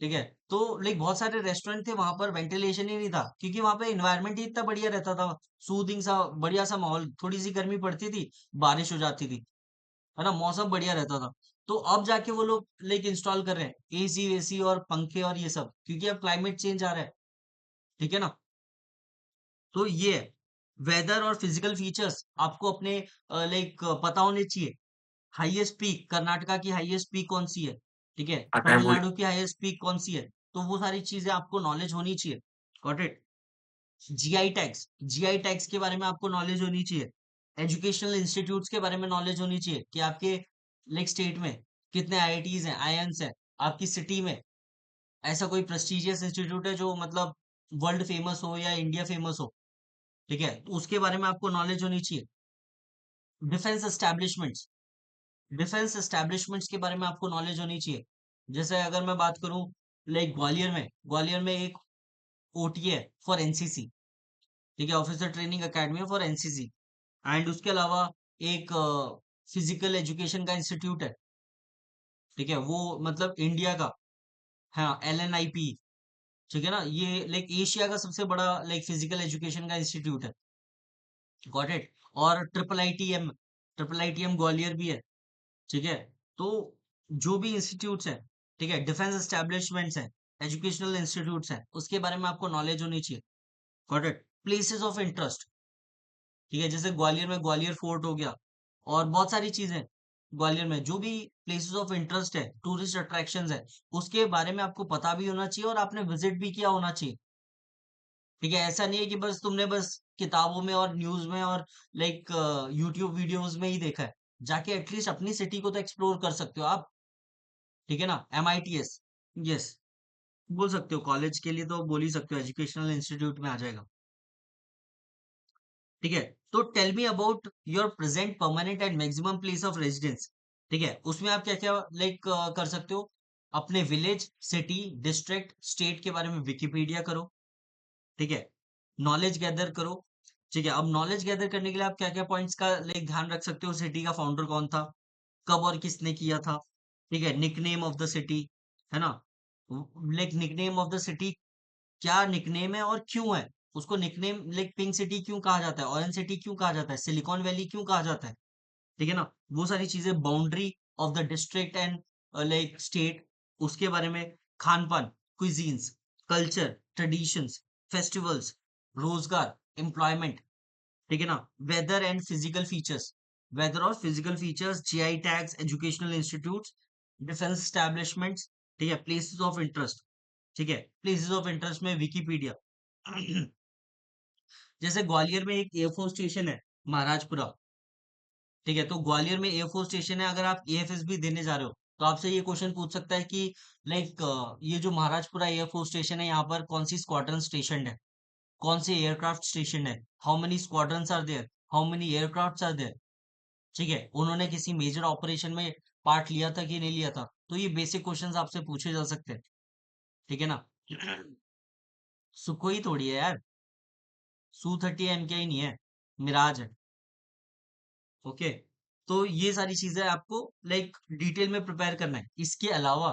A: ठीक है, तो लाइक बहुत सारे रेस्टोरेंट थे, वहां पर वेंटिलेशन ही नहीं था, क्योंकि वहां पे इन्वायरमेंट ही इतना बढ़िया रहता था, सूदिंग सा बढ़िया सा माहौल, थोड़ी सी गर्मी पड़ती थी, बारिश हो जाती थी, है ना, मौसम बढ़िया रहता था। तो अब जाके वो लोग लाइक इंस्टॉल कर रहे हैं एसी वेसी और पंखे और ये सब, क्योंकि अब क्लाइमेट चेंज आ रहा है। ठीक है ना, तो ये है। वेदर और फिजिकल फीचर्स आपको अपने लाइक पता होने चाहिए। हाईएस्ट पीक, कर्नाटका की हाईएस्ट पीक कौन सी है, ठीक है, तमिलनाडु की हाईएस्ट पीक कौन सी है, तो वो सारी चीजें आपको नॉलेज होनी चाहिए। Got it. GI tags, GI tags के बारे में आपको नॉलेज होनी चाहिए। एजुकेशनल इंस्टीट्यूट्स के बारे में नॉलेज होनी चाहिए कि आपके लाइक स्टेट में कितने आईआईटीज हैं, आईआईएम्स हैं, आपकी सिटी में ऐसा कोई प्रेस्टिजियस इंस्टीट्यूट है जो मतलब वर्ल्ड फेमस हो या इंडिया फेमस हो। ठीक है, तो उसके बारे में आपको नॉलेज होनी चाहिए। डिफेंस एस्टैब्लिशमेंट्स, डिफेंस एस्टैब्लिशमेंट्स के बारे में आपको नॉलेज होनी चाहिए। जैसे अगर मैं बात करूं लाइक ग्वालियर में एक ओटी है फॉर एनसीसी। ठीक है, officer training academy for NCC. And उसके अलावा एक फिजिकल एजुकेशन का इंस्टीट्यूट है। ठीक है, वो मतलब इंडिया का, हाँ, एलएनआईपी। ठीक है ना, ये लाइक एशिया का सबसे बड़ा लाइक फिजिकल एजुकेशन का इंस्टीट्यूट है। Got it. और ट्रिपल आईटीएम ग्वालियर भी है। ठीक है, तो जो भी इंस्टीट्यूट्स हैं, ठीक है, डिफेंस एस्टैब्लिशमेंट्स हैं, एजुकेशनल इंस्टीट्यूट्स हैं, उसके बारे में आपको नॉलेज होनी चाहिए। Got it. Places of interest, ठीक है, जैसे ग्वालियर में ग्वालियर फोर्ट हो गया, और बहुत सारी चीजें ग्वालियर में जो भी प्लेसेस ऑफ इंटरेस्ट है, टूरिस्ट अट्रैक्शंस है, उसके बारे में आपको पता भी होना चाहिए और आपने विजिट भी किया होना चाहिए। ठीक है, ऐसा नहीं है कि बस तुमने बस किताबों में और न्यूज में और लाइक यूट्यूब वीडियोस में ही देखा है। जाके एटलीस्ट अपनी सिटी को तो एक्सप्लोर कर सकते हो आप। ठीक है ना, एमआईटीएस, यस, बोल सकते हो, कॉलेज के लिए तो बोल ही सकते हो, एजुकेशनल इंस्टीट्यूट में आ जाएगा। ठीक है, तो tell me about your present permanent and maximum place of residence. ठीक है, उसमें आप क्या क्या लाइक कर सकते हो। अपने विलेज, सिटी, डिस्ट्रिक्ट, स्टेट के बारे में विकिपीडिया करो। ठीक है, नॉलेज गैदर करो। ठीक है, अब नॉलेज गैदर करने के लिए आप क्या क्या पॉइंट्स का लाइक ध्यान रख सकते हो। सिटी का फाउंडर कौन था, कब और किसने किया था। ठीक है, निकनेम ऑफ द सिटी, है ना, like nickname of the city, क्या निकनेम है और क्यों है। उसको निकनेम लाइक पिंक सिटी क्यों कहा जाता है, ऑरेंज सिटी क्यों कहा जाता है, सिलिकॉन वैली क्यों कहा जाता है। ठीक है ना, वो सारी चीजें, boundary of the district and like state, उसके बारे में, खान पान, क्विजीन्स, कल्चर, ट्रेडिशंस, फेस्टिवल्स, रोजगार, एम्प्लॉयमेंट। ठीक है ना, weather and physical features, weather और physical features, GI tags, educational institutes, defence establishments. ठीक है, प्लेसेस ऑफ इंटरेस्ट। ठीक है, प्लेसेस ऑफ इंटरेस्ट में विकिपीडिया। जैसे ग्वालियर में एक एयरफोर्स स्टेशन है, महाराजपुरा। ठीक है, तो ग्वालियर में एयरफोर्स स्टेशन है, अगर आप एएफएस भी देने जा रहे हो तो आपसे ये क्वेश्चन पूछ सकता है कि लाइक ये जो महाराजपुरा एयरफोर्स स्टेशन है, यहाँ पर कौन सी स्क्वाड्रन स्टेशन है, कौन से एयरक्राफ्ट स्टेशन है, how many squadrons are there, how many aircrafts are there. ठीक है, उन्होंने किसी मेजर ऑपरेशन में पार्ट लिया था कि नहीं लिया था, तो ये बेसिक क्वेश्चंस आपसे पूछे जा सकते हैं। ठीक है ना। सुखोई थोड़ी है यार, Su-30 MKI नहीं है, मिराज है। ओके, तो ये सारी चीजें आपको लाइक डिटेल में प्रिपेयर करना है। इसके अलावा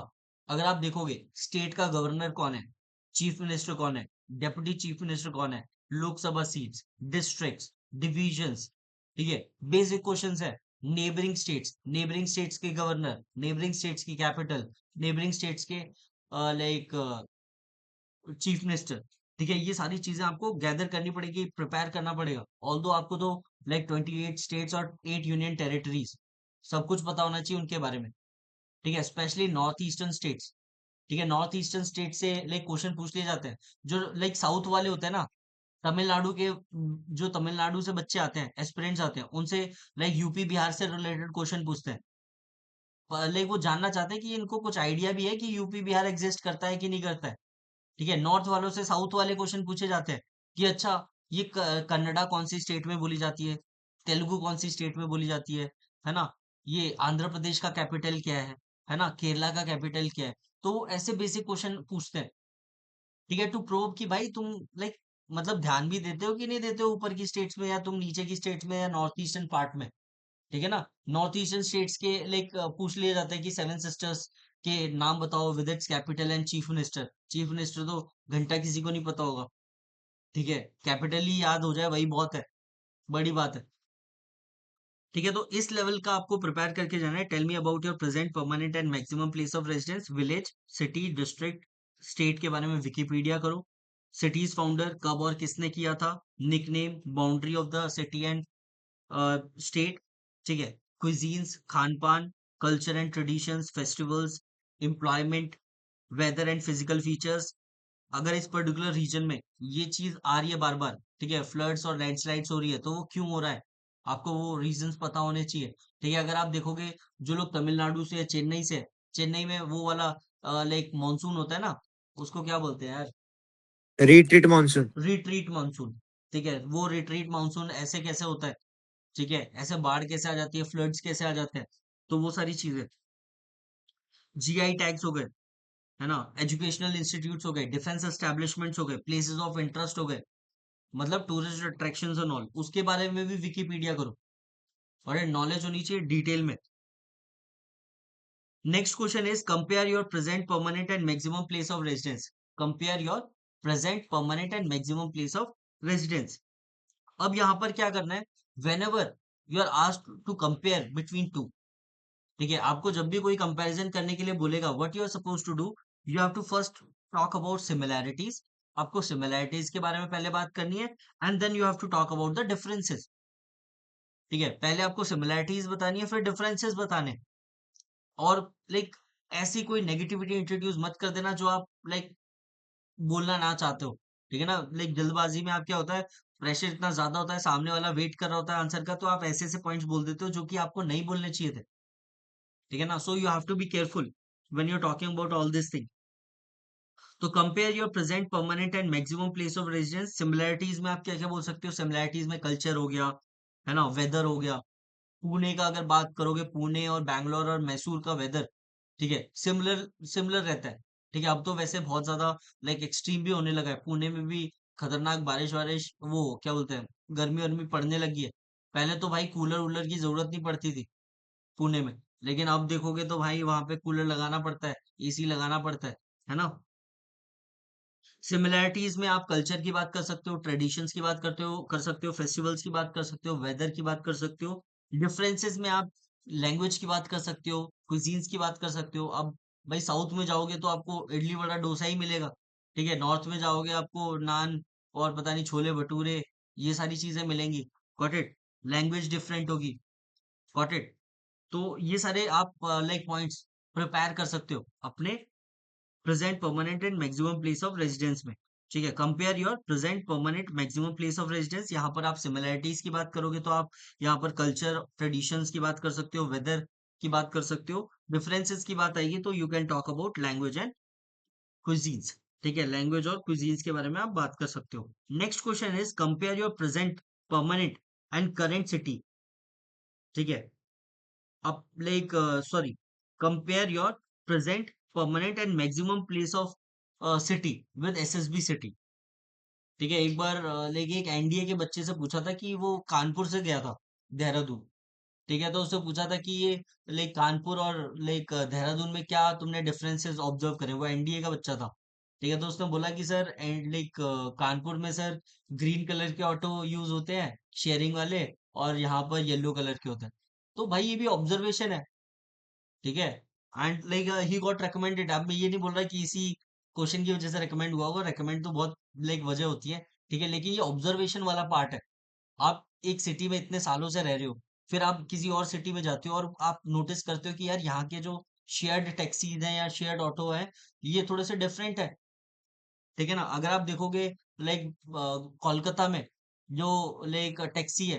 A: अगर आप देखोगे, स्टेट का गवर्नर कौन है, चीफ मिनिस्टर कौन है, डेप्यूटी चीफ मिनिस्टर कौन है, लोकसभा सीट्स, डिस्ट्रिक्ट्स, डिविजन्स। ठीक है, बेसिक क्वेश्चंस है। नेबरिंग स्टेट्स के गवर्नर, नेबरिंग स्टेट्स की कैपिटल, नेबरिंग स्टेट्स के लाइक चीफ मिनिस्टर। ठीक है, ये सारी चीजें आपको गैदर करनी पड़ेगी, प्रिपेयर करना पड़ेगा। ऑल दो आपको तो लाइक 28 स्टेट्स और 8 यूनियन टेरिटरीज, सब कुछ पता होना चाहिए उनके बारे में। ठीक है, स्पेशली नॉर्थ ईस्टर्न स्टेट्स। ठीक है, नॉर्थ ईस्टर्न स्टेट से लाइक क्वेश्चन पूछ लिए जाते हैं। जो लाइक साउथ वाले होते हैं ना, तमिलनाडु के जो तमिलनाडु से बच्चे आते हैं, एस्पिरेंट्स आते हैं, उनसे लाइक यूपी बिहार से रिलेटेड क्वेश्चन पूछते हैं। लाइक वो जानना चाहते हैं कि इनको कुछ आइडिया भी है कि यूपी बिहार एग्जिस्ट करता है कि नहीं करता है। ठीक है, नॉर्थ वालों से साउथ वाले क्वेश्चन पूछे जाते हैं कि अच्छा, ये कन्नडा कौन सी स्टेट में बोली जाती है, तेलुगु कौन सी स्टेट में बोली जाती है ना, ये आंध्र प्रदेश का कैपिटल क्या है ना, केरला का कैपिटल क्या है। तो वो ऐसे बेसिक क्वेश्चन पूछते हैं। ठीक है, टू प्रूव कि भाई तुम लाइक मतलब ध्यान भी देते हो कि नहीं देते हो ऊपर की स्टेट्स में, या तुम नीचे की स्टेट्स में, या नॉर्थ ईस्टर्न पार्ट में। ठीक है ना, नॉर्थ ईस्टर्न स्टेट्स के लाइक पूछ लिया जाता है कि सेवन सिस्टर्स के नाम बताओ with its capital and chief minister. Chief minister तो घंटा किसी को नहीं पता होगा। ठीक है, कैपिटल ही याद हो जाए वही बहुत है, बड़ी बात है। ठीक है, तो इस लेवल का आपको प्रिपेयर करके जाना है। Tell me about your present, permanent and maximum place of residence, village, city, district, state के बारे में विकिपीडिया करो। सिटीज फाउंडर कब और किसने किया था, nickname, boundary of the city and state. ठीक है, क्विजीन्स, खान पान, culture and traditions, festivals, employment, weather and physical features. अगर इस पर्टिकुलर रीजन में ये चीज आ रही है बार बार, ठीक है, फ्लड्स और लैंडस्लाइड्स हो रही है, तो वो क्यों हो रहा है, आपको वो रीजंस पता होने चाहिए। ठीक है, अगर आप देखोगे जो लोग तमिलनाडु से या चेन्नई से, चेन्नई में वो वाला लाइक मानसून होता है ना, उसको क्या बोलते हैं यार,
F: रिट्रीट मानसून।
A: Retreat monsoon. ठीक है, वो रिट्रीट मानसून ऐसे कैसे होता है, ठीक है, ऐसे बाढ़ कैसे आ जाती है, फ्लड्स कैसे आ जाते हैं। तो वो सारी चीजें, जीआई टैग्स हो गए, है ना, एजुकेशनल इंस्टीट्यूट्स हो गए, डिफेंस एस्टेब्लिशमेंट्स हो गए, प्लेसेस ऑफ इंटरेस्ट हो गए, मतलब टूरिस्ट अट्रैक्शंस एंड ऑल, उसके बारे में भी विकिपीडिया करो। और नॉलेज होनी चाहिए डिटेल में। Next question is compare your present, permanent and maximum place of residence. Compare your present, permanent and maximum place of residence. अब यहाँ पर क्या करना है, whenever you are asked to compare between two, ठीक है, आपको जब भी कोई कंपैरिजन करने के लिए बोलेगा, what you are suppose to do, you have to first talk about similarities. आपको सिमिलैरिटीज के बारे में पहले बात करनी है, and then you have to talk about the differences. ठीक है, पहले आपको सिमिलैरिटीज बतानी है, फिर डिफरेंसेस बताने। और लाइक ऐसी कोई नेगेटिविटी इंट्रोड्यूस मत कर देना जो आप लाइक बोलना ना चाहते हो। ठीक है ना, लाइक जल्दबाजी में आप क्या होता है, प्रेशर इतना ज्यादा होता है, सामने वाला वेट कर रहा होता है आंसर का, तो आप ऐसे ऐसे पॉइंट्स बोल देते हो जो कि आपको नहीं बोलने चाहिए थे। ठीक है ना, so you have to be careful when you are talking about all this thing. तो compare your present, permanent and maximum place of residence. Similarities में आप क्या क्या बोल सकते हो, सिमिलैरिटीज में कल्चर हो गया, है ना, वेदर हो गया। पुणे का अगर बात करोगे, पुणे और बैंगलोर और मैसूर का वेदर, ठीक है, सिमिलर सिमिलर रहता है। ठीक है, अब तो वैसे बहुत ज्यादा लाइक एक्सट्रीम भी होने लगा है, पुणे में भी खतरनाक बारिश वारिश, वो क्या बोलते हैं, गर्मी वर्मी पड़ने लगी है। पहले तो भाई कूलर वूलर की जरूरत नहीं पड़ती थी पुणे में, लेकिन अब देखोगे तो भाई वहां पे कूलर लगाना पड़ता है, एसी लगाना पड़ता है ना। सिमिलैरिटीज में आप कल्चर की बात कर सकते हो, ट्रेडिशंस की बात करते हो कर सकते हो, फेस्टिवल्स की बात कर सकते हो, वेदर की बात कर सकते हो। डिफरेंसेस में आप लैंग्वेज की बात कर सकते हो, क्विजीन्स की बात कर सकते हो। अब भाई साउथ में जाओगे तो आपको इडली वड़ा डोसा ही मिलेगा। ठीक है, नॉर्थ में जाओगे आपको नान और पता नहीं छोले भटूरे, ये सारी चीजें मिलेंगी। गॉट इट, लैंग्वेज डिफरेंट होगी। Got it. तो ये सारे आप लाइक पॉइंट्स प्रिपेयर कर सकते हो अपने present, permanent and maximum place of residence में। ठीक है, compare your present, permanent, maximum place of residence. यहाँ पर आप सिमिलैरिटीज की बात करोगे तो आप यहाँ पर कल्चर ट्रेडिशंस की बात कर सकते हो, वेदर की बात कर सकते हो। डिफरेंसेस की बात आएगी तो you can talk about language and cuisines. ठीक है, लैंग्वेज और क्विजीन्स के बारे में आप बात कर सकते हो। Next question is compare your present, permanent and current city. ठीक है, up like sorry, compare your present, permanent and maximum place of city with SSB city। ठीक है, एक बार लाइक एक एनडीए के बच्चे से पूछा था कि वो कानपुर से गया था देहरादून। ठीक है, तो उससे पूछा था कि ये लाइक कानपुर और लाइक देहरादून में क्या तुमने डिफरेंसेस ऑब्जर्व करे, वो एनडीए का बच्चा था। ठीक है, तो उसने बोला कि सर लाइक कानपुर में सर ग्रीन कलर के ऑटो यूज होते हैं शेयरिंग वाले, और यहाँ पर येलो कलर के होते हैं। तो भाई ये भी ऑब्जर्वेशन है। ठीक है, and like he got recommended. अब मैं ये नहीं बोल रहा कि इसी क्वेश्चन की वजह से रिकमेंड हुआ होगा, रिकमेंड तो बहुत लाइक वजह होती है। ठीक है, लेकिन ये ऑब्जर्वेशन वाला पार्ट है। आप एक सिटी में इतने सालों से रह रहे हो, फिर आप किसी और सिटी में जाते हो और आप नोटिस करते हो कि यार यहाँ के जो शेयर्ड टैक्सीज हैं या शेयर्ड ऑटो है, ये थोड़े से डिफरेंट है। ठीक है ना? अगर आप देखोगे लाइक कोलकाता में जो लाइक टैक्सी है,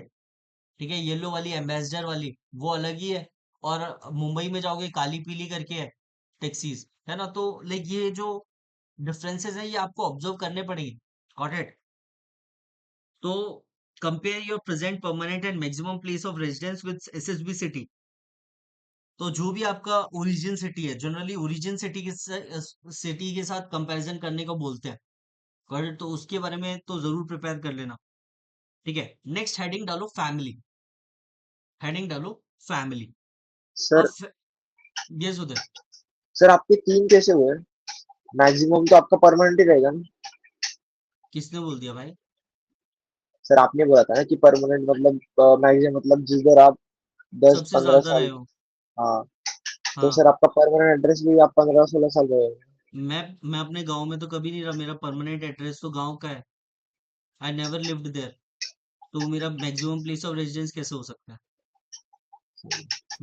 A: ठीक है, येलो वाली एम्बेसडर वाली, वो अलग ही है। और मुंबई में जाओगे काली पीली करके है टैक्सीज, है ना? तो लाइक ये जो डिफरेंसेस हैं ये आपको ऑब्जर्व करने पड़ेंगे। Got it? तो compare your present permanent and maximum place of residence with SSB city. तो जो भी आपका ओरिजिन सिटी है, जनरली ओरिजिन सिटी के सिटी के साथ कंपैरिजन करने को बोलते हैं। Got it? तो उसके बारे में तो जरूर प्रिपेयर कर लेना। ठीक है, नेक्स्ट हेडिंग डालो फैमिली। हेडिंग डालो फैमिली।
B: सर
A: अब यस उधर
B: सर आपके 3 कैसे हुए? मैक्सिमम तो आपका परमानेंट ही रहेगा ना?
A: किसने बोल दिया भाई?
B: सर आपने बोला था ना कि परमानेंट मतलब मैक्सिमम मतलब जिधर आप दस
A: सबसे
B: पंद्रह
A: ज्यादा रहे
B: साल
A: हो।
B: हाँ, तो
A: हाँ,
B: सर आपका परमानेंट एड्रेस भी आप 15-16 साल रहे हो।
A: मैं अपने गांव में तो कभी नहीं रहा, मेरा परमानेंट एड्रेस तो गांव का है। I never lived there. तो मेरा मैक्सिमम प्लेस ऑफ रेजिडेंस कैसे हो सकता है?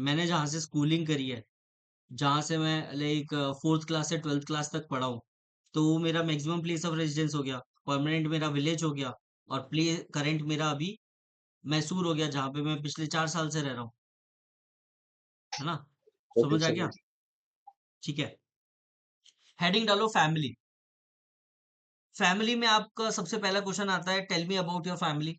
A: मैंने जहाँ से स्कूलिंग करी है, जहाँ से मैं लाइक फोर्थ क्लास से ट्वेल्थ क्लास तक पढ़ा हूँ, तो वो मेरा मैक्सिमम प्लेस ऑफ रेजिडेंस हो गया। परमानेंट मेरा विलेज हो गया। और प्ले करंट मेरा अभी मैसूर हो गया, जहाँ पे मैं पिछले 4 साल से रह रहा हूँ। है ना?
B: ओके
A: समझ आ
B: समझ।
A: गया? ठीक है, हेडिंग डालो फैमिली। फैमिली में आपका सबसे पहला क्वेश्चन आता है, tell me about your family.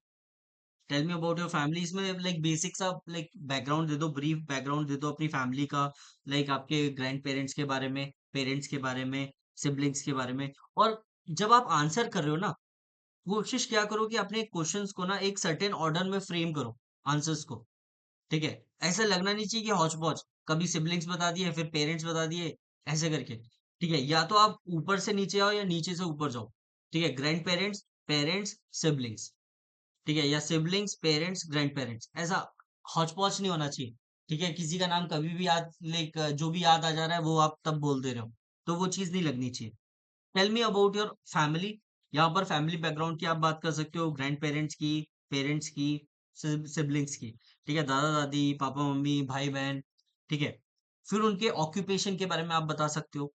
A: Tell me about your family. इसमें लाइक बेसिक सा लाइक बैकग्राउंड दे दो, ब्रीफ बैकग्राउंड दे दो अपनी फैमिली का। लाइक आपके ग्रैंड पेरेंट्स के बारे में, पेरेंट्स के बारे में, सिबलिंग्स के बारे में। और जब आप आंसर कर रहे हो ना, कोशिश क्या करो कि अपने क्वेश्चंस को ना एक सर्टेन ऑर्डर में फ्रेम करो, आंसर्स को। ठीक है? ऐसा लगना नहीं चाहिए कि हौच पौच, कभी सिबलिंग्स बता दिए फिर पेरेंट्स बता दिए, ऐसे करके। ठीक है? या तो आप ऊपर से नीचे आओ या नीचे से ऊपर जाओ। ठीक है? Grand parents, parents, siblings. ठीक है? या सिबलिंग्स, पेरेंट्स, ग्रैंड पेरेंट्स, ऐसा हौच पौच नहीं होना चाहिए। ठीक है? किसी का नाम कभी भी याद, लाइक जो भी याद आ जा रहा है वो आप तब बोल दे रहे हो, तो वो चीज नहीं लगनी चाहिए। Tell me about your family. यहाँ पर फैमिली बैकग्राउंड की आप बात कर सकते हो, ग्रैंड पेरेंट्स की, पेरेंट्स की, सिबलिंग्स की। ठीक है? दादा दादी, पापा मम्मी, भाई बहन। ठीक है? फिर उनके ऑक्यूपेशन के बारे में आप बता सकते हो।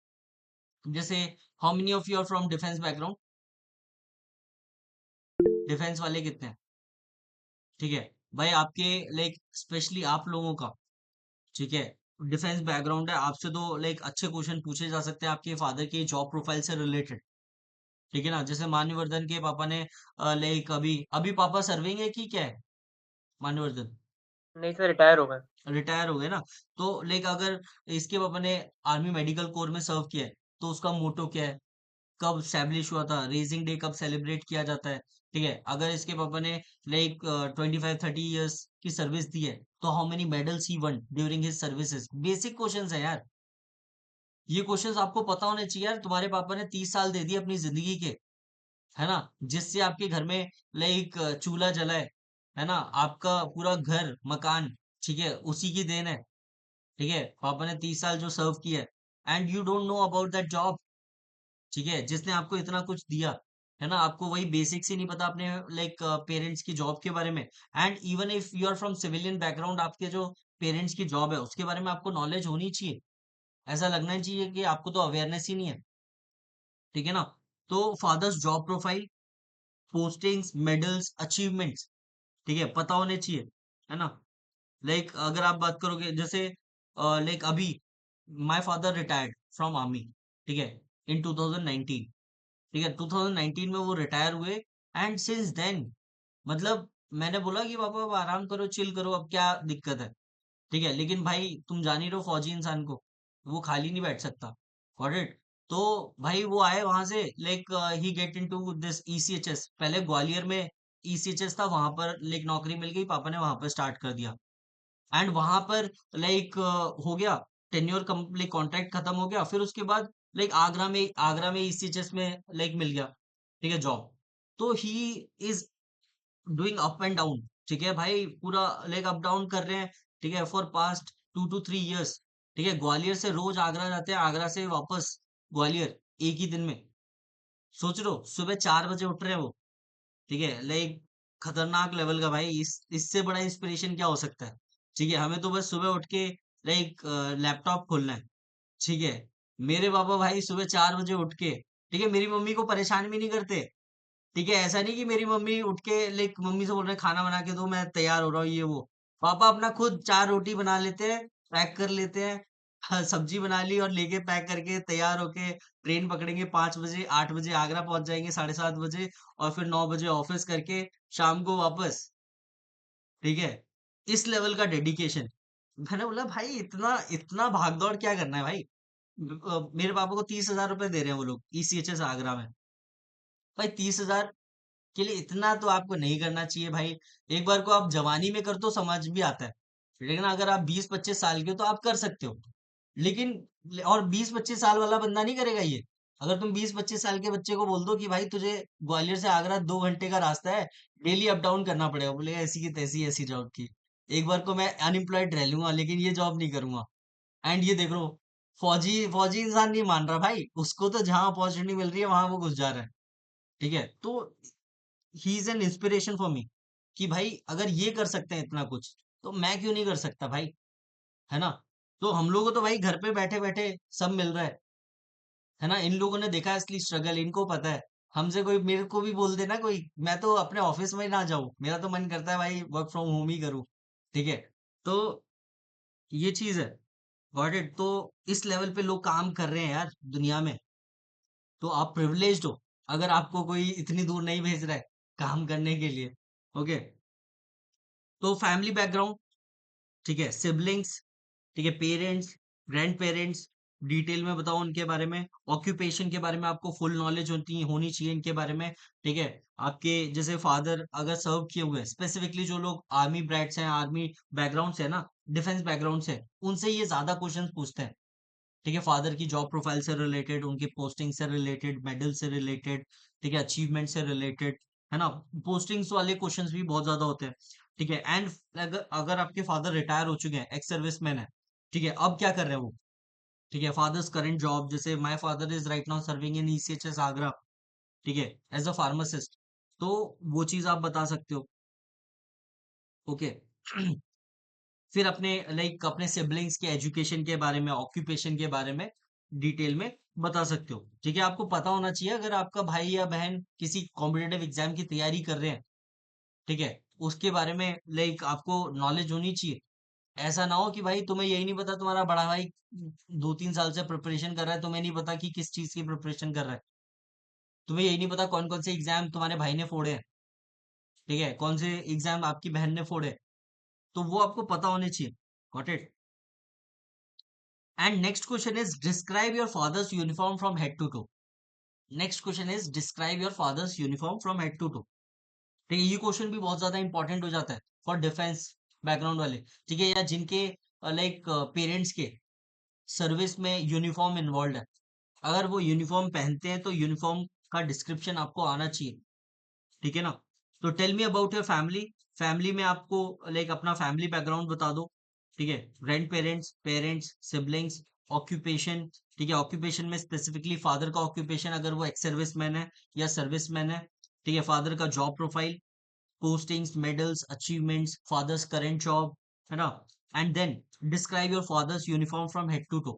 A: जैसे how many of you are from defence background? Defence वाले कितने हैं? ठीक है भाई, आपके लाइक स्पेशली आप लोगों का, ठीक है, डिफेंस बैकग्राउंड है, आपसे तो लाइक अच्छे क्वेश्चन पूछे जा सकते हैं आपके फादर की जॉब प्रोफाइल से रिलेटेड। ठीक है ना? जैसे मान्यवर्धन के पापा ने लाइक अभी अभी पापा सर्विंग है कि क्या है मान्यवर्धन?
G: नहीं सर, रिटायर हो गए।
A: रिटायर हो गए ना? तो लाइक अगर इसके पापा ने आर्मी मेडिकल कोर में सर्व किया है, तो उसका मोटो क्या है? कब स्टैब्लिश हुआ था? रेजिंग डे कब सेलिब्रेट किया जाता है? ठीक है? अगर इसके पापा ने लाइक 25-30 ईयर्स की सर्विस दी है, तो how many medals he one during his services? Basic questions है यार। ये क्वेश्चंस आपको पता होने चाहिए यार। तुम्हारे पापा ने 30 साल दे दिए अपनी जिंदगी के, है ना? जिससे आपके घर में लाइक चूल्हा जला है ना? आपका पूरा घर मकान, ठीक है, उसी की देन है। ठीक है? पापा ने 30 साल जो सर्व किया है, and you don't know about that job. ठीक है? जिसने आपको इतना कुछ दिया, है ना? आपको वही बेसिक्स ही नहीं पता अपने लाइक पेरेंट्स की जॉब के बारे में। And even if you are from civilian background, आपके जो पेरेंट्स की जॉब है उसके बारे में आपको नॉलेज होनी चाहिए। ऐसा लगना चाहिए कि आपको तो अवेयरनेस ही नहीं है। ठीक है ना? तो father's job profile, postings, medals, achievements, ठीक है, पता होने चाहिए। है ना? लाइक अगर आप बात करोगे जैसे लाइक अभी my father retired from army. ठीक है? इन 2019। ठीक है? 2019 में वो रिटायर हुए। एंड सिंस देन, मतलब मैंने बोला कि पापा अब आराम करो, चिल करो, अब क्या दिक्कत है? ठीक है? लेकिन भाई तुम जान ही रहो फौजी इंसान को, वो खाली नहीं बैठ सकता। Got it? तो भाई वो आए वहां से, like he get into this ECHS. पहले ग्वालियर में ईसीएचएस था, वहां पर लाइक नौकरी मिल गई, पापा ने वहां पर स्टार्ट कर दिया। एंड वहां पर लाइक हो गया, टेन्योर लाइक कॉन्ट्रैक्ट खत्म हो गया। फिर उसके बाद लाइक आगरा में ईसीएचएस में लाइक मिल गया, ठीक है, जॉब। तो he is doing up and down. ठीक है भाई, पूरा लाइक अप डाउन कर रहे हैं। ठीक है? For past 2 to 3 years। ठीक है? ग्वालियर से रोज आगरा जाते हैं, आगरा से वापस ग्वालियर एक ही दिन में। सोच लो, सुबह 4 बजे उठ रहे हैं वो। ठीक है? लाइक खतरनाक लेवल का भाई। इससे बड़ा इंस्पिरेशन क्या हो सकता है? ठीक है? हमें तो बस सुबह उठ के लाइक लैपटॉप खोलना है, ठीक है। मेरे पापा भाई सुबह 4 बजे उठ के, ठीक है, मेरी मम्मी को परेशान भी नहीं करते। ठीक है, ऐसा नहीं कि मेरी मम्मी उठ के लाइक मम्मी से बोल रहे हैं खाना बना के दो, मैं तैयार हो रहा हूँ ये वो। पापा अपना खुद 4 रोटी बना लेते हैं, पैक कर लेते हैं। हाँ, सब्जी बना ली और लेके पैक करके तैयार होके ट्रेन पकड़ेंगे 5 बजे, 8 बजे आगरा पहुंच जाएंगे 7:30 बजे, और फिर 9 बजे ऑफिस करके शाम को वापस। ठीक है, इस लेवल का डेडिकेशन। मैंने बोला भाई इतना इतना भाग दौड़ क्या करना है भाई। मेरे पापा को 30,000 रुपए दे रहे हैं वो लोग ECHS आगरा में। भाई 30,000 के लिए इतना तो आपको नहीं करना चाहिए भाई। एक बार को आप जवानी में कर तो समझ भी आता है, लेकिन अगर आप 20-25 साल के हो तो आप कर सकते हो। लेकिन और 20-25 साल वाला बंदा नहीं करेगा ये। अगर तुम 20-25 साल के बच्चे को बोल दो कि भाई तुझे ग्वालियर से आगरा 2 घंटे का रास्ता है, डेली अप डाउन करना पड़ेगा, बोलेगा ऐसी की तैसी ऐसी जॉब की। एक बार को मैं अनएम्प्लॉयड रह लूंगा लेकिन ये जॉब नहीं करूंगा। एंड ये देख लो, फौजी फौजी इंसान नहीं मान रहा भाई, उसको तो जहां अपॉर्चुनिटी मिल रही है वहां वो घुस जा रहा है। ठीक है, तो he is an inspiration for me कि भाई अगर ये कर सकते हैं इतना कुछ, तो मैं क्यों नहीं कर सकता भाई। है ना। तो हम लोगों को तो भाई घर पे बैठे बैठे सब मिल रहा है ना। इन लोगों ने देखा है असली स्ट्रगल, इनको पता है। हमसे कोई मेरे को भी बोल देना कोई, मैं तो अपने ऑफिस में ही ना जाऊं, मेरा तो मन करता है भाई वर्क फ्रॉम होम ही करूं। ठीक है, तो ये चीज है। Got it. तो इस लेवल पे लोग काम कर रहे हैं यार दुनिया में, तो आप प्रिविलेज्ड हो अगर आपको कोई इतनी दूर नहीं भेज रहा है काम करने के लिए। ओके, तो फैमिली बैकग्राउंड, ठीक है, सिबलिंग्स, ठीक है, पेरेंट्स, ग्रैंड पेरेंट्स, डिटेल में बताओ उनके बारे में। ऑक्यूपेशन के बारे में आपको फुल नॉलेज होनी चाहिए इनके बारे में। ठीक है, आपके जैसे फादर अगर सर्व किए हुए हैं, स्पेसिफिकली जो लोग आर्मी ब्रैट्स हैं, आर्मी बैकग्राउंड से है ना, डिफेंस बैकग्राउंड से, उनसे ये ज्यादा क्वेश्चन पूछते हैं। ठीक है, फादर की जॉब प्रोफाइल से रिलेटेड, उनकी पोस्टिंग से रिलेटेड, मेडल से रिलेटेड, ठीक है, अचीवमेंट से रिलेटेड, है ना। पोस्टिंग्स वाले क्वेश्चंस भी बहुत ज्यादा होते हैं। ठीक है, एंड अगर अगर आपके फादर रिटायर हो चुके हैं, एक्स सर्विसमैन है, ठीक है, अब क्या कर रहे हैं वो। ठीक है, फादर्स करंट जॉब, जैसे my father is right now serving in ECHS Agra, ठीक है, एज अ फार्मासिस्ट। तो वो चीज आप बता सकते हो। ओके। फिर अपने लाइक अपने सिबलिंग्स के एजुकेशन के बारे में, ऑक्यूपेशन के बारे में डिटेल में बता सकते हो। ठीक है, आपको पता होना चाहिए अगर आपका भाई या बहन किसी कॉम्पिटेटिव एग्जाम की तैयारी कर रहे हैं, ठीक है, उसके बारे में लाइक आपको नॉलेज होनी चाहिए। ऐसा ना हो कि भाई तुम्हें यही नहीं पता, तुम्हारा बड़ा भाई 2-3 साल से प्रिपरेशन कर रहा है, तुम्हें नहीं पता कि किस चीज की प्रिपरेशन कर रहा है। तुम्हें यही नहीं पता कौन कौन से एग्जाम तुम्हारे भाई ने फोड़े हैं, ठीक है, कौन से एग्जाम आपकी बहन ने फोड़े हैं। तो वो आपको पता होने चाहिए। Got it. And next question is describe your father's uniform from head to toe. Next question is describe your father's uniform from head to toe. ठीक है, ये क्वेश्चन भी बहुत ज्यादा इंपॉर्टेंट हो जाता है फॉर डिफेंस बैकग्राउंड वाले। ठीक है, या जिनके लाइक पेरेंट्स के सर्विस में यूनिफॉर्म इन्वॉल्व है, अगर वो यूनिफॉर्म पहनते हैं तो यूनिफॉर्म का डिस्क्रिप्शन आपको आना चाहिए। ठीक है ना। तो tell me about your family. Family में आपको लाइक अपना फैमिली बैकग्राउंड बता दो। ठीक है, grand parents, parents, siblings, occupation. ठीक है, ऑक्यूपेशन में स्पेसिफिकली फादर का ऑक्यूपेशन अगर वो एक्स सर्विसमैन है या सर्विसमैन है। ठीक है, फादर का job profile, postings, medals, achievements, father's current job, है ना। And then describe your father's uniform from head to toe.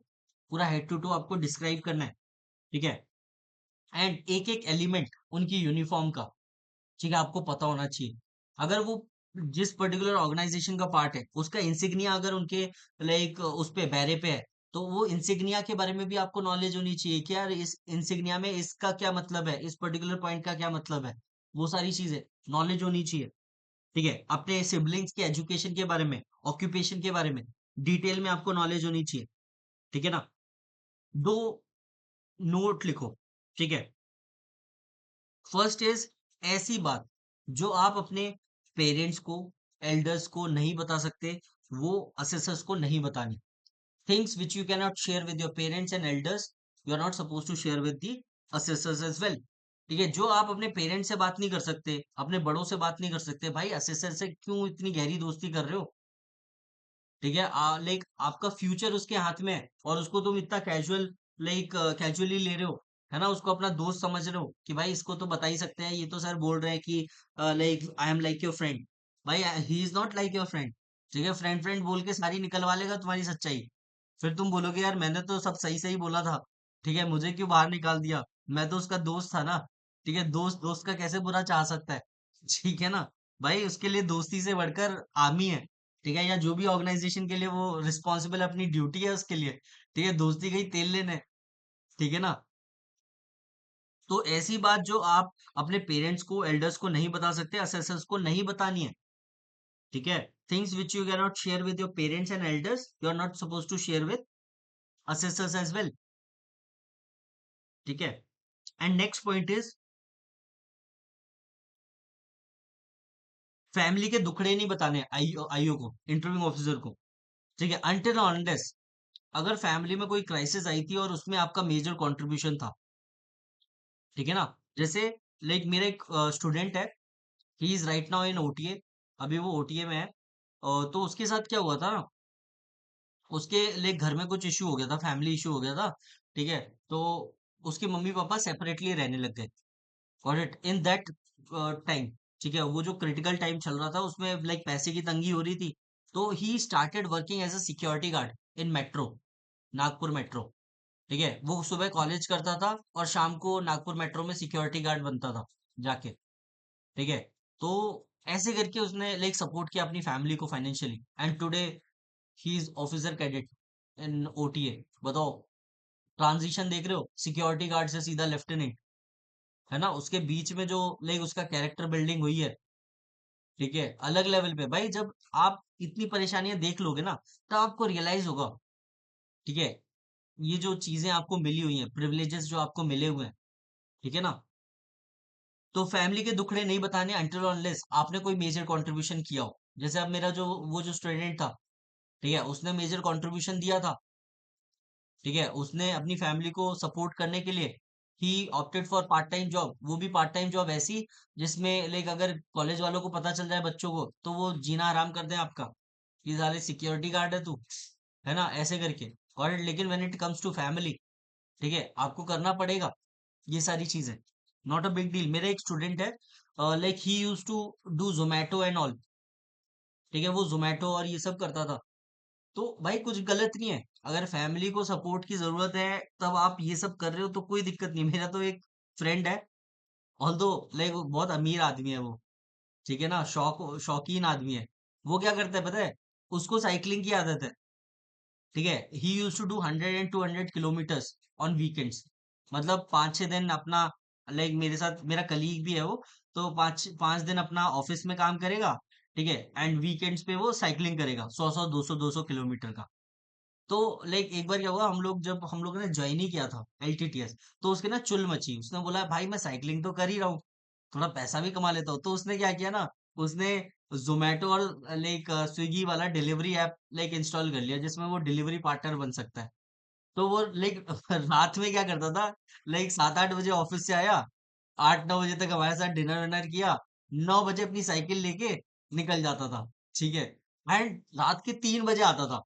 A: पूरा हेड टू टो आपको डिस्क्राइब करना है। ठीक है, एंड एक एक एलिमेंट उनकी यूनिफॉर्म का, ठीक है, आपको पता होना चाहिए। अगर वो जिस पर्टिकुलर ऑर्गेनाइजेशन का पार्ट है, उसका इंसिग्निया अगर उनके लाइक उस पे बैरे पे है, तो वो इंसिग्निया के बारे में भी आपको नॉलेज होनी चाहिए कि यार इस इंसिग्निया में इसका क्या मतलब है, इस पर्टिकुलर पॉइंट का क्या मतलब है। वो सारी चीजें नॉलेज होनी चाहिए। ठीक है, अपने सिबलिंग्स के एजुकेशन के बारे में, ऑक्यूपेशन के बारे में डिटेल में आपको नॉलेज होनी चाहिए। ठीक है ना। दो नोट लिखो। ठीक है, फर्स्ट इज ऐसी बात जो आप अपने पेरेंट्स को, एल्डर्स को नहीं बता सकते, वो असेसर्स को नहीं बतानी। Things which you can not share with your parents and elders, you are not suppose to share with the assessors as well. ठीक है, जो आप अपने पेरेंट्स से बात नहीं कर सकते, अपने बड़ों से बात नहीं कर सकते, भाई असेसर से क्यों इतनी गहरी दोस्ती कर रहे हो। ठीक है, लाइक आपका फ्यूचर उसके हाथ में है और उसको तुम इतना कैजुअल लाइक कैजुअली ले रहे हो, है ना, उसको अपना दोस्त समझ रहे हो कि भाई इसको तो बता ही सकते हैं, ये तो सर बोल रहे हैं कि like I am like your friend. भाई he is not like your friend. ठीक है, फ्रेंड फ्रेंड बोल के सारी निकलवा लेगा तुम्हारी सच्चाई। फिर तुम बोलोगे यार मैंने तो सब सही सही बोला था, ठीक है, मुझे क्यों बाहर निकाल दिया, मैं तो उसका दोस्त था ना, ठीक है, दोस्त दोस्त का कैसे बुरा चाह सकता है, ठीक है ना। भाई उसके लिए दोस्ती से बढ़कर आर्मी है, ठीक है, या जो भी ऑर्गेनाइजेशन के लिए वो रिस्पॉन्सिबल, अपनी ड्यूटी है उसके लिए, ठीक है, दोस्ती गई तेल लेने, ठीक है ना। तो ऐसी बात जो आप अपने पेरेंट्स को, एल्डर्स को नहीं बता सकते, असेसर्स को नहीं बतानी है, ठीक है। Things which you can not share with your parents and elders, you are not suppose to share with assessors as well, ठीक है। And next point is family के दुखड़े नहीं बताने आईओ को, इंटरव्यूइंग ऑफिसर को, ठीक है, अनटिल अनलेस अगर फैमिली में कोई क्राइसिस आई थी और उसमें आपका मेजर कंट्रीब्यूशन था, ठीक है ना। जैसे लाइक मेरा एक स्टूडेंट है, he is right now in OTA, अभी वो ओटीए में है। तो उसके साथ क्या हुआ था ना, उसके लाइक घर में कुछ इशू हो गया था, फैमिली इशू हो गया था, ठीक है। तो उसके मम्मी पापा सेपरेटली रहने लग गए, got it, in that time, ठीक है। वो जो क्रिटिकल टाइम चल रहा था उसमें लाइक पैसे की तंगी हो रही थी, तो he started working as a security guard in metro, Nagpur metro, ठीक है। वो सुबह कॉलेज करता था और शाम को नागपुर मेट्रो में सिक्योरिटी गार्ड बनता था जाके, ठीक है। तो ऐसे करके उसने लाइक सपोर्ट किया अपनी फैमिली को financially, and today he is officer cadet in OTA. बताओ, ट्रांजिशन देख रहे हो, सिक्योरिटी गार्ड से सीधा लेफ्टिनेंट, है ना। उसके बीच में जो लाइक उसका कैरेक्टर बिल्डिंग हुई है, ठीक है, अलग लेवल पे। भाई जब आप इतनी परेशानियां देख लोगे ना, तब आपको रियलाइज होगा, ठीक है, ये जो चीजें आपको मिली हुई हैं, प्रिविलेजेस जो आपको मिले हुए हैं, ठीक है ना। तो फैमिली के दुखड़े नहीं बताने अनटिल अनलेस आपने कोई मेजर कंट्रीब्यूशन किया हो। जैसे अब मेरा जो वो जो स्टूडेंट था, ठीक है, उसने मेजर कंट्रीब्यूशन दिया था, ठीक है, उसने अपनी फैमिली को सपोर्ट करने के लिए he opted for part time job, वो भी पार्ट टाइम जॉब ऐसी जिसमें लाइक अगर कॉलेज वालों को पता चल जाए बच्चों को, तो वो जीना आराम कर दें आपका, ये साले सिक्योरिटी गार्ड है तू, है ना, ऐसे करके। और लेकिन when it comes to family, ठीक है, आपको करना पड़ेगा ये सारी चीजें, नॉट अ बिग डील। मेरा एक स्टूडेंट है, like he use to do Zomato and all, ठीक है, वो जोमेटो और ये सब करता था। तो भाई कुछ गलत नहीं है, अगर फैमिली को सपोर्ट की जरूरत है तब आप ये सब कर रहे हो तो कोई दिक्कत नहीं। मेरा तो एक फ्रेंड है, ऑल्दो लाइक वो बहुत अमीर आदमी है वो, ठीक है ना, शौकीन आदमी है। वो क्या करता है पता है, उसको साइकिलिंग की आदत है, ठीक है। He use to do 100 and 200 kilometres on weekends, मतलब 5-6 दिन अपना, लाइक मेरे साथ मेरा कलीग भी है वो, तो 5-5 दिन अपना ऑफिस में काम करेगा, ठीक है, एंड वीकेंड्स पे वो साइकिलिंग करेगा 100-100 200 200 किलोमीटर का। तो लाइक एक बार क्या हुआ, जब हम लोगों ने ज्वाइन ही किया था एलटीटीएस, तो उसके ना चुल मची, उसने बोला भाई मैं साइकिलिंग तो कर ही रहा हूँ, थोड़ा पैसा भी कमा लेता हूँ। तो उसने क्या किया ना, उसने जोमेटो और लाइक स्विगी वाला डिलीवरी ऐप लाइक इंस्टॉल कर लिया, जिसमें वो डिलीवरी पार्टनर बन सकता है। तो वो लाइक रात में क्या करता था, लाइक 7-8 बजे ऑफिस से आया, 8-9 बजे तक हमारे साथ डिनर विनर किया, 9 बजे अपनी साइकिल लेके निकल जाता था, ठीक है, एंड रात के 3 बजे आता था,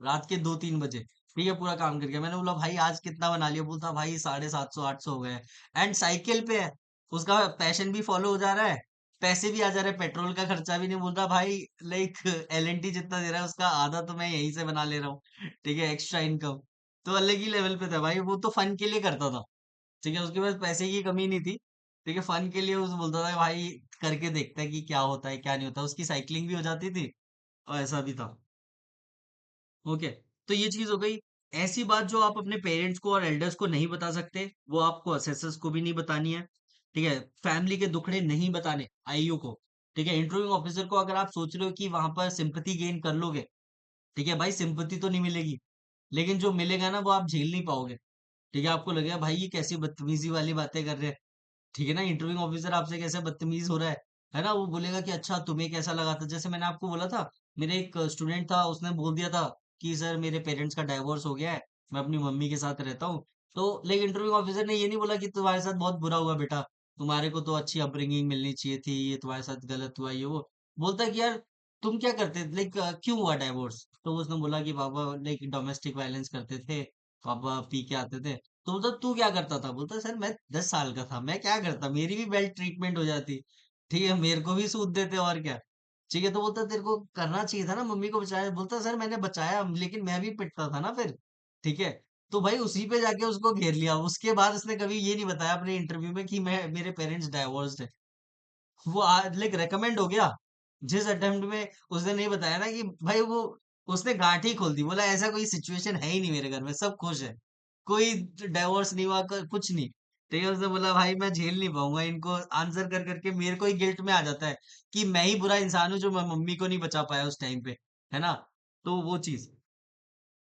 A: रात के 2-3 बजे, ठीक है, पूरा काम करके। मैंने बोला भाई आज कितना बना लिया, बोलता भाई 750-800 हो गए, एंड साइकिल पे है, उसका पैशन भी फॉलो हो जा रहा है, पैसे भी आ जा रहे हैं, पेट्रोल का खर्चा भी नहीं, बोल रहा भाई लाइक एलएनटी जितना दे रहा है उसका आधा तो मैं यहीं से बना ले रहा हूँ, ठीक है, एक्स्ट्रा इनकम। तो अलग ही लेवल पे था भाई, वो तो फन के लिए करता था, ठीक है, उसके पास पैसे की कमी नहीं थी, ठीक है, फन के लिए उस बोलता था भाई करके देखता है कि क्या होता है क्या नहीं होता, उसकी साइकिलिंग भी हो जाती थी और ऐसा भी था। ओके, तो ये चीज हो गई। ऐसी बात जो आप अपने पेरेंट्स को और एल्डर्स को नहीं बता सकते, वो आपको असेसर्स को भी नहीं बतानी है, ठीक है। फैमिली के दुखड़े नहीं बताने आईयू को, ठीक है। इंटरव्यूइंग ऑफिसर को अगर आप सोच रहे हो कि वहां पर सिंपैथी गेन कर लोगे, ठीक है भाई, सिंपैथी तो नहीं मिलेगी, लेकिन जो मिलेगा ना वो आप झेल नहीं पाओगे, ठीक है। आपको लगेगा भाई ये कैसी बदतमीजी वाली बातें कर रहे हैं, ठीक है ना, इंटरव्यूइंग ऑफिसर आपसे कैसे बदतमीज हो रहा है ना। वो बोलेगा कि अच्छा तुम्हें कैसा लगा था, जैसे मैंने आपको बोला था, मेरे एक स्टूडेंट था, उसने बोल दिया था कि सर मेरे पेरेंट्स का डाइवोर्स हो गया है, मैं अपनी मम्मी के साथ रहता हूँ। तो लेकिन इंटरव्यू ऑफिसर ने ये नहीं बोला कि तुम्हारे साथ बहुत बुरा हुआ बेटा, तुम्हारे को तो अच्छी अपब्रिंगिंग मिलनी चाहिए थी, ये तुम्हारे साथ गलत हुआ, ये वो। बोलता है कि यार तुम क्या करते, लाइक क्यों हुआ डाइवोर्स। तो उसने बोला कि पापा लाइक डोमेस्टिक वायलेंस करते थे, पापा पी के आते थे। तो बोलता तू क्या करता था, बोलता सर मैं 10 साल का था, मैं क्या करता, मेरी भी बेल्ट ट्रीटमेंट हो जाती, ठीक है, मेरे को भी सूद देते और क्या, ठीक है, तो बोलता तेरे को करना चाहिए था ना, मम्मी को बचाया। बोलता सर मैंने बचाया, लेकिन मैं भी पिटता था ना फिर। ठीक है, तो भाई उसी पे जाके उसको घेर लिया। उसके बाद उसने कभी ये नहीं बताया अपने इंटरव्यू में कि मैं मेरे पेरेंट्स डाइवोर्स्ड है। वो लाइक रेकमेंड हो गया। जिस अटेम्प्ट में उसने नहीं बताया ना कि भाई वो, उसने गांठ ही खोल दी। बोला ऐसा कोई सिचुएशन है ही नहीं मेरे घर में, सब खुश है, कोई डाइवोर्स नहीं हुआ, कुछ नहीं। ठीक है, उसने बोला भाई मैं झेल नहीं पाऊंगा इनको, आंसर कर करके मेरे को ही गिल्ट में आ जाता है कि मैं ही बुरा इंसान हूँ जो मैं मम्मी को नहीं बचा पाया उस टाइम पे, है ना। तो वो चीज,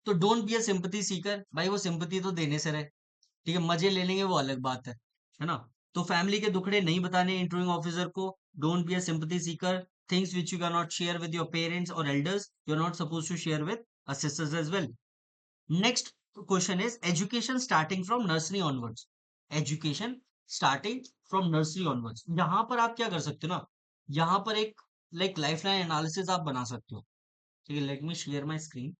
A: तो don't be a sympathy Sikar. भाई वो सिंपथी तो देने से रहे, ठीक है, मजे ले लेंगे वो अलग बात है ना। तो फैमिली के दुखड़े नहीं बताने इंटरव्यूइंग ऑफिसर को। Don't be a sympathy seeker. Things which you can not share with your parents और elders, you are not suppose to share with sisters as well. Next question is education starting from nursery onwards. Education starting from nursery onwards, यहाँ पर आप क्या कर सकते हो ना, यहाँ पर एक लाइक लाइफलाइन एनालिसिस आप बना सकते हो। ठीक है, let me share my screen.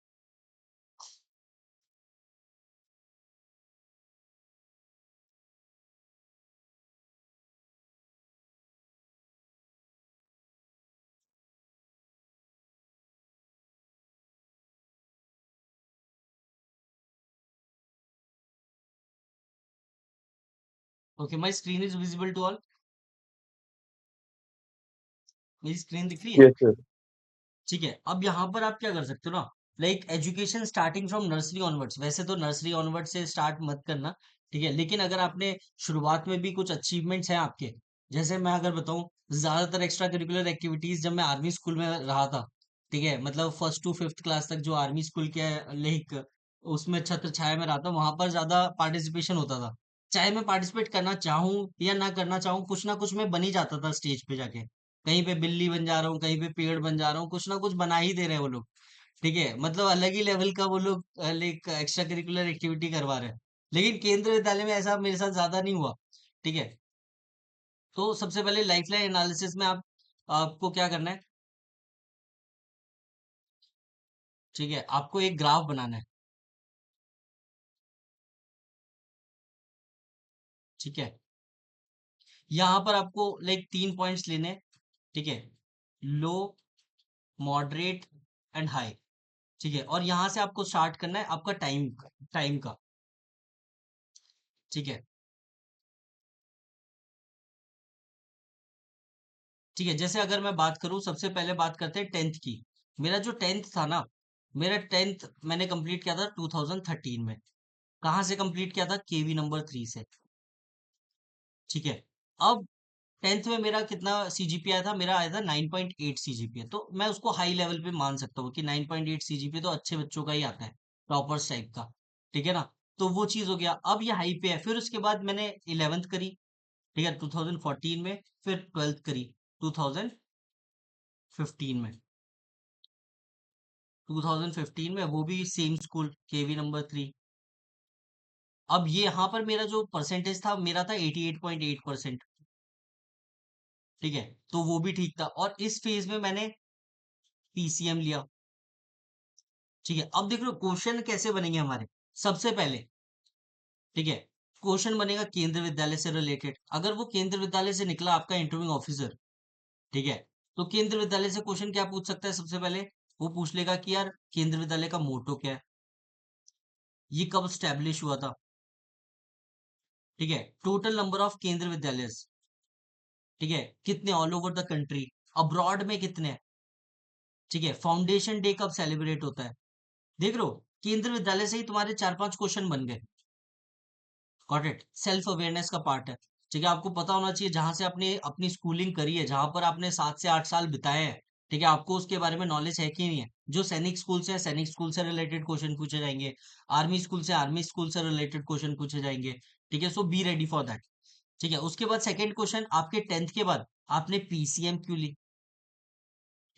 A: Okay, my screen is visible to all. मेरी स्क्रीन दिख रही है?
E: Yes, sir.
A: ठीक है, अब यहाँ पर आप क्या कर सकते हो ना, like education starting from nursery onwards. वैसे तो नर्सरी ऑनवर्ड से स्टार्ट मत करना, ठीक है, लेकिन अगर आपने शुरुआत में भी कुछ अचीवमेंट्स हैं आपके, जैसे मैं अगर बताऊं, ज्यादातर एक्स्ट्रा करिकुलर एक्टिविटीज जब मैं आर्मी स्कूल में रहा था, ठीक है, मतलब फर्स्ट टू फिफ्थ क्लास तक जो आर्मी स्कूल के लाइक उसमें छत्र छाया में रहा था, वहां पर ज्यादा पार्टिसिपेशन होता था। चाहे मैं पार्टिसिपेट करना चाहूँ या ना करना चाहूँ, कुछ ना कुछ मैं बन ही जाता था स्टेज पे जाके। कहीं पे बिल्ली बन जा रहा हूँ, कहीं पे पेड़ बन जा रहा हूँ, कुछ ना कुछ बना ही दे रहे हैं वो लोग। ठीक है, मतलब अलग ही लेवल का वो लोग लाइक एक्स्ट्रा करिकुलर एक्टिविटी करवा रहे हैं। लेकिन केंद्रीय विद्यालय में ऐसा मेरे साथ ज्यादा नहीं हुआ। ठीक है, तो सबसे पहले लाइफलाइन एनालिसिस में आप, आपको क्या करना है, ठीक है, आपको एक ग्राफ बनाना है। ठीक है, यहाँ पर आपको लाइक 3 पॉइंट्स लेने हैं। ठीक है, लो, मॉडरेट एंड हाई। ठीक है, और यहाँ से आपको स्टार्ट करना है आपका टाइम का। ठीक है, ठीक है, जैसे अगर मैं बात करूं, सबसे पहले बात करते हैं टेंथ की। मेरा जो टेंथ था ना, मेरा टेंथ मैंने कंप्लीट किया था 2013 में। कहाँ से कंप्लीट किया था? केवी नंबर 3 से। ठीक है, अब टेंथ में मेरा कितना सीजीपीए आया था? मेरा आया था 9.8 सीजीपीए। तो मैं उसको हाई लेवल पे मान सकता हूँ कि 9.8 सीजीपीए तो अच्छे बच्चों का ही आता है, टॉपर्स टाइप का। ठीक है ना, तो वो चीज हो गया। अब ये हाई पे है। फिर उसके बाद मैंने 11th करी, ठीक है, 2014 में। फिर 12th करी 2015 में। 2015 में वो भी सेम स्कूल, केवी नंबर 3। अब ये यहाँ पर मेरा जो परसेंटेज था, मेरा था 88.8%। ठीक है, तो वो भी ठीक था। और इस फेज में मैंने पीसीएम लिया। ठीक है, अब देख लो क्वेश्चन कैसे बनेंगे हमारे। सबसे पहले, ठीक है, क्वेश्चन बनेगा केंद्रीय विद्यालय से रिलेटेड। अगर वो केंद्रीय विद्यालय से निकला आपका इंटरव्यूइंग ऑफिसर, ठीक है, तो केंद्रीय विद्यालय से क्वेश्चन क्या पूछ सकता है? सबसे पहले वो पूछ लेगा कि यार केंद्रीय विद्यालय का मोटो क्या है, ये कब स्टैब्लिश हुआ था। ठीक है, टोटल नंबर ऑफ केंद्रीय विद्यालय, ठीक है, कितने all over the country, abroad में कितने हैं। ठीक है, फाउंडेशन डे कब सेलिब्रेट होता है। देख लो, केंद्रीय विद्यालय से ही तुम्हारे 4-5 क्वेश्चन बन गए। गॉट इट, सेल्फ अवेयरनेस का पार्ट है। ठीक है, आपको पता होना चाहिए जहां से आपने अपनी स्कूलिंग करी है, जहां पर आपने 7 से 8 साल बिताए हैं। ठीक है, आपको उसके बारे में नॉलेज है कि नहीं है। जो सैनिक स्कूल से है, सैनिक स्कूल से रिलेटेड क्वेश्चन पूछे जाएंगे। आर्मी स्कूल से, आर्मी स्कूल से रिलेटेड क्वेश्चन पूछे जाएंगे। ठीक है, सो बी रेडी फॉर दैट। ठीक है, उसके बाद सेकंड क्वेश्चन, आपके टेंथ के बाद आपने पीसीएम क्यों ली?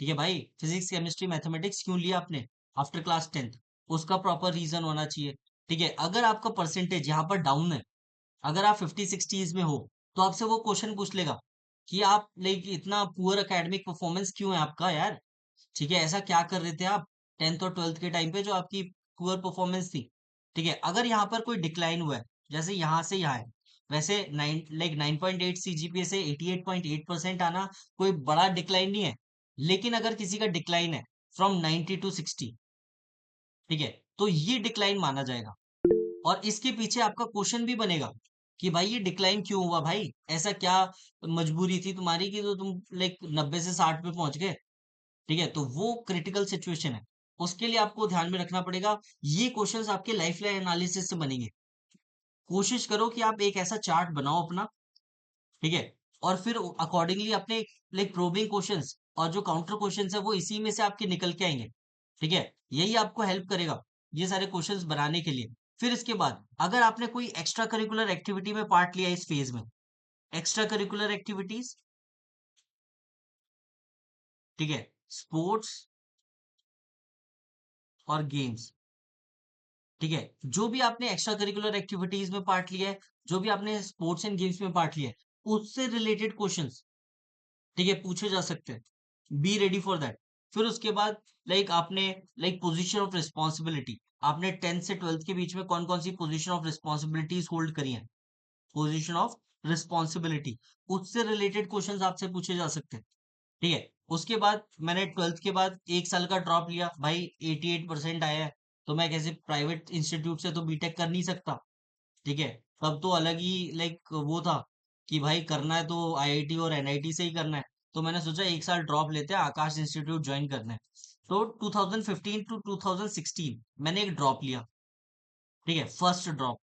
A: ठीक है भाई, फिजिक्स केमिस्ट्री मैथमेटिक्स क्यों लिया आपने आफ्टर क्लास 10th? उसका प्रॉपर रीजन होना चाहिए। ठीक है, अगर आपका परसेंटेज यहाँ पर डाउन है, अगर आप 50-60s में हो, तो आपसे वो क्वेश्चन पूछ लेगा कि आप लाइक इतना पुअर एकेडमिक परफॉर्मेंस क्यों है आपका यार। ठीक है, ऐसा क्या कर रहे थे आप 10th और 12th के टाइम पे जो आपकी पुअर परफॉर्मेंस थी। ठीक है, अगर यहाँ पर कोई डिक्लाइन हुआ है, जैसे यहाँ से यहाँ है, वैसे 9 लाइक 9.8 सीजीपीए से 88.8% आना कोई बड़ा डिक्लाइन नहीं है। लेकिन अगर किसी का डिक्लाइन है फ्रॉम 90 टू 60, ठीक है, तो ये डिक्लाइन माना जाएगा। और इसके पीछे आपका क्वेश्चन भी बनेगा कि भाई ये डिक्लाइन क्यों हुआ, भाई ऐसा क्या मजबूरी थी तुम्हारी कि तो तुम लाइक 90 से 60 पे पहुंच गए, ठीक है, तो वो क्रिटिकल सिचुएशन है। उसके लिए आपको ध्यान में रखना पड़ेगा, ये क्वेश्चंस आपके लाइफ लाइन एनालिसिस से बनेंगे। कोशिश करो कि आप एक ऐसा चार्ट बनाओ अपना, ठीक है, और फिर अकॉर्डिंगली अपने लाइक प्रोबिंग क्वेश्चंस और जो काउंटर क्वेश्चंस है वो इसी में से आपके निकल के आएंगे, ठीक है, यही आपको हेल्प करेगा ये सारे क्वेश्चंस बनाने के लिए। फिर इसके बाद अगर आपने कोई एक्स्ट्रा करिकुलर एक्टिविटी में पार्ट लिया इस फेज में, एक्स्ट्रा करिकुलर एक्टिविटीज, ठीक है, स्पोर्ट्स और गेम्स, ठीक है, जो भी आपने एक्स्ट्रा करिकुलर एक्टिविटीज में पार्ट लिया है, जो भी आपने स्पोर्ट्स एंड गेम्स में पार्ट लिया है, उससे रिलेटेड क्वेश्चंस, ठीक है, पूछे जा सकते हैं। Be ready for that. फिर उसके बाद लाइक आपने लाइक पोजीशन ऑफ रिस्पॉन्सिबिलिटी, आपने 10th से 12th के बीच में कौन कौन सी पोजीशन ऑफ रिस्पॉन्सिबिलिटीज होल्ड करी हैं, पोजीशन ऑफ रिस्पॉन्सिबिलिटी, उससे रिलेटेड क्वेश्चंस आपसे पूछे जा सकते हैं, ठीक है। उसके बाद मैंने 12th के बाद एक साल का ड्रॉप लिया, भाई 88% आया है, तो मैं कैसे प्राइवेट इंस्टीट्यूट से तो बीटेक कर नहीं सकता, ठीक है, तब तो अलग ही लाइक वो था कि भाई करना है तो आईआईटी और एनआईटी से ही करना है। तो मैंने सोचा एक साल ड्रॉप लेते हैं, आकाश इंस्टीट्यूट ज्वाइन करना है। तो 2015 टू 2016 मैंने एक ड्रॉप लिया, ठीक है, फर्स्ट ड्रॉप।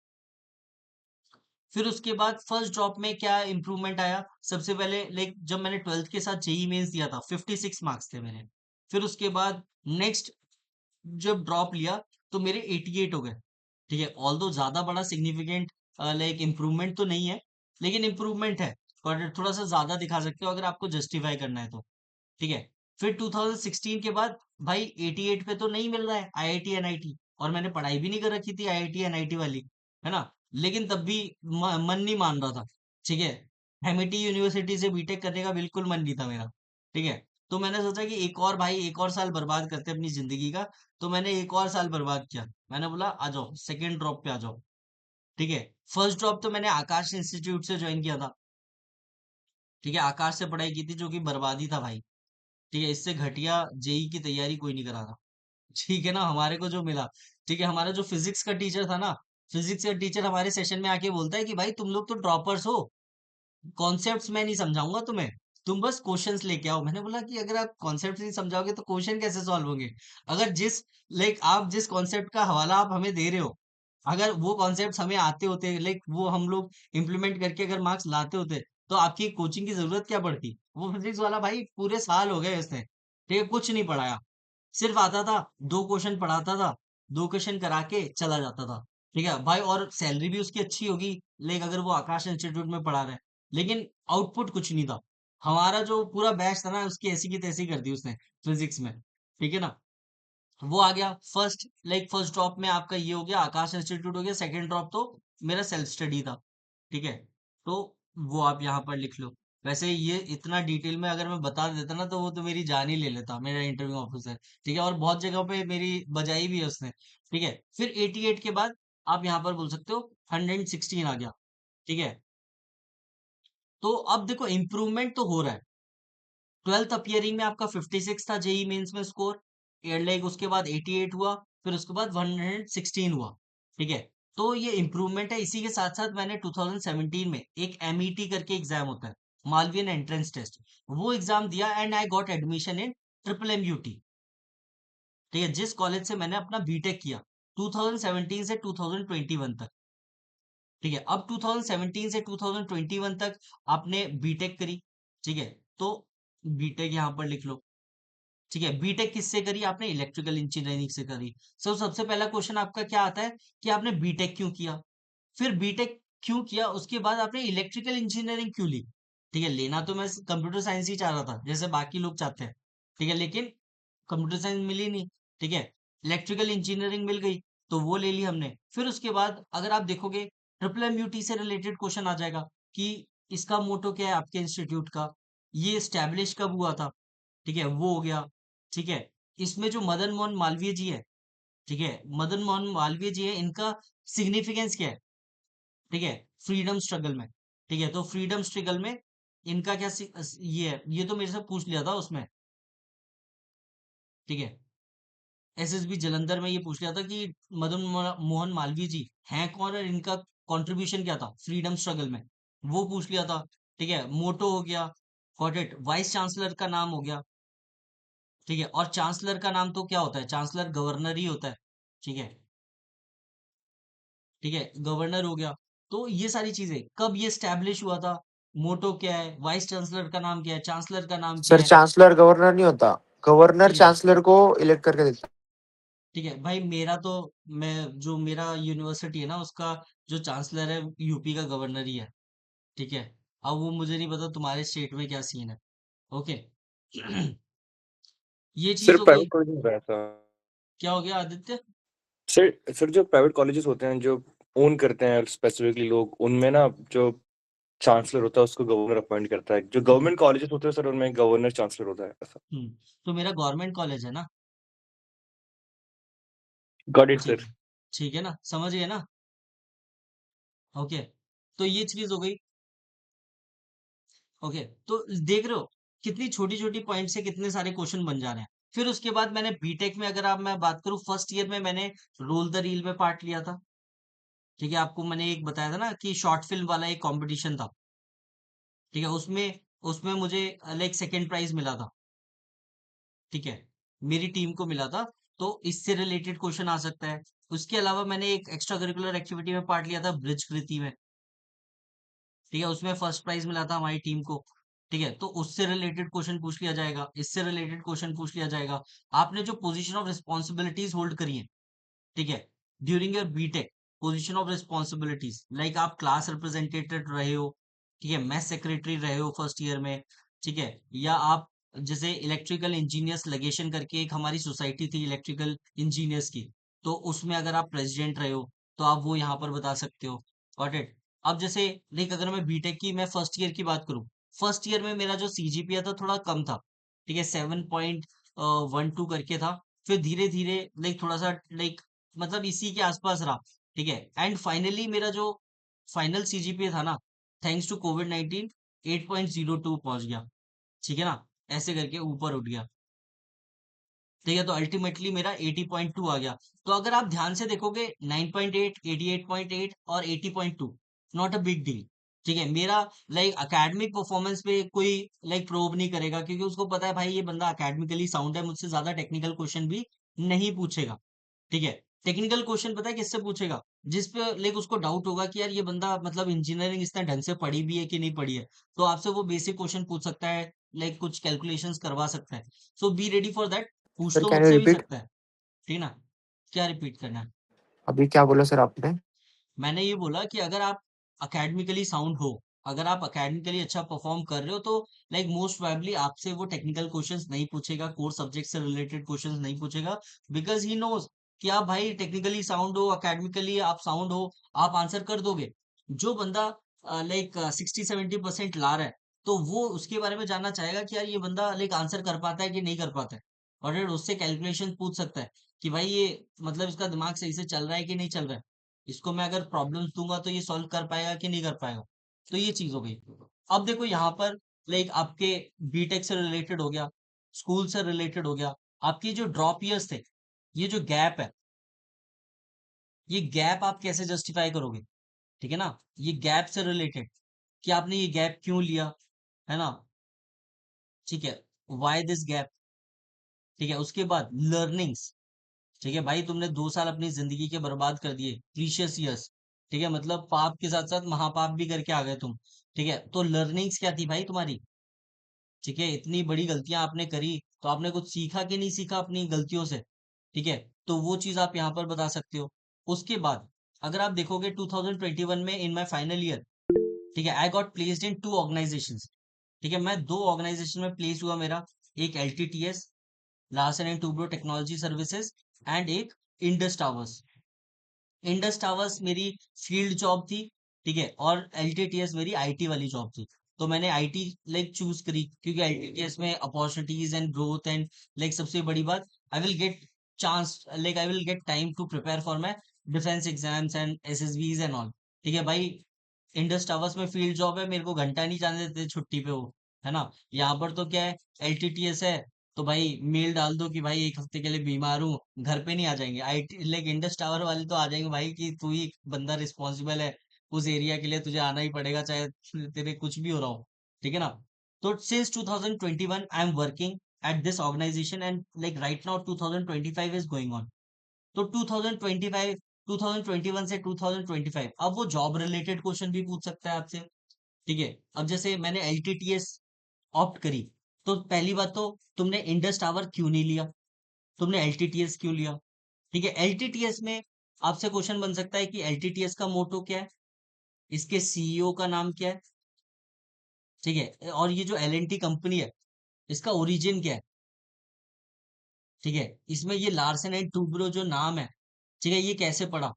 A: फिर उसके बाद फर्स्ट ड्रॉप में क्या इंप्रूवमेंट आया, सबसे पहले लाइक जब मैंने 12th के साथ जेई मेंस दिया था 56 मार्क्स थे मेरे। फिर उसके बाद नेक्स्ट जब ड्रॉप लिया तो मेरे 88 हो गए, ठीक है, ऑल्दो ज्यादा बड़ा सिग्निफिकेंट लाइक इम्प्रूवमेंट तो नहीं है, लेकिन इम्प्रूवमेंट है, पर थोड़ा सा ज्यादा दिखा सकते हो अगर आपको जस्टिफाई करना है तो, ठीक है। फिर 2016 के बाद भाई 88 पे तो नहीं मिल रहा है आईआईटी एनआईटी, और मैंने पढ़ाई भी नहीं कर रखी थी आईआईटी एनआईटी वाली, है ना, लेकिन तब भी मन नहीं मान रहा था, ठीक है, एमआईटी यूनिवर्सिटी से बीटेक करने का बिल्कुल मन नहीं था मेरा, ठीक है। तो मैंने सोचा कि एक और भाई एक और साल बर्बाद करते हैं अपनी जिंदगी का, तो मैंने एक और साल बर्बाद किया, मैंने बोला आ जाओ सेकेंड ड्रॉप पे आ जाओ, ठीक है। फर्स्ट ड्रॉप तो मैंने आकाश इंस्टीट्यूट से ज्वाइन किया था, ठीक है, आकाश से पढ़ाई की थी जो कि बर्बादी था भाई, ठीक है, इससे घटिया जेई की तैयारी कोई नहीं करा था, ठीक है ना, हमारे को जो मिला, ठीक है, हमारा जो फिजिक्स का टीचर था ना, फिजिक्स का टीचर हमारे सेशन में आके बोलता है कि भाई तुम लोग तो ड्रॉपर्स हो, कॉन्सेप्ट्स मैं नहीं समझाऊंगा तुम्हें, तुम बस क्वेश्चंस लेके आओ। मैंने बोला कि अगर आप कॉन्सेप्ट नहीं समझाओगे तो क्वेश्चन कैसे सॉल्व होंगे, अगर जिस लाइक आप जिस कॉन्सेप्ट का हवाला आप हमें दे रहे हो, अगर वो कॉन्सेप्ट हमें आते होते, लाइक वो हम लोग इम्प्लीमेंट करके अगर मार्क्स लाते होते, तो आपकी कोचिंग की जरूरत क्या पड़ती। वो फिजिक्स वाला भाई पूरे साल हो गए उसने, ठीक है, कुछ नहीं पढ़ाया, सिर्फ आता था, दो क्वेश्चन पढ़ाता था, दो क्वेश्चन करा के चला जाता था, ठीक है भाई, और सैलरी भी उसकी अच्छी होगी, लेकिन अगर वो आकाश इंस्टीट्यूट में पढ़ा रहा है, लेकिन आउटपुट कुछ नहीं था। हमारा जो पूरा बैच था ना उसकी ऐसी की तैसी कर दी उसने फिजिक्स में, ठीक है ना। वो आ गया फर्स्ट, लाइक फर्स्ट ड्रॉप में आपका ये हो गया, आकाश इंस्टीट्यूट हो गया। सेकंड ड्रॉप तो मेरा सेल्फ स्टडी था, ठीक है, तो वो आप यहाँ पर लिख लो। वैसे ये इतना डिटेल में अगर मैं बता देता ना तो वो तो मेरी जान ही ले लेता मेरा इंटरव्यू ऑफिसर, ठीक है, और बहुत जगह पे मेरी बजाई भी है उसने, ठीक है। फिर 88 के बाद आप यहाँ पर बोल सकते हो 116 आ गया, ठीक है। तो अब देखो इम्प्रूवमेंट तो हो रहा है। 12th अपियरिंग में आपका 56 था जेई मेंस में स्कोर, लाइक उसके बाद 88 हुआ, फिर उसके बाद 116 हुआ, ठीक है। तो ये इम्प्रूवमेंट है। इसी के साथ साथ मैंने 2017 में एक एमईटी करके एग्जाम होता है, मालवियन एंट्रेंस टेस्ट, वो एग्जाम दिया and I got admission in triple MUT, ठीक है, जिस कॉलेज से मैंने अपना बीटेक किया 2017 से 2021 तक, ठीक है। अब 2017 से 2021 तक आपने बीटेक करी, ठीक है, तो बीटेक यहाँ पर लिख लो, ठीक है। बीटेक किससे करी आपने, इलेक्ट्रिकल इंजीनियरिंग से करी। सबसे पहला क्वेश्चन आपका क्या आता है कि आपने बीटेक क्यों किया, फिर बीटेक क्यों किया उसके बाद आपने इलेक्ट्रिकल इंजीनियरिंग क्यों ली, ठीक है। लेना तो मैं कंप्यूटर साइंस ही चाह रहा था जैसे बाकी लोग चाहते हैं, ठीक है, लेकिन कंप्यूटर साइंस मिली नहीं, ठीक है, इलेक्ट्रिकल इंजीनियरिंग मिल गई, तो वो ले ली हमने। फिर उसके बाद अगर आप देखोगे ट्रिपल एमयूटी से रिलेटेड क्वेश्चन आ जाएगा कि इसका मोटो क्या है आपके इंस्टीट्यूट का, ये स्टैब्लिश कब हुआ था, ठीक है, वो हो गया, ठीक है। इसमें जो मदन मोहन मालवीय जी है, ठीक है, मदन मोहन मालवीय जी है, इनका सिग्निफिकेंस क्या है, ठीक है, फ्रीडम स्ट्रगल में, ठीक है, तो फ्रीडम स्ट्रगल में इनका क्या ये है, ये तो मेरे से पूछ लिया था उसमें, ठीक है। एसएसबी जलंधर में ये पूछ लिया था कि मोहन मालवीय जी हैं कौन और इनका कंट्रीब्यूशन क्या था फ्रीडम स्ट्रगल में, वो पूछ लिया था। ठीक है, मोटो हो गया, गॉट इट। वाइस चांसलर का नाम हो गया, ठीक है। और चांसलर का नाम तो क्या होता है, चांसलर गवर्नर ही होता है, ठीक है। ठीक है, गवर्नर हो गया। तो ये सारी चीजें कब ये स्टैब्लिश हुआ था, मोटो क्या है, वाइस चांसलर का नाम क्या है, चांसलर का नाम क्या
F: सर
A: है,
F: चांसलर गवर्नर नहीं होता, गवर्नर
A: ठीक है।
F: चांसलर को इलेक्ट करके देता
A: ठीक है भाई, मेरा तो मैं जो मेरा यूनिवर्सिटी है ना उसका जो चांसलर है यूपी का गवर्नर ही है, ठीक है। अब वो मुझे नहीं पता तुम्हारे स्टेट में क्या सीन है, ओके। ये
H: सर
A: चीज हो गई।
H: प्राइवेट कॉलेज में रहा था।
A: क्या हो गया आदित्य?
H: सर जो प्राइवेट कॉलेजेस होते हैं जो ओन करते हैं स्पेसिफिकली लोग, उनमें ना जो चांसलर होता है उसको गवर्नर अपॉइंट करता है। जो गवर्नमेंट कॉलेजेस होते हैं सर उनमें गवर्नर चांसलर होता है ऐसा।
A: हम्म। तो मेरा गवर्नमेंट कॉलेज है ना,
H: गॉट इट
A: ठीक
H: सर।
A: है। ठीक है ना, समझ गए ना, ओके। तो ये चीज हो गई, ओके। तो देख रहे हो कितनी छोटी छोटी पॉइंट से कितने सारे क्वेश्चन बन जा रहे हैं। फिर उसके बाद मैंने बीटेक में, अगर आप मैं बात करूं, फर्स्ट ईयर में मैंने रोल द रील में पार्ट लिया था, ठीक है। आपको मैंने एक बताया था ना कि शॉर्ट फिल्म वाला एक कंपटीशन था, ठीक है। उसमें उसमें मुझे लाइक सेकंड प्राइज मिला था, ठीक है। मेरी टीम को मिला था। तो इससे रिलेटेड क्वेश्चन आ सकता है। उसके अलावा मैंने एक एक्स्ट्रा करिकुलर एक्टिविटी में पार्ट लिया था, ब्रिज कृति में, ठीक है। उसमें फर्स्ट प्राइज मिला था हमारी टीम को, ठीक है। तो उससे रिलेटेड क्वेश्चन पूछ लिया जाएगा, इससे रिलेटेड क्वेश्चन पूछ लिया जाएगा। आपने जो पोजीशन ऑफ रिस्पॉन्सिबिलिटीज होल्ड करी है, ठीक है, during your BTech, position of responsibilities like आप क्लास रिप्रेजेंटेटिव रहे हो, ठीक है, मैथ सेक्रेटरी रहे हो फर्स्ट ईयर में, ठीक है। या आप जैसे इलेक्ट्रिकल इंजीनियर्स लगेशन करके एक हमारी सोसाइटी थी इलेक्ट्रिकल इंजीनियर्स की, तो उसमें अगर आप प्रेसिडेंट रहे हो तो आप वो यहाँ पर बता सकते हो, गॉट इट। अब जैसे लाइक अगर मैं बीटेक की मैं फर्स्ट ईयर की बात करूँ, फर्स्ट ईयर में मेरा जो सीजीपीए था थोड़ा कम था, ठीक है, 7.12 करके था। फिर धीरे धीरे लाइक थोड़ा सा लाइक मतलब इसी के आसपास रहा, ठीक है। एंड फाइनली मेरा जो फाइनल सीजीपीए था ना, थैंक्स टू कोविड 19, 8.02 पहुंच गया, ठीक है ना, ऐसे करके ऊपर उठ गया, ठीक है। तो अल्टीमेटली मेरा 80.2 आ गया। तो अगर आप ध्यान से देखोगे 9.8, 88.8 और 80.2, नॉट अ बिग डील, ठीक है। मेरा लाइक अकेडमिक परफॉर्मेंस पे कोई लाइक प्रोब नहीं करेगा, क्योंकि उसको पता है भाई ये बंदा अकेडमिकली साउंड है, मुझसे ज्यादा टेक्निकल क्वेश्चन भी नहीं पूछेगा, ठीक है। टेक्निकल क्वेश्चन पता है किससे पूछेगा, जिस पे लाइक उसको डाउट होगा कि यार ये बंदा मतलब इंजीनियरिंग इसने ढंग से पढ़ी भी है कि नहीं पढ़ी है। तो आपसे वो बेसिक क्वेश्चन पूछ सकता है, लाइक कुछ कैलकुलेशंस करवा सकता है। सो बी रेडी फॉर दैट। पूछ
F: सर
A: तो
F: कैन यू
A: मुझसे भी
F: रिपीट?
A: सकता है, ठीक है ना। क्या रिपीट करना है?
F: अभी क्या बोला सर आपने?
A: मैंने ये बोला कि अगर आप अकेडमिकली साउंड हो, अगर आप अकेडमिकली अच्छा परफॉर्म कर रहे हो, तो लाइक मोस्ट प्रोबेबली आपसे वो टेक्निकल क्वेश्चंस नहीं पूछेगा, कोर सब्जेक्ट से रिलेटेड क्वेश्चंस नहीं पूछेगा, बिकॉज ही नोज कि आप भाई टेक्निकली साउंड हो, अकेडमिकली आप साउंड हो, आप आंसर कर दोगे। जो बंदा लाइक 60-70% ला रहा है, तो वो उसके बारे में जानना चाहेगा कि यार ये बंदा लाइक आंसर कर पाता है कि नहीं कर पाता है, और फिर उससे कैलकुलेशन पूछ सकता है कि भाई ये मतलब इसका दिमाग सही से चल रहा है कि नहीं चल रहा है, इसको मैं अगर प्रॉब्लम्स दूंगा तो ये सॉल्व कर पाएगा कि नहीं कर पाएगा। तो ये चीज हो गई। अब देखो यहाँ पर लाइक आपके बीटेक से रिलेटेड हो गया, स्कूल से रिलेटेड हो गया, आपके जो ड्रॉप ईयर्स थे, ये जो गैप है, ये गैप आप कैसे जस्टिफाई करोगे, ठीक है ना। ये गैप से रिलेटेड कि आपने ये गैप क्यों लिया, है ना, ठीक है, वाई दिस गैप, ठीक है। उसके बाद लर्निंग्स, ठीक है भाई, तुमने 2 साल अपनी जिंदगी के बर्बाद कर दिए, प्रीशियस ईयर्स, ठीक है, मतलब पाप के साथ साथ महापाप भी करके आ गए तुम, ठीक है। तो लर्निंग्स क्या थी भाई तुम्हारी, ठीक है। इतनी बड़ी गलतियां आपने करी, तो आपने कुछ सीखा कि नहीं सीखा अपनी गलतियों से, ठीक है। तो वो चीज आप यहाँ पर बता सकते हो। उसके बाद अगर आप देखोगे 2021 में इन माई फाइनल ईयर, ठीक है, I got placed in 2 organisations, ठीक है। मैं 2 ऑर्गेनाइजेशन में प्लेस हुआ मेरा, एक LTTS, Larsen and Toubro technology services, and एक इंडस टावर्स। इंडस टावर्स मेरी फील्ड जॉब थी, ठीक है, और LTTS मेरी IT वाली जॉब थी। तो मैंने IT लाइक चूज करी, क्योंकि LTTS में opportunities and growth and like सबसे बड़ी बात, I will get chance, like I will get time to prepare for my defence exams and SSBs and all, ठीक है भाई। इंडस टावर्स में फील्ड जॉब है, मेरे को घंटा नहीं जाने देते छुट्टी पे वो, है ना। यहाँ पर तो क्या है, LTTS है, तो भाई मेल डाल दो कि भाई एक हफ्ते के लिए बीमार हूँ, घर पे नहीं आ जाएंगे। आईटी लाइक इंडस टावर वाले तो आ जाएंगे भाई कि तू ही बंदा रिस्पॉन्सिबल है उस एरिया के लिए, तुझे आना ही पड़ेगा चाहे तेरे कुछ भी हो रहा हो, ठीक है ना। तो since 2021 I am working at this organisation and like right now 2025 is going on. तो 2025 2021 से 2025 अब वो जॉब रिलेटेड क्वेश्चन भी पूछ सकता है आपसे, ठीक है। अब जैसे मैंने एलटीटीएस ऑप्ट करी, तो पहली बात तो तुमने इंडस टावर क्यों नहीं लिया, तुमने एलटीटीएस क्यों लिया, ठीक है। एलटीटीएस में आपसे क्वेश्चन बन सकता है कि एलटीटीएस का मोटो क्या है, इसके सीईओ का नाम क्या है, ठीक है। और ये जो एलएनटी कंपनी है इसका ओरिजिन क्या है, ठीक है। इसमें ये लार्सन एंड टूब्रो जो नाम है, ठीक है, ये कैसे पड़ा,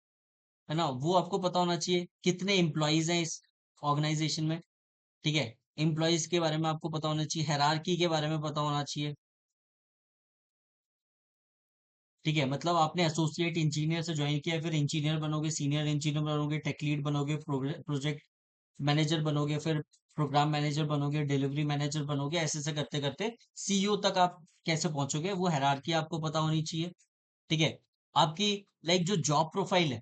A: है ना, वो आपको पता होना चाहिए। कितने एम्प्लॉयज हैं इस ऑर्गेनाइजेशन में, ठीक है। एम्प्लॉयज के बारे में आपको पता होना चाहिए, हायरार्की के बारे में पता होना चाहिए, ठीक है। मतलब आपने एसोसिएट इंजीनियर से ज्वाइन किया, फिर इंजीनियर बनोगे, सीनियर इंजीनियर बनोगे, टेक लीड बनोगे, प्रोजेक्ट मैनेजर बनोगे, फिर प्रोग्राम मैनेजर बनोगे, डिलीवरी मैनेजर बनोगे, ऐसे ऐसे करते करते सीईओ तक आप कैसे पहुंचोगे, वो हायरार्की आपको पता होनी चाहिए, ठीक है। आपकी लाइक जो जॉब प्रोफाइल है,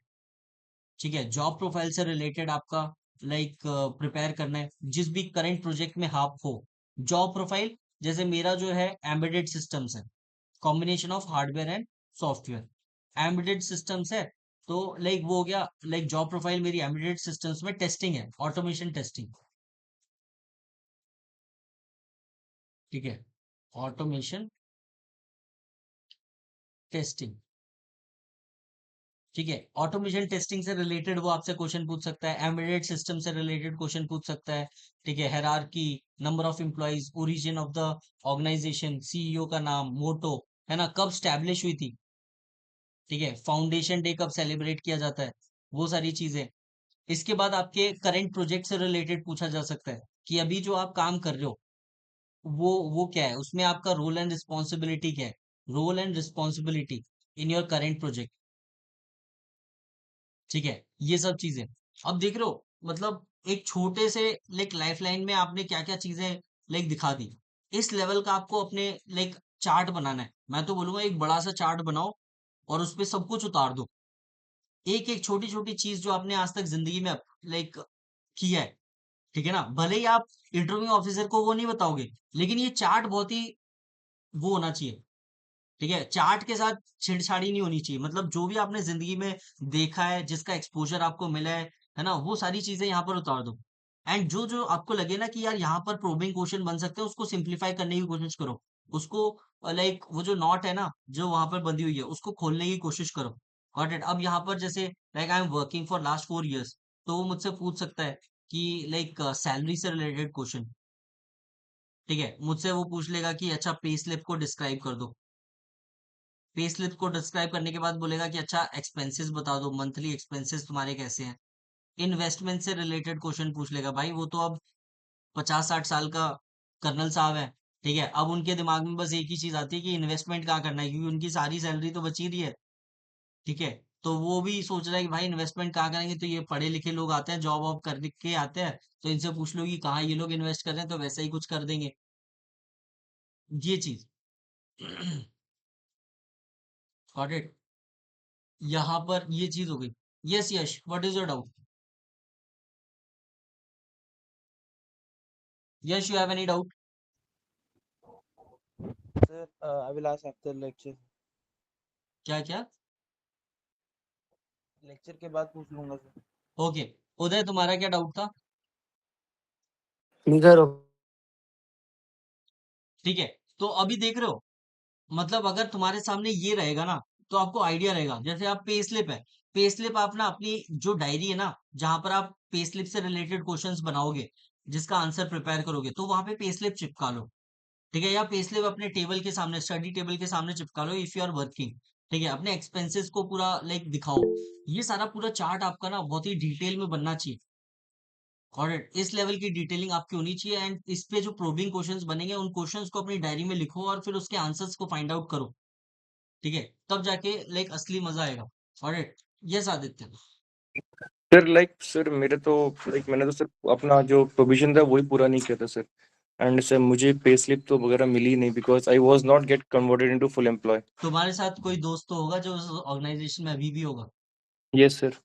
A: ठीक है, जॉब प्रोफाइल से रिलेटेड आपका लाइक प्रिपेयर करना है जिस भी करंट प्रोजेक्ट में आप हो। जॉब प्रोफाइल जैसे मेरा जो है एम्बेडेड सिस्टम्स है, combination of hardware and software, embedded systems है। तो लाइक वो हो गया, लाइक जॉब प्रोफाइल मेरी एम्बेडेड सिस्टम्स में टेस्टिंग है, ऑटोमेशन टेस्टिंग, ठीक है, ऑटोमेशन टेस्टिंग, ठीक है। ऑटोमेशन टेस्टिंग से रिलेटेड वो आपसे क्वेश्चन पूछ सकता है, एम्बेडेड सिस्टम से रिलेटेड क्वेश्चन पूछ सकता है, ठीक है। Hierarchy, number of employees, origin of the organisation, CEO का नाम, मोटो, है ना, कब स्टैब्लिश हुई थी, ठीक है, फाउंडेशन डे कब सेलिब्रेट किया जाता है, वो सारी चीजें। इसके बाद आपके करंट प्रोजेक्ट से रिलेटेड पूछा जा सकता है कि अभी जो आप काम कर रहे हो वो क्या है, उसमें आपका रोल एंड रिस्पॉन्सिबिलिटी क्या है, role and responsibility in your current project, ठीक है। ये सब चीजें अब देख रहे हो, मतलब एक छोटे से लाइक लाइफ लाइन में आपने क्या क्या चीजें लाइक दिखा दी। इस लेवल का आपको अपने लाइक चार्ट बनाना है, मैं तो बोलूंगा एक बड़ा सा चार्ट बनाओ और उस पे सब कुछ उतार दो, एक एक छोटी छोटी चीज जो आपने आज तक जिंदगी में लाइक किया है, ठीक है ना। भले ही आप इंटरव्यू ऑफिसर को वो नहीं बताओगे, लेकिन ये चार्ट बहुत ही वो होना चाहिए, ठीक है। चार्ट के साथ छेड़छाड़ी नहीं होनी चाहिए, मतलब जो भी आपने जिंदगी में देखा है, जिसका एक्सपोजर आपको मिला है ना, वो सारी चीजें यहाँ पर उतार दो। एंड जो जो आपको लगे ना कि यार यहाँ पर प्रोबिंग क्वेश्चन बन सकते हैं, उसको सिंप्लीफाई करने की कोशिश करो, उसको लाइक वो जो नॉट है ना जो वहां पर बंधी हुई है उसको खोलने की कोशिश करो। Got it. अब यहाँ पर जैसे like I am working for last 4 years, तो वो मुझसे पूछ सकता है कि लाइक सैलरी से रिलेटेड क्वेश्चन, ठीक है। मुझसे वो पूछ लेगा कि अच्छा पे स्लिप को डिस्क्राइब कर दो, पे स्लिप को डिस्क्राइब करने के बाद बोलेगा कि अच्छा एक्सपेंसेस बता दो, मंथली एक्सपेंसेस तुम्हारे कैसे हैं। इन्वेस्टमेंट से रिलेटेड क्वेश्चन पूछ लेगा, भाई वो तो अब 50-60 साल का कर्नल साहब है, ठीक है। अब उनके दिमाग में बस एक ही चीज आती है कि इन्वेस्टमेंट कहाँ करना है, क्योंकि उनकी सारी सैलरी तो बची रही है, ठीक है। तो वो भी सोच रहा है कि भाई इन्वेस्टमेंट कहाँ करेंगे, तो ये पढ़े लिखे लोग आते हैं, जॉब वॉब करके आते हैं, तो इनसे पूछ लो कि कहाँ ये लोग इन्वेस्ट कर रहे हैं, तो वैसा ही कुछ कर देंगे, ये चीज। Got it. यहाँ पर ये चीज हो गई। Yes Yash, what is your doubt? Yash, you have any doubt?
I: Sir, I will ask after lecture.
A: क्या क्या?
I: लेक्चर के बाद पूछ लूंगा सर।
A: ओके। उदय, तुम्हारा क्या डाउट था?
F: क्लियर हो
A: ठीक है, तो अभी देख रहे हो, मतलब अगर तुम्हारे सामने ये रहेगा ना, तो आपको आइडिया रहेगा। जैसे आप पे स्लिप है, पे स्लिप आप ना अपनी जो डायरी है ना, जहां पर आप पे स्लिप से रिलेटेड क्वेश्चंस बनाओगे, जिसका आंसर प्रिपेयर करोगे, तो वहां पे पे स्लिप चिपका लो, ठीक है। या पे स्लिप अपने टेबल के सामने, स्टडी टेबल के सामने चिपका लो इफ यू आर वर्किंग, ठीक है। अपने एक्सपेंसेस को पूरा लाइक दिखाओ। ये सारा पूरा चार्ट आपका ना बहुत ही डिटेल में बनना चाहिए। और इस लेवल की डिटेलिंग आपकी होनी चाहिए, एंड इस पे जो प्रोबिंग क्वेश्चंस बनेंगे उन क्वेश्चंस को अपनी डायरी में लिखो और फिर उसके आंसर्स को फाइंड आउट करो, ठीक है। तब जाके लाइक असली मजा आएगा। Alright. Yes Aditya.
H: Sir like sir मेरे तो लाइक मैंने तो सिर्फ अपना जो प्रोविजन था वही पूरा नहीं किया था सर। एंड सर मुझे पे स्लिप तो वगैरह मिली नहीं because I was not get converted into full employ.
A: तुम्हारे साथ कोई दोस्त तो होगा जो उस ऑर्गेनाइजेशन में अभी भी होगा,
H: यस सर।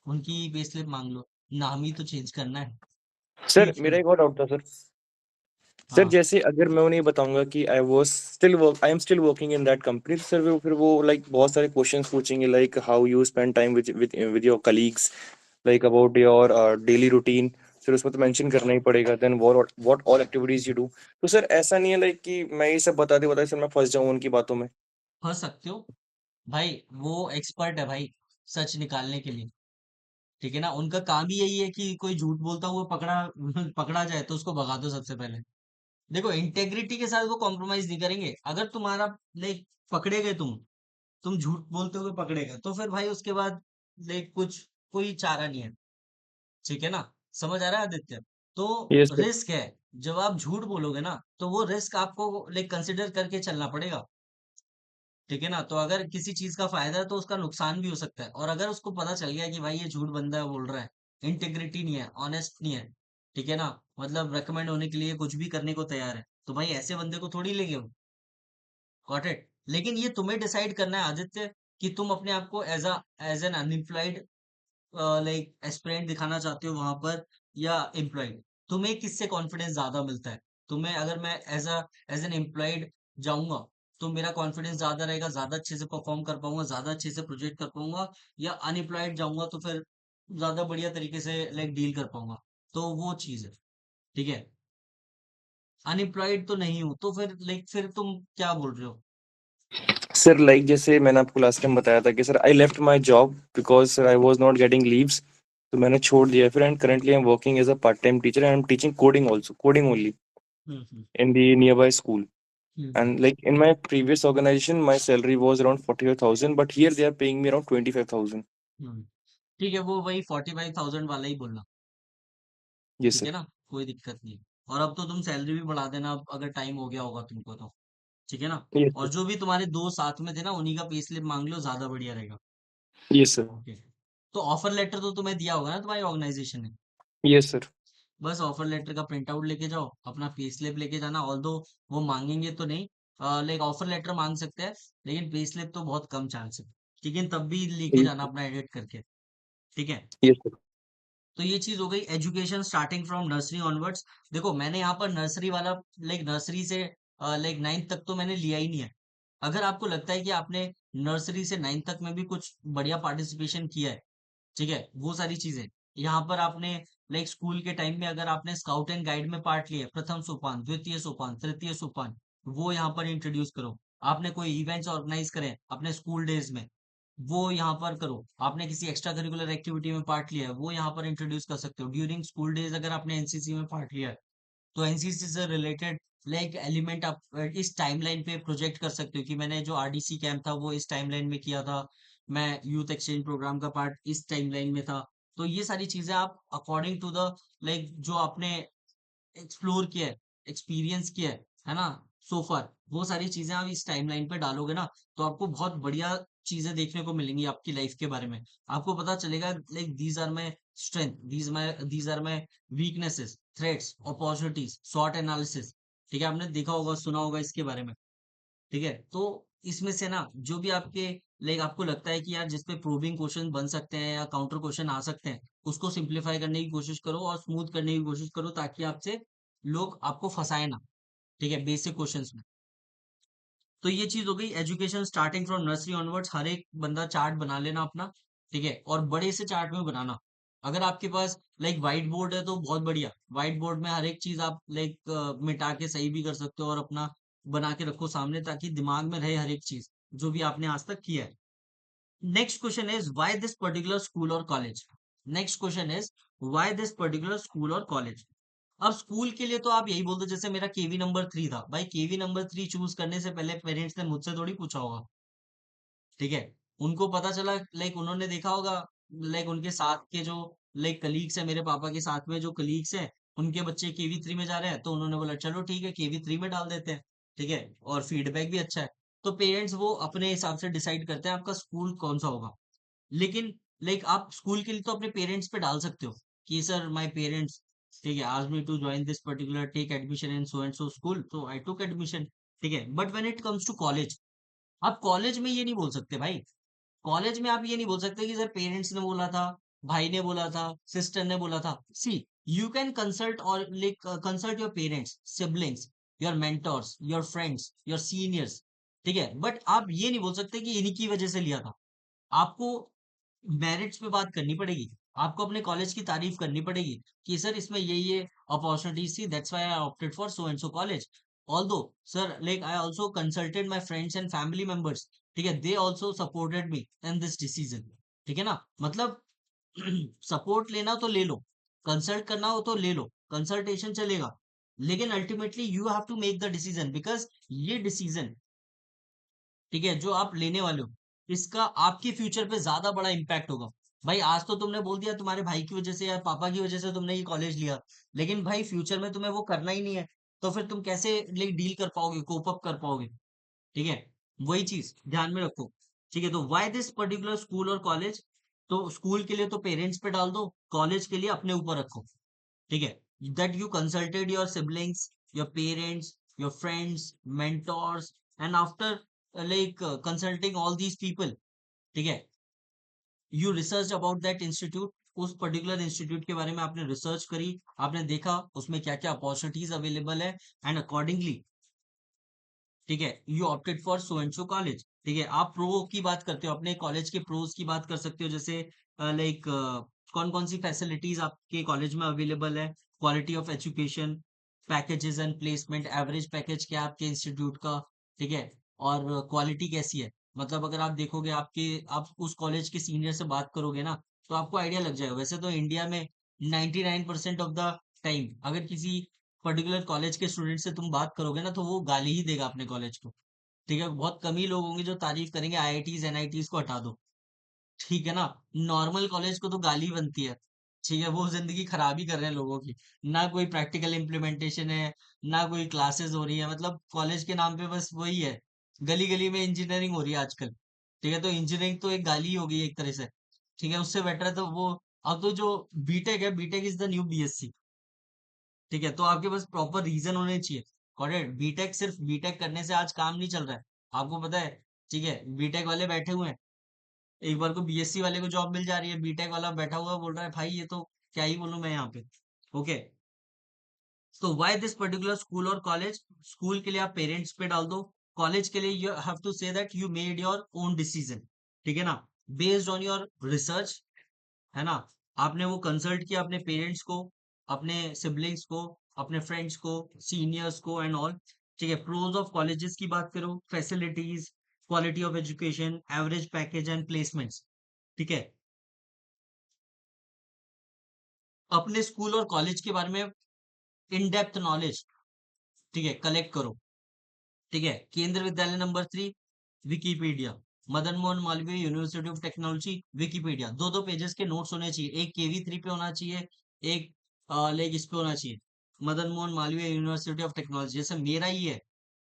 A: उनकी पे स्लिप मांग लो, नाम ही तो चेंज करना है,
H: सर
A: पूछ
H: मेरा
A: लो।
H: एक और डाउट था सर। सर
A: हाँ,
H: जैसे अगर मैं उन्हें बताऊंगा कि I am still working in that company, sir वो फिर वो लाइक बहुत सारे क्वेश्चंस पूछेंगे like how you spend time with your colleagues, like about your daily routine. फिर उसमें तो मेंशन करना ही पड़ेगा, then what all activities you do. तो सर ऐसा नहीं है लाइक कि मैं ये सब बताते बताते सर मैं फंस जाऊं उनकी बातों में।
A: फंस सकते हो भाई, वो एक्सपर्ट है भाई सच निकालने के लिए। ठीक है ना, उनका काम ही यही है कि कोई झूठ बोलता हुआ पकड़ा पकड़ा जाए तो उसको भगा दो सबसे पहले। देखो, इंटेग्रिटी के साथ वो कॉम्प्रोमाइज नहीं करेंगे। अगर तुम्हारा लाइक पकड़े गए, तुम झूठ बोलते हुए पकड़े गए, तो फिर भाई उसके बाद लाइक कुछ कोई चारा नहीं है। ठीक है ना, समझ आ रहा है आदित्य? तो
H: यस सर।
A: रिस्क है, जब आप झूठ बोलोगे ना तो वो रिस्क आपको लाइक कंसिडर करके चलना पड़ेगा। ठीक है ना, तो अगर किसी चीज का फायदा है तो उसका नुकसान भी हो सकता है। और अगर उसको पता चल गया कि भाई ये झूठ बंदा बोल रहा है, इंटेग्रिटी नहीं है, ऑनेस्ट नहीं है, ठीक है ना, मतलब रेकमेंड होने के लिए कुछ भी करने को तैयार है, तो भाई ऐसे बंदे को थोड़ी लेंगे वो। Got it? लेकिन ये तुम्हें डिसाइड करना है आदित्य, कि तुम अपने आप को as an unemployed like aspirant दिखाना चाहते हो वहां पर, या एम्प्लॉयड। तुम्हें किससे कॉन्फिडेंस ज्यादा मिलता है? तुम्हें, अगर मैं एज एन एम्प्लॉयड जाऊंगा तो मेरा कॉन्फिडेंस ज्यादा रहेगा, ज्यादा अच्छे से परफॉर्म कर पाऊंगा, ज्यादा अच्छे से प्रोजेक्ट कर पाऊंगा, या अनएम्प्लॉयड जाऊंगा तो फिर ज्यादा बढ़िया तरीके से लाइक डील कर पाऊंगा। तो वो चीज है। ठीक है, अनएम्प्लॉयड तो नहीं हूं तो फिर लाइक फिर तुम क्या बोल रहे हो?
H: सर लाइक जैसे मैंने आपको लास्ट टाइम बताया था कि sir I left my job because sir I was not getting leaves. तो मैंने छोड़ दिया फिर, and currently I am working as a part time teacher and I am teaching coding also, coding only
A: hmm.
H: in the nearby school.
A: Hmm.
H: And like in my previous organization, my salary was around 45,000, but here they are paying me around 25,000.
A: हम्म। ठीक है, वो वही 45,000 वाला ही बोलना।
H: Yes,
A: ठीक
H: sir.
A: है ना, कोई दिक्कत नहीं। और अब तो तुम सैलरी भी बढ़ा देना, अब अगर टाइम हो गया होगा तुमको तो। ठीक है ना।
H: Yes,
A: और
H: sir.
A: जो भी तुम्हारे दो साथ में थे ना, उन्हीं का पे स्लिप मांग लो, ज्यादा बढ़िया रहेगा।
H: Yes, sir.
A: ओके, तो ऑफर लेटर तो तुम्हें दिया होगा ना तुम्हारी ऑर्गेनाइजेशन ने?
H: Yes, sir.
A: बस ऑफर लेटर का प्रिंट आउट लेके जाओ, अपना पे स्लिप लेके जाना। ऑल्दो वो मांगेंगे तो नहीं, लाइक ऑफर लेटर मांग सकते हैं, लेकिन पे स्लिप तो बहुत कम चांस है। लेकिन तब भी लेके
H: Yes,
A: जाना अपना एडिट करके। ठीक है,
H: yes, sir.
A: तो ये चीज हो गई education starting from nursery onwards. देखो, मैंने यहाँ पर नर्सरी वाला लाइक नर्सरी से लाइक नाइन्थ तक तो मैंने लिया ही नहीं है। अगर आपको लगता है कि आपने नर्सरी से नाइन्थ तक में भी कुछ बढ़िया पार्टिसिपेशन किया है, ठीक है, वो सारी चीजें यहाँ पर आपने लाइक स्कूल के टाइम में अगर आपने स्काउट एंड गाइड में पार्ट लिया है, प्रथम सोपान, द्वितीय सोपान, तृतीय सोपान, वो यहाँ पर इंट्रोड्यूस करो। आपने कोई इवेंट्स ऑर्गेनाइज करे अपने स्कूल डेज में, वो यहाँ पर करो। आपने किसी एक्स्ट्रा करिकुलर एक्टिविटी में पार्ट लिया है, वो यहाँ पर इंट्रोड्यूस कर सकते हो। ड्यूरिंग स्कूल डेज अगर आपने एनसीसी में पार्ट लिया है, तो एनसीसी से रिलेटेड लाइक एलिमेंट आप इस टाइमलाइन पे प्रोजेक्ट कर सकते हो कि मैंने जो आरडीसी कैंप था वो इस टाइमलाइन में किया था, मैं यूथ एक्सचेंज प्रोग्राम का पार्ट इस टाइमलाइन में था। तो ये सारी चीजें आप अकॉर्डिंग टू द लाइक जो आपने एक्सप्लोर किया है, एक्सपीरियंस किया है ना, सो फार, वो सारी चीजें आप इस टाइमलाइन पे डालोगे ना, तो आपको बहुत बढ़िया चीजें देखने को मिलेंगी आपकी लाइफ के बारे में। आपको पता चलेगा like these are my strength, these are my weaknesses, threats, opportunities, short analysis. ठीक है, आपने देखा होगा, सुना होगा इसके बारे में। ठीक है, तो इसमें से ना जो भी आपके लाइक आपको लगता है कि यार जिसपे प्रूविंग क्वेश्चन बन सकते हैं या काउंटर क्वेश्चन आ सकते हैं, उसको सिंप्लीफाई करने की कोशिश करो और स्मूथ करने की कोशिश करो, ताकि आपसे लोग आपको फंसाए ना। ठीक है, बेसिक क्वेश्चंस में। तो ये चीज हो गई education starting from nursery onwards. हर एक बंदा चार्ट बना लेना अपना। ठीक है, और बड़े से चार्ट में बनाना। अगर आपके पास लाइक व्हाइट बोर्ड है तो बहुत बढ़िया, व्हाइट बोर्ड में हर एक चीज आप लाइक मिटा के सही भी कर सकते हो और अपना बना के रखो सामने, ताकि दिमाग में रहे हर एक चीज जो भी आपने आज तक किया है। Next question is why this particular school और college. Next question is why this particular school और कॉलेज। अब स्कूल के लिए तो आप यही बोलते, जैसे मेरा केवी नंबर 3 था भाई, केवी नंबर 3 चूज करने से पहले पेरेंट्स ने मुझसे थोड़ी पूछा होगा। ठीक है, उनको पता चला लाइक उन्होंने देखा होगा लाइक उनके साथ के जो लाइक कलीग्स है, मेरे पापा के साथ में जो कलीग्स हैं, उनके बच्चे केवी 3 में जा रहे हैं, तो उन्होंने बोला चलो ठीक है केवी 3 में डाल देते हैं। ठीक है, और फीडबैक भी अच्छा है। तो पेरेंट्स वो अपने हिसाब से डिसाइड करते हैं आपका स्कूल कौन सा होगा। लेकिन लाइक आप स्कूल के लिए तो अपने पेरेंट्स पे डाल सकते हो कि सर माय पेरेंट्स ठीक है, asked me to join this particular take admission in so and so school, so I took admission. ठीक है, but when it comes to college, आप कॉलेज में ये नहीं बोल सकते भाई, कॉलेज में आप ये नहीं बोल सकते कि सर पेरेंट्स ने बोला था, भाई ने बोला था, सिस्टर ने बोला था. सी, यू कैन कंसल्ट और like consult your parents, siblings, your mentors, your friends, your seniors. ठीक है, बट आप ये नहीं बोल सकते कि इन्हीं की वजह से लिया था. आपको मेरिट्स पे बात करनी पड़ेगी, आपको अपने कॉलेज की तारीफ करनी पड़ेगी कि सर इसमें ये अपॉर्चुनिटीज थी, that's why I opted for so and so college. Although sir like I also consulted my friends and family members. ठीक है, they also supported me in this decision. ठीक है ना, मतलब सपोर्ट लेना तो ले लो, कंसल्ट करना हो तो ले लो, कंसल्टेशन चलेगा, लेकिन ultimately you have to make the decision, because ये डिसीजन, ठीक है, जो आप लेने वाले हो, इसका आपके फ्यूचर पे ज्यादा बड़ा इम्पैक्ट होगा. भाई आज तो तुमने बोल दिया तुम्हारे भाई की वजह से या पापा की वजह से तुमने ये कॉलेज लिया, लेकिन भाई फ्यूचर में तुम्हें वो करना ही नहीं है, तो फिर तुम कैसे लाइक डील कर पाओगे, कोप अप कर पाओगे. ठीक है, वही चीज ध्यान में रखो. ठीक है, तो व्हाई दिस पर्टिकुलर स्कूल और कॉलेज, तो स्कूल के लिए तो पेरेंट्स पे डाल दो, कॉलेज के लिए अपने ऊपर रखो. ठीक है, that you consulted your siblings, your parents, your friends, mentors, and after consulting all these people, ठीक है, you researched about that institute, उस पर्टिकुलर इंस्टीट्यूट के बारे में आपने रिसर्च करी, आपने देखा उसमें क्या क्या अपॉर्चुनिटीज अवेलेबल है, एंड अकॉर्डिंगली, ठीक है, you opted for so and so college. ठीक है, आप प्रो की बात करते हो, अपने कॉलेज के प्रोज की बात कर सकते हो, जैसे लाइक कौन कौन सी फैसिलिटीज आपके कॉलेज में अवेलेबल है, quality of education, packages and placement, average package क्या है आपके इंस्टीट्यूट का. ठीक है, और क्वालिटी कैसी है, मतलब अगर आप देखोगे आपके, आप उस कॉलेज के सीनियर से बात करोगे ना, तो आपको आइडिया लग जाएगा. वैसे तो इंडिया में 99% ऑफ द टाइम अगर किसी पर्टिकुलर कॉलेज के स्टूडेंट से तुम बात करोगे ना, तो वो गाली ही देगा अपने कॉलेज को. ठीक है, बहुत कम ही लोग होंगे जो तारीफ करेंगे, आईआईटीज एनआईटीज को हटा दो. ठीक है ना, नॉर्मल कॉलेज को तो गाली बनती है. ठीक है, वो जिंदगी खराब ही कर रहे हैं लोगों की, ना कोई प्रैक्टिकल इम्प्लीमेंटेशन है, ना कोई क्लासेस हो रही है, मतलब कॉलेज के नाम पे बस वही है, गली गली में इंजीनियरिंग हो रही है आजकल. ठीक है, तो इंजीनियरिंग तो एक गाली हो गई एक तरह से. ठीक है, उससे बेटर है तो वो, अब तो जो बीटेक है, BTech is the new BSc. ठीक है, तो आपके पास प्रॉपर रीजन होने चाहिए. करेक्ट, बीटेक सिर्फ बीटेक करने से आज काम नहीं चल रहा है, आपको पता है. ठीक है, बीटेक वाले बैठे हुए हैं, एक बार को बीएससी वाले को जॉब मिल जा रही है, बीटेक वाला बैठा हुआ बोल रहा है भाई ये तो क्या ही बोलूं मैं यहाँ पे. ओके, तो व्हाई दिस पर्टिकुलर स्कूल और कॉलेज, स्कूल के लिए आप पेरेंट्स पे डाल दो, कॉलेज के लिए you have to say that you made your own decision. ठीक है ना, बेस्ड ऑन योर रिसर्च, है ना, आपने वो कंसल्ट किया अपने पेरेंट्स को, अपने सिबलिंग्स को, अपने फ्रेंड्स को, सीनियर्स को एंड ऑल. ठीक है, प्रोज ऑफ कॉलेजेस की बात करो, facilities, quality of education, average package and placements. ठीक है, अपने स्कूल और कॉलेज के बारे में इन डेप्थ नॉलेज, ठीक है, कलेक्ट करो. ठीक है, केंद्र विद्यालय number 3 Wikipedia, Madan Mohan Malviya university of technology Wikipedia, दो दो पेजेस के नोट्स होने चाहिए, एक केवी 3 पे होना चाहिए, एक लाइक इस पे होना चाहिए, Madan Mohan Malviya university of technology, जैसे मेरा ही है.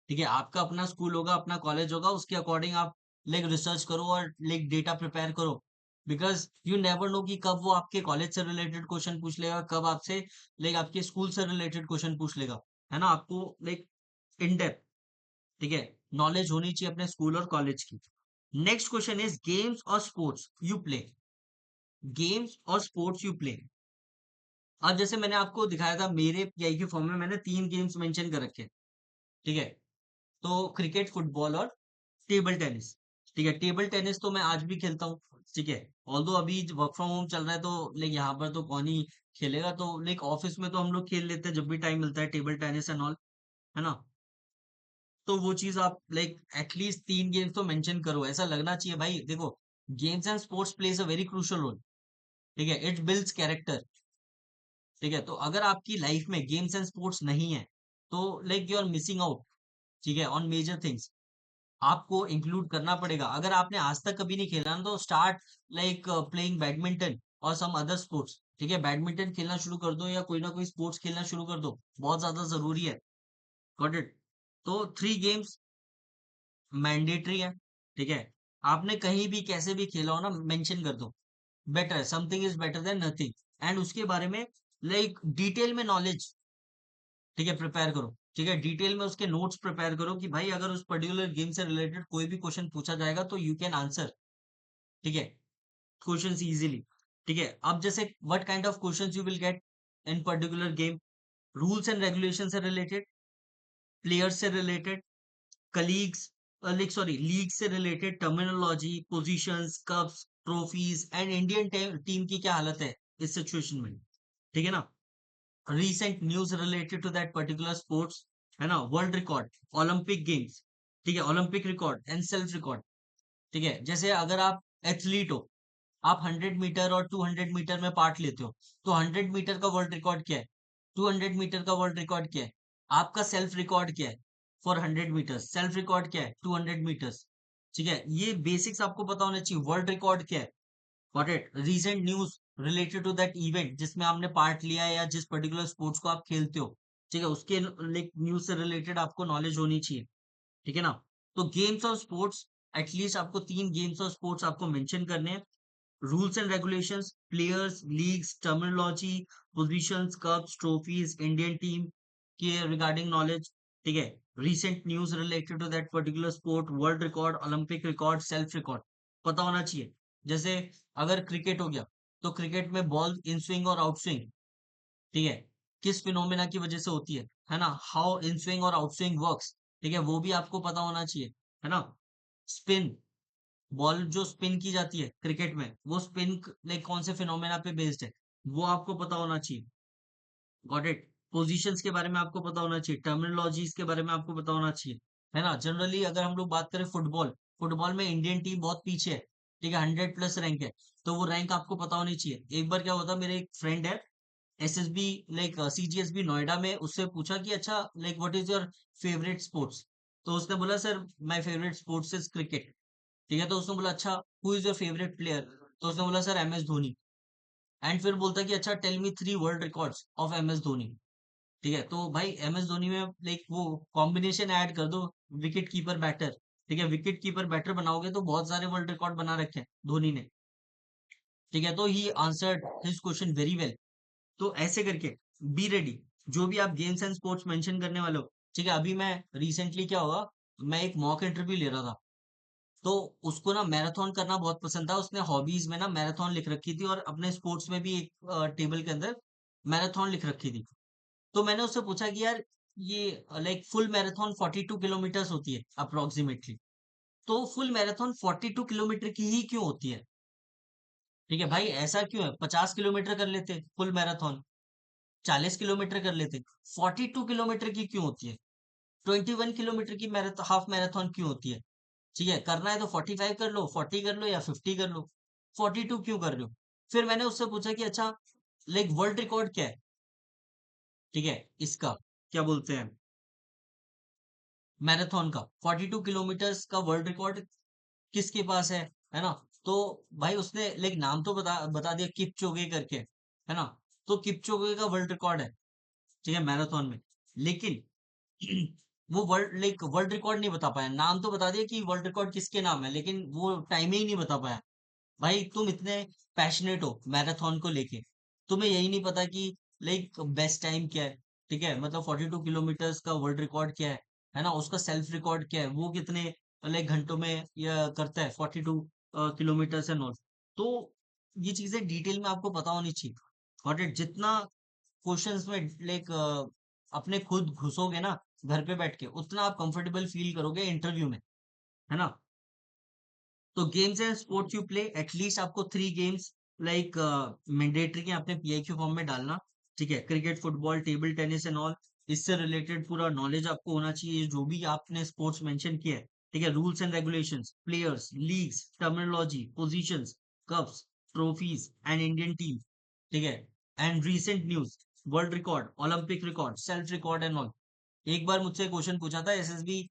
A: ठीक है, आपका अपना स्कूल होगा, अपना कॉलेज होगा, उसके अकॉर्डिंग आप लाइक रिसर्च करो और लाइक डेटा प्रिपेयर करो, बिकॉज यू नेवर नो कि कब वो आपके कॉलेज से रिलेटेड क्वेश्चन पूछ लेगा, कब आपसे लाइक आपके स्कूल से रिलेटेड क्वेश्चन पूछ लेगा, है ना. आपको लाइक इन डेप्थ, ठीक है, नॉलेज होनी चाहिए अपने स्कूल और कॉलेज की. नेक्स्ट क्वेश्चन इज गेम्स और स्पोर्ट्स यू प्ले, गेम्स और स्पोर्ट्स यू प्ले. अब जैसे मैंने आपको दिखाया था मेरे पीआई के फॉर्म में मैंने 3 गेम्स मेंशन कर रखे हैं. ठीक है, तो क्रिकेट, फुटबॉल और टेबल टेनिस. ठीक है, टेबल टेनिस तो मैं आज भी खेलता हूँ. ठीक है, ऑल्दो अभी वर्क फ्रॉम होम चल रहा है, तो लाइक यहाँ पर तो कौन ही खेलेगा, तो लाइक ऑफिस में तो हम लोग खेल लेते हैं जब भी टाइम मिलता है, टेबल टेनिस एंड ऑल, है ना. तो वो चीज आप लाइक एटलीस्ट 3 गेम्स तो मेंशन करो, ऐसा लगना चाहिए भाई. देखो, games and sports plays a very crucial role. ठीक है, इट बिल्ड्स कैरेक्टर. ठीक है, तो अगर आपकी लाइफ में गेम्स एंड स्पोर्ट्स नहीं है, तो like you are missing out. ठीक है, ऑन मेजर थिंग्स आपको इंक्लूड करना पड़ेगा. अगर आपने आज तक कभी नहीं खेला ना, तो स्टार्ट लाइक प्लेइंग बैडमिंटन और सम अदर स्पोर्ट्स. ठीक है, बैडमिंटन खेलना शुरू कर दो या कोई ना कोई स्पोर्ट्स खेलना शुरू कर दो, बहुत ज्यादा जरूरी है. Got it. तो 3 गेम्स मैंडेटरी है. ठीक है, आपने कहीं भी कैसे भी खेला हो ना, मेंशन कर दो, बेटर है, something is better than nothing. And उसके बारे में लाइक डिटेल में नॉलेज, ठीक है, प्रिपेयर करो, ठीक है, डिटेल में उसके नोट्स प्रिपेयर करो कि भाई अगर उस पर्टिकुलर गेम से रिलेटेड कोई भी क्वेश्चन पूछा जाएगा तो यू कैन आंसर, ठीक है, क्वेश्चंस इजीली, ठीक है। अब जैसे what kind of questions you will get in particular game, rules and regulation से रिलेटेड, प्लेयर्स से related, colleagues, like sorry league से related, terminology, positions, cups, trophies and Indian team की क्या हालत है इस सिचुएशन में, ठीक है ना, recent news related to that particular sports, है ना, वर्ल्ड रिकॉर्ड, ओलंपिक गेम्स, ठीक है, Olympic record and self record, ठीक है। जैसे अगर आप एथलीट हो, आप 100 मीटर और 200 मीटर में पार्ट लेते हो, तो 100 मीटर का वर्ल्ड रिकॉर्ड क्या है, 200 मीटर का वर्ल्ड रिकॉर्ड क्या है, आपका सेल्फ रिकॉर्ड क्या है फॉर 100 मीटर्स, सेल्फ रिकॉर्ड क्या है 200 मीटर्स, ठीक है। ये बेसिक्स आपको पता होना चाहिए, वर्ल्ड रिकॉर्ड क्या है, got it, recent news related to that event जिसमें आपने पार्ट लिया है या जिस पर्टिकुलर स्पोर्ट्स को आप खेलते हो, ठीक है, उसके लाइक न्यूज से रिलेटेड आपको नॉलेज होनी चाहिए, ठीक है ना। तो गेम्स और स्पोर्ट्स, एटलीस्ट आपको 3 गेम्स और स्पोर्ट्स आपको मेंशन करने हैं, rules and regulations, players, leagues, terminology, positions, cups, trophies, Indian team के रिगार्डिंग नॉलेज, ठीक है, recent news related to that particular sport, world record, Olympic record, self record पता होना चाहिए। जैसे अगर क्रिकेट हो गया, तो क्रिकेट में बॉल इन स्विंग और आउट स्विंग, ठीक है, किस फिनोमेना की वजह से होती है ना, हाउ इन स्विंग और आउट स्विंग वर्क्स, ठीक है, वो भी आपको पता होना चाहिए, है ना। स्पिन, बॉल जो स्पिन की जाती है क्रिकेट में, वो स्पिन लाइक कौन से फिनोमेना पे बेस्ड है, वो आपको पता होना चाहिए, गॉट इट। पोजीशंस के बारे में आपको पता होना चाहिए, टर्मिनोलॉजीज के बारे में आपको पता होना चाहिए, है ना। जनरली अगर हम लोग बात करें फुटबॉल, फुटबॉल में इंडियन टीम बहुत पीछे है, ठीक है, 100+ रैंक है, तो वो रैंक आपको पता होनी चाहिए। एक बार क्या होता, मेरे एक फ्रेंड है एसएसबी, लाइक सीजीएसबी नोएडा में, उससे पूछा कि अच्छा like what is your favourite sports, तो उसने बोला sir my favourite sports is cricket, ठीक है। तो उसने बोला अच्छा who is your favourite player, तो उसने बोला sir M S Dhoni, and फिर बोलता कि अच्छा tell me 3 world records of M S Dhoni, ठीक है। तो भाई एम एस धोनी में लाइक वो कॉम्बिनेशन ऐड कर दो, विकेट कीपर बैटर, ठीक है, विकेट कीपर बैटर बनाओगे तो बहुत सारे वर्ल्ड रिकॉर्ड बना रखे हैं धोनी ने, ठीक है। तो he answered his question very well. तो ऐसे करके बी रेडी, जो भी आप गेम्स एंड स्पोर्ट्स मेंशन करने वाले हो, ठीक है। अभी मैं रिसेंटली क्या हुआ, मैं एक मॉक इंटरव्यू ले रहा था, तो उसको ना मैराथन करना बहुत पसंद था, उसने हॉबीज में ना मैराथन लिख रखी थी और अपने स्पोर्ट्स में भी एक टेबल के अंदर मैराथन लिख रखी थी। तो मैंने उससे पूछा कि यार ये लाइक फुल मैराथन 42 किलोमीटर्स होती है अप्रोक्सीमेटली, तो फुल मैराथन 42 किलोमीटर की ही क्यों होती है, ठीक है भाई, ऐसा क्यों है, 50 किलोमीटर कर लेते फुल मैराथन, 40 किलोमीटर कर लेते, 42 किलोमीटर की क्यों होती है, 21 किलोमीटर की मैराथन, हाफ मैराथन क्यों होती है, ठीक है, करना है तो 45 कर लो, 40 कर लो या 50 कर लो, 42 क्यों कर रहे हो। फिर मैंने उससे पूछा कि अच्छा लाइक वर्ल्ड रिकॉर्ड क्या है, ठीक है, इसका क्या बोलते हैं मैराथन का, 42 किलोमीटर्स का वर्ल्ड रिकॉर्ड किसके पास है ना। तो भाई उसने लाइक नाम तो बता दिया किपचोगे करके, है ना। तो किपचोगे का वर्ल्ड रिकॉर्ड है, ठीक है, मैराथन में, लेकिन वो वर्ल्ड रिकॉर्ड नहीं बता पाया, नाम तो बता दिया कि वर्ल्ड रिकॉर्ड किसके नाम है, लेकिन वो टाइम ही नहीं बता पाया। भाई तुम इतने पैशनेट हो मैराथन को लेके, तुम्हें यही नहीं पता कि लाइक बेस्ट टाइम क्या है, ठीक है, मतलब 42 किलोमीटर्स का वर्ल्ड रिकॉर्ड क्या है ना, उसका सेल्फ रिकॉर्ड क्या है, वो कितने लाइक घंटों में या करता है 42 किलोमीटर्स एंड ऑल। तो ये चीजें डिटेल में आपको पता होनी चाहिए, गॉट इट। जितना क्वेश्चंस में लाइक अपने खुद घुसोगे ना घर पे बैठ के, उतना आप कंफर्टेबल फील करोगे इंटरव्यू में, है ना। तो games and sports you play, at least आपको 3 गेम्स लाइक मैंडेटरी के अपने पीआईक्यू फॉर्म में डालना, ठीक है, cricket, football, table tennis and all, इससे रिलेटेड पूरा नॉलेज आपको होना चाहिए, जो भी आपने स्पोर्ट्स मेंशन किया है, ठीक है, rules and regulations, players, leagues, terminology, positions, cups, trophies and Indian team, ठीक है, and recent news, world record, Olympic record, self record and all. एक बार मुझसे क्वेश्चन पूछा था एसएसबी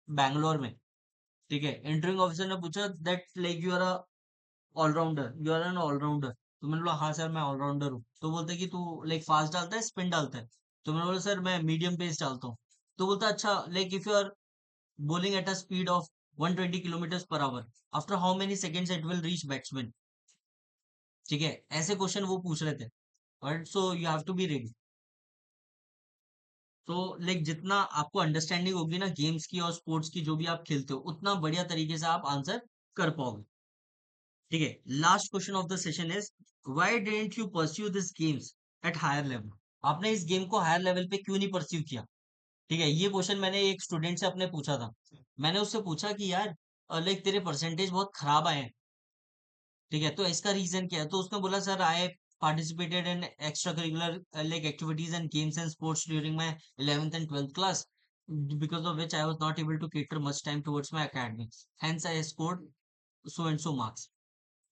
A: बैंगलोर में, ठीक है, इंटरव्यू ऑफिसर ने पूछा that like you are a allrounder, you are an allrounder, तो मैंने बोला हाँ सर मैं ऑलराउंडर हूँ। तो बोलते कि तू लाइक फास्ट डालता है स्पिन डालता है, तो मैंने बोला सर मैं मीडियम पेस डालता हूँ। तो बोलता अच्छा like if you are bowling at a speed of 120 kilometers per hour, after how many seconds it will reach batsman, ठीक है, ऐसे क्वेश्चन वो पूछ रहे थे। और so you have to be ready. तो लाइक जितना आपको अंडरस्टैंडिंग होगी ना गेम्स की और स्पोर्ट्स की जो भी आप खेलते हो, उतना बढ़िया तरीके से आप आंसर कर पाओगे। ठीक है, last question of the session is why didn't you pursue this games at higher level? आपने इस गेम को हायर लेवल पे क्यों नहीं परस्यू किया? ठीक है, ये क्वेश्चन मैंने एक स्टूडेंट से अपने पूछा था। मैंने उससे पूछा कि यार लाइक तेरे परसेंटेज बहुत खराब आए हैं, ठीक है, तो इसका रीजन क्या है? तो उसने बोला sir I participated in extracurricular like activities and games and sports during my 11th and 12th class, because of which I was not able to cater much time towards my academics, hence I scored so and so marks.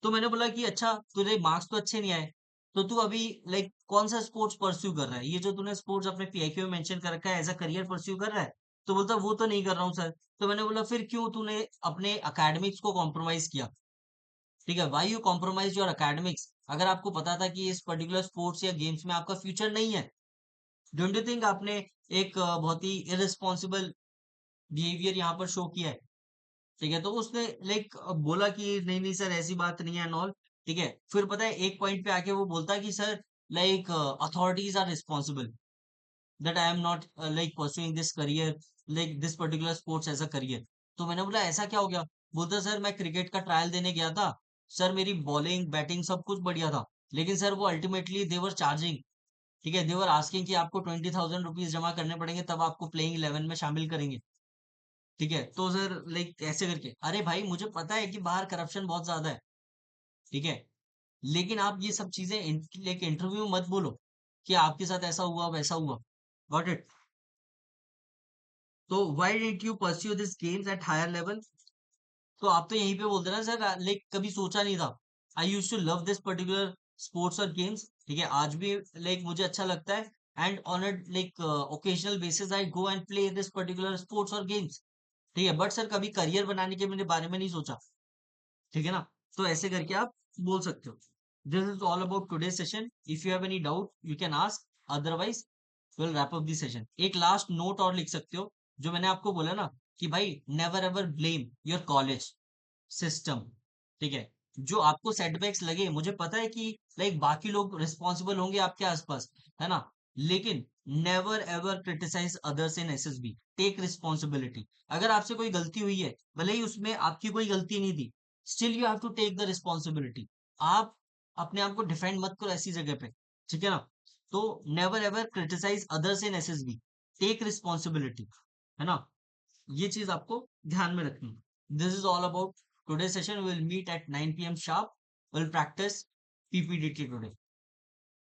A: तो मैंने बोला कि अच्छा तुझे marks तो अच्छे नहीं आए, तो तू अभी लाइक कौन सा स्पोर्ट्स परस्यू कर रहा है? ये जो तूने स्पोर्ट्स अपने पीआईक्यू में मेंशन कर रखा है एज अ करियर परस्यू कर रहा है? तो बोलता वो तो नहीं कर रहा हूँ सर। तो मैंने बोला फिर क्यों तूने अपने एकेडमिक्स को कॉम्प्रोमाइज किया? ठीक है, why you compromise your academics? अगर आपको पता था कि इस पर्टिकुलर स्पोर्ट्स या गेम्स में आपका फ्यूचर नहीं है, डोंट यू थिंक आपने एक बहुत ही इररिस्पॉन्सिबल बिहेवियर यहाँ पर शो किया है? ठीक है, तो उसने लाइक बोला कि नहीं नहीं सर ऐसी बात नहीं है एंड ऑल। ठीक है, फिर पता है एक पॉइंट पे आके वो बोलता है कि sir like authorities are responsible that I am not like pursuing this career, like this particular sports as a career। तो मैंने बोला ऐसा क्या हो गया? बोलता सर मैं क्रिकेट का ट्रायल देने गया था, सर मेरी बॉलिंग बैटिंग सब कुछ बढ़िया था, लेकिन सर वो अल्टीमेटली देवर चार्जिंग, ठीक है, देवर आस्किंग कि आपको 20,000 रुपीज जमा करने पड़ेंगे तब आपको प्लेइंग 11 में शामिल करेंगे। ठीक है, तो सर लाइक ऐसे करके, अरे भाई मुझे पता है कि बाहर करप्शन बहुत ज्यादा है, ठीक है, लेकिन आप ये सब चीजें लाइक इंटरव्यू में मत बोलो कि आपके साथ ऐसा हुआ वैसा हुआ। Got it? तो why did you pursue this games at higher level? तो आप तो यहीं पे बोलते ना सर लाइक कभी सोचा नहीं था। I used to love this particular sports और गेम्स, ठीक है, आज भी लाइक मुझे अच्छा लगता है, and on a like occasional basis I go and play this particular sports और गेम्स। ठीक है, बट सर कभी करियर बनाने के मेरे बारे में नहीं सोचा। ठीक है ना? तो ऐसे करके आप बोल सकते हो। This is all about today session. If you have any doubt you can ask, otherwise will wrap up the session. एक लास्ट नोट और लिख सकते हो, जो मैंने आपको बोला ना कि भाई never ever blame your college system. ठीक है, जो आपको सेटबैक्स लगे, मुझे पता है कि लाइक बाकी लोग रिस्पॉन्सिबल होंगे आपके आसपास, है ना, लेकिन never ever criticise others in SSB. Take responsibility. अगर आपसे कोई गलती हुई है, भले ही उसमें आपकी कोई गलती नहीं थी, still you have to take the responsibility. आप अपने आप को डिफेंड मत करो ऐसी जगह पे, ठीक है ना? तो never ever criticise others in SSB, take responsibility, है ना? ये चीज आपको ध्यान में रखनी है। This is all about today session. Will meet at 9 p.m. sharp। Will practice PPDT today.